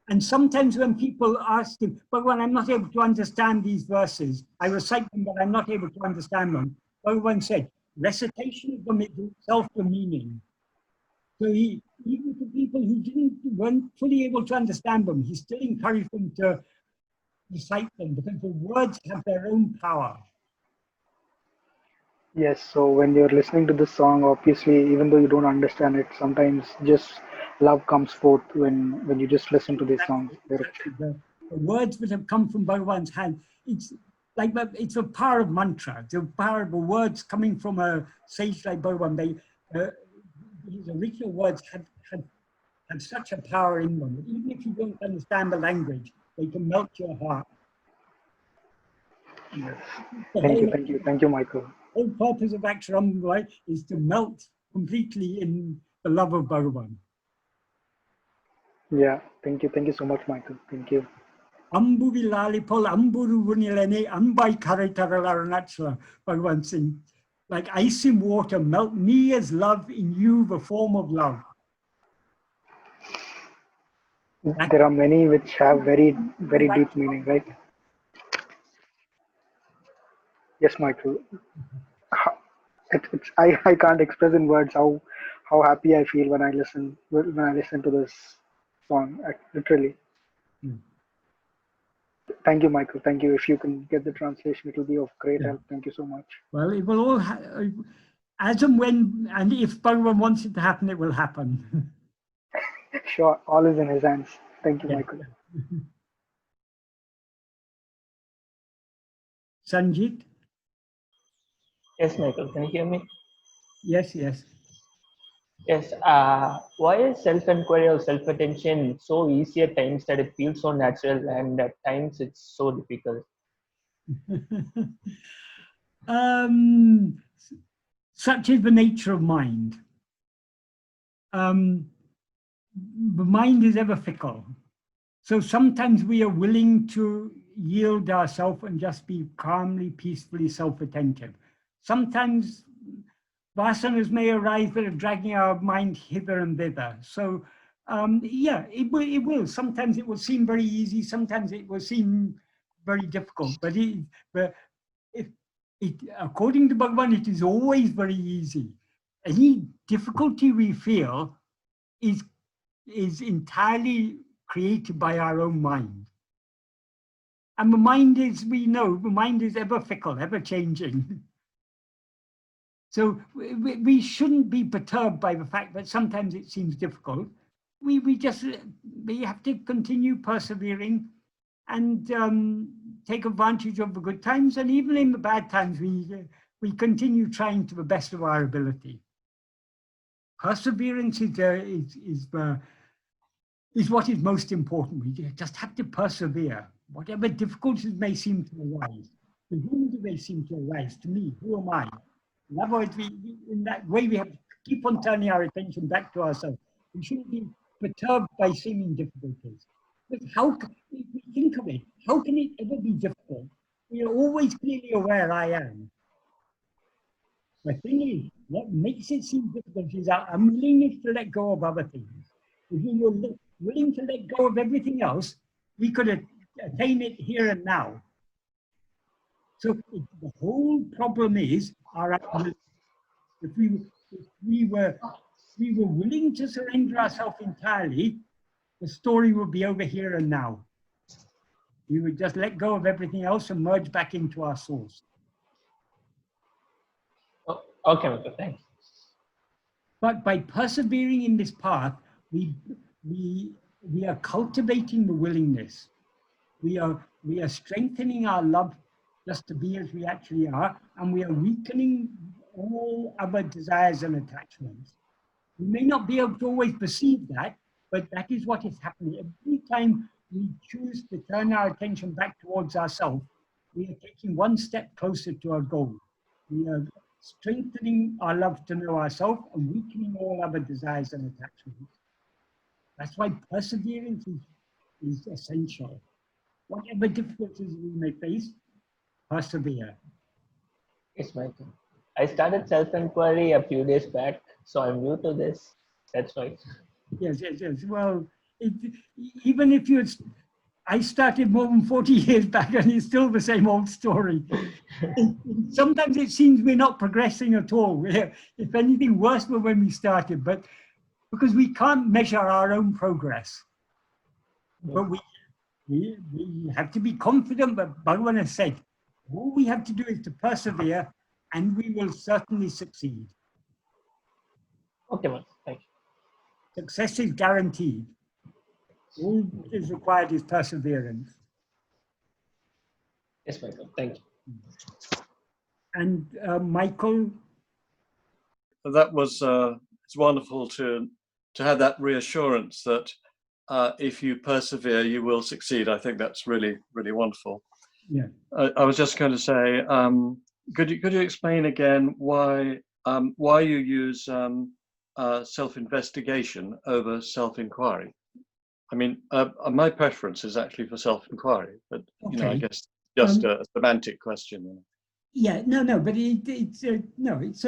And sometimes when people ask him, Bhagavan, I'm not able to understand these verses. I recite them, but I'm not able to understand them. Bhagavan said, recitation of them is itself the meaning. So he, even to people who weren't fully able to understand them, he still encouraged them to recite them because the words have their own power. Yes, so when you're listening to this song, obviously, even though you don't understand it, sometimes just love comes forth when you just listen to these songs. The words that have come from Bhagavan's hand, it's like it's a power of mantra. The power of the words coming from a sage like Bhagavan. His original words had such a power in them that even if you don't understand the language, they can melt your heart. Yes. Thank you, Michael. The whole purpose of Akshram is to melt completely in the love of Bhagavan. Yeah, thank you so much, Michael. Thank you. Amburi lalipol, amburu vunilene, ambai karitaralaranatsla, Bhagavan sings. Like ice in water, melt me as love in you, the form of love. There are many which have very, very deep meaning, right? Yes, Michael. I can't express in words how happy I feel when I listen to this song. Literally. Thank you, Michael. Thank you. If you can get the translation, it will be of great help. Thank you so much. Well, it will all, as and when, and if Bhagavan wants it to happen, it will happen. Sure, all is in his hands. Thank you, Michael. Sanjit? Yes, Michael, can you hear me? Yes. Yes. Why is self-enquiry or self-attention so easy at times that it feels so natural, and at times it's so difficult? Such is the nature of mind. The mind is ever fickle. So sometimes we are willing to yield ourselves and just be calmly, peacefully self-attentive. Sometimes vasanas may arise that are dragging our mind hither and thither. So yeah, it will. Sometimes it will seem very easy. Sometimes it will seem very difficult. But according to Bhagavan, it is always very easy. Any difficulty we feel is entirely created by our own mind. And the mind is, we know, the mind is ever fickle, ever changing. So we shouldn't be perturbed by the fact that sometimes it seems difficult. We have to continue persevering and take advantage of the good times. And even in the bad times, we continue trying to the best of our ability. Perseverance is what is most important. We just have to persevere. Whatever difficulties may seem to arise. To whom do they seem to arise? To me, who am I? In other words, in that way, we have to keep on turning our attention back to ourselves. We shouldn't be perturbed by seeming difficulties. But if we think of it, how can it ever be difficult? We we're always clearly aware I am. The thing is, what makes it seem difficult is our unwillingness to let go of other things. If we were willing to let go of everything else, we could attain it here and now. So the whole problem is our unwillingness. If we were willing to surrender ourselves entirely, the story would be over here and now. We would just let go of everything else and merge back into our source. Oh, okay, Michael, thanks. But by persevering in this path, we are cultivating the willingness. We are strengthening our love just to be as we actually are, and we are weakening all other desires and attachments. We may not be able to always perceive that, but that is what is happening. Every time we choose to turn our attention back towards ourselves, we are taking one step closer to our goal. We are strengthening our love to know ourselves and weakening all other desires and attachments. That's why perseverance is essential. Whatever difficulties we may face, persevere. Yes, Michael. I started self-enquiry a few days back, so I'm new to this. That's right. Yes. Well, even if I started more than 40 years back and it's still the same old story. Sometimes it seems we're not progressing at all. We're, if anything, worse than when we started, but because we can't measure our own progress. But we have to be confident, but Bhagavan has said, all we have to do is to persevere and we will certainly succeed. Okay, man. Thank you. Success is guaranteed. All that is required is perseverance. Yes, Michael. Thank you. And Michael? That was, it's wonderful to have that reassurance that if you persevere, you will succeed. I think that's really, really wonderful. Yeah. I was just going to say, could you explain again why you use self-investigation over self-inquiry? I mean, my preference is actually for self-inquiry, but you know, I guess just a semantic question. Yeah, no, but it's a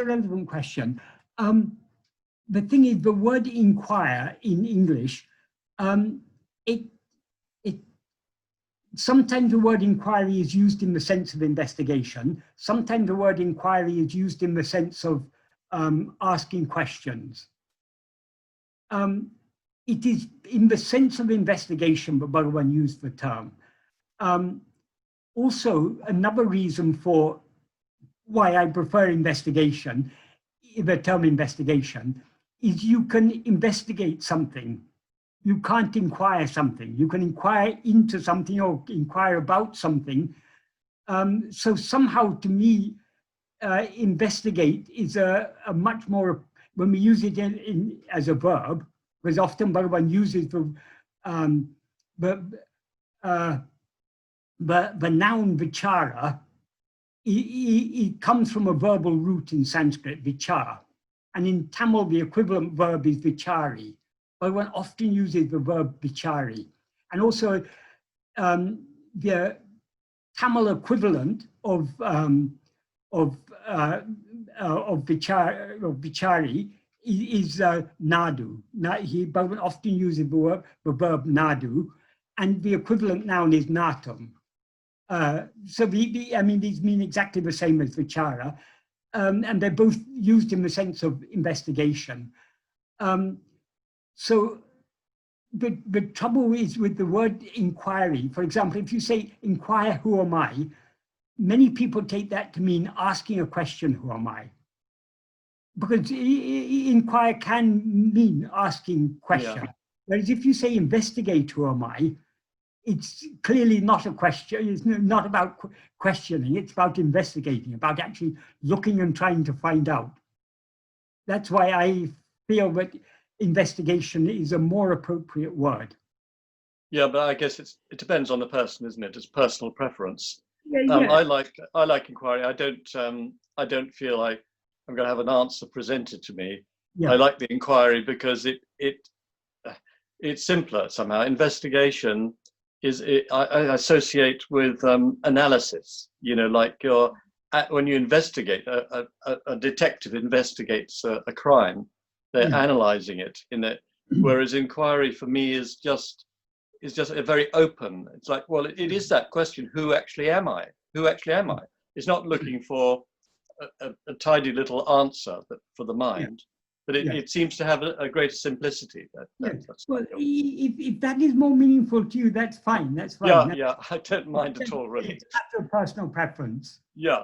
relevant question. The thing is, the word inquire in English, sometimes the word inquiry is used in the sense of investigation. Sometimes the word inquiry is used in the sense of asking questions. It is in the sense of investigation that Bhagavan used the term. Also, another reason for why I prefer investigation, the term investigation, is you can investigate something. You can't inquire something. You can inquire into something or inquire about something. So somehow, to me, investigate is a much more, when we use it as a verb, because often Bhagavan uses the noun vichara. It comes from a verbal root in Sanskrit, vichar. And in Tamil, the equivalent verb is vichari. Bhagavan often uses the verb vichari. And also, the Tamil equivalent of vichari is nadu. Bhagavan often uses the verb nadu, and the equivalent noun is natum. So I mean, these mean exactly the same as vichara, and they're both used in the sense of investigation. So the trouble is with the word inquiry. For example, if you say inquire, who am I? Many people take that to mean asking a question, who am I? Because inquire can mean asking question. Yeah. Whereas if you say investigate, who am I? It's clearly not a question. It's not about questioning. It's about investigating, about actually looking and trying to find out. That's why I feel that investigation is a more appropriate word. Yeah, but I guess it depends on the person, isn't it? It's personal preference. Yeah. I like inquiry. I don't feel like I'm going to have an answer presented to me. Yeah. I like the inquiry because it's simpler somehow. Investigation I associate with analysis. You know, like when you investigate, a detective investigates a crime, they're analyzing it in it. Whereas inquiry for me is just a very open. It's like, well, it is that question: who actually am I? Who actually am I? It's not looking for a tidy little answer for the mind, but it seems to have a greater simplicity. That's well, if that is more meaningful to you, that's fine. That's fine. Yeah, I don't mind at all, really. It's a personal preference. Yeah.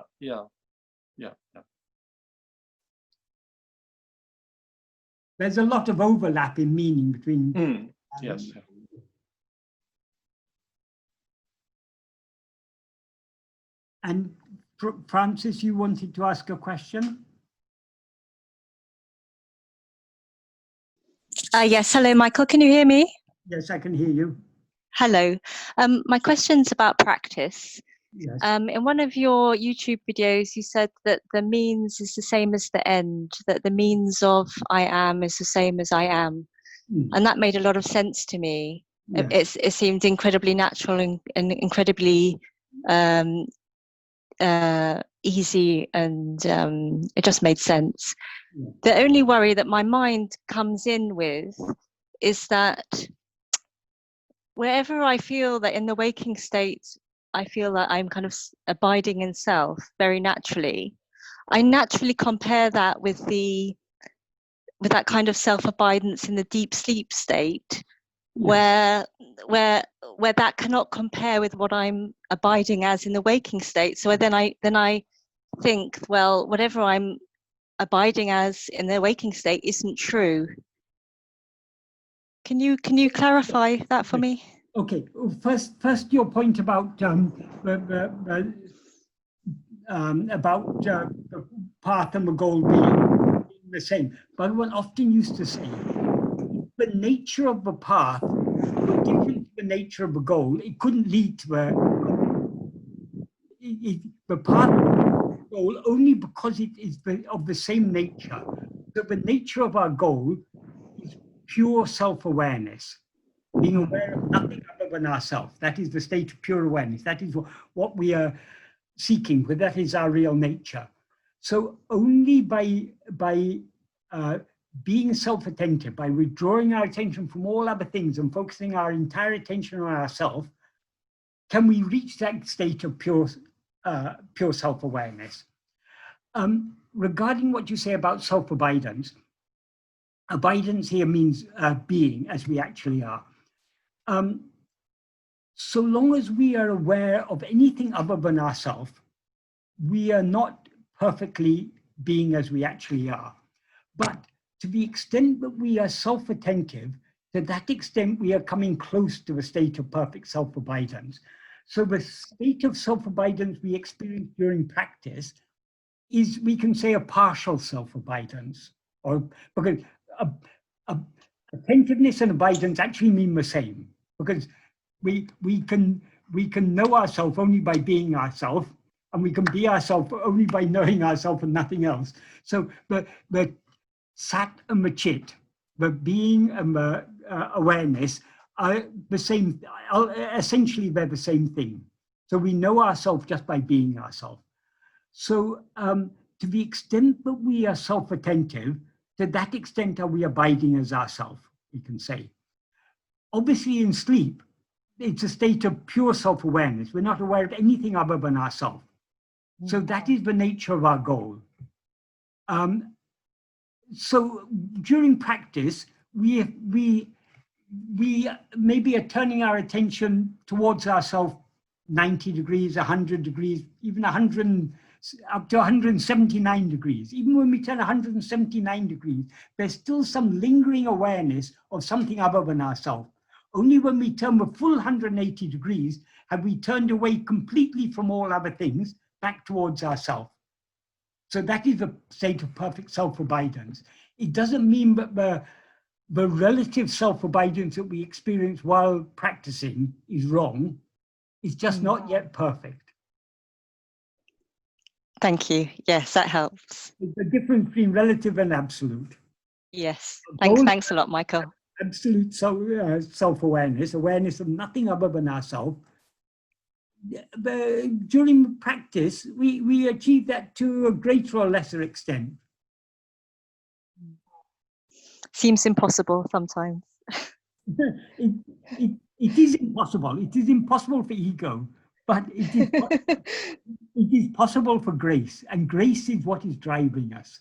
There's a lot of overlap in meaning between. Yes. And Francis, you wanted to ask a question? Yes, hello, Michael. Can you hear me? Yes, I can hear you. Hello. My question's about practice. Yes. In one of your YouTube videos, you said that the means is the same as the end, that the means of I am is the same as I am. And that made a lot of sense to me. Yes. It seemed incredibly natural and incredibly easy, and it just made sense. The only worry that my mind comes in with is that wherever I feel that in the waking state, I feel that I'm kind of abiding in self very naturally, I naturally compare that with that kind of self-abidance in the deep sleep state, where that cannot compare with what I'm abiding as in the waking state. So then I think, well, whatever I'm abiding as in the waking state isn't true. Can you clarify that for me? Okay. First, your point about the path and the goal being the same. Bhagavan often used to say, the nature of the path were different to the nature of the goal. It couldn't lead to the path goal only because it is of the same nature. So the nature of our goal is pure self-awareness, being aware of nothing other than ourselves. That is the state of pure awareness. That is what we are seeking, but that is our real nature. So only by being self-attentive, by withdrawing our attention from all other things and focusing our entire attention on ourselves, can we reach that state of pure self-awareness. Regarding what you say about self-abidance, abidance here means being as we actually are. So long as we are aware of anything other than ourselves, we are not perfectly being as we actually are. But to the extent that we are self-attentive, to that extent we are coming close to the state of perfect self-abidance. So the state of self-abidance we experience during practice is, we can say, a partial self-abidance, or because attentiveness and abidance actually mean the same, because we can know ourselves only by being ourselves, and we can be ourselves only by knowing ourselves and nothing else. So the sat and the chit, the being and the awareness, are the same. Essentially, they're the same thing. So we know ourselves just by being ourselves. So to the extent that we are self-attentive, to that extent are we abiding as ourselves, we can say. Obviously, in sleep, it's a state of pure self-awareness. We're not aware of anything other than ourselves. So that is the nature of our goal. So during practice, we maybe are turning our attention towards ourselves 90 degrees, 100 degrees, even 100, up to 179 degrees. Even when we turn 179 degrees, there's still some lingering awareness of something other than ourselves. Only when we turn the full 180 degrees have we turned away completely from all other things back towards ourselves. So that is the state of perfect self-abidance. It doesn't mean that the relative self-abidance that we experience while practicing is wrong. It's just not yet perfect. Thank you. Yes, that helps. It's the difference between relative and absolute. Yes. Thanks a lot, Michael. absolute self-awareness, awareness of nothing other than ourselves. During practice, we achieve that to a greater or lesser extent. Seems impossible sometimes. It is impossible. It is impossible for ego, but it is possible for grace, and grace is what is driving us.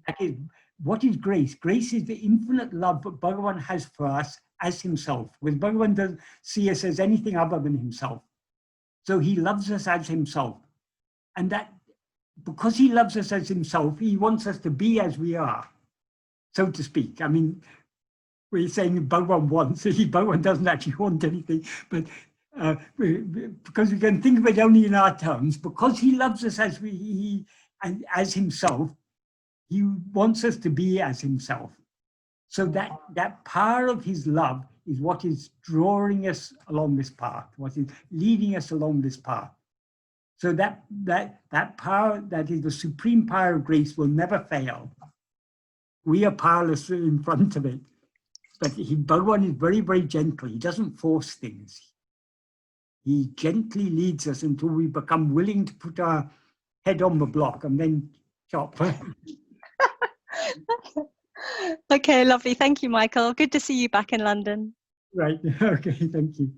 That is, what is grace? Grace is the infinite love that Bhagavan has for us as himself, because Bhagavan doesn't see us as anything other than himself. So he loves us as himself. And that, because he loves us as himself, he wants us to be as we are, so to speak. I mean, we're saying Bhagavan wants, Bhagavan doesn't actually want anything, but because we can think of it only in our terms, because he loves us as as himself, he wants us to be as himself. So that power of his love is what is drawing us along this path, what is leading us along this path. So that power, that is the supreme power of grace, will never fail. We are powerless in front of it. But Bhagavan is very, very gentle. He doesn't force things. He gently leads us until we become willing to put our head on the block and then chop. Okay, lovely. Thank you, Michael. Good to see you back in London. Right. Okay, thank you.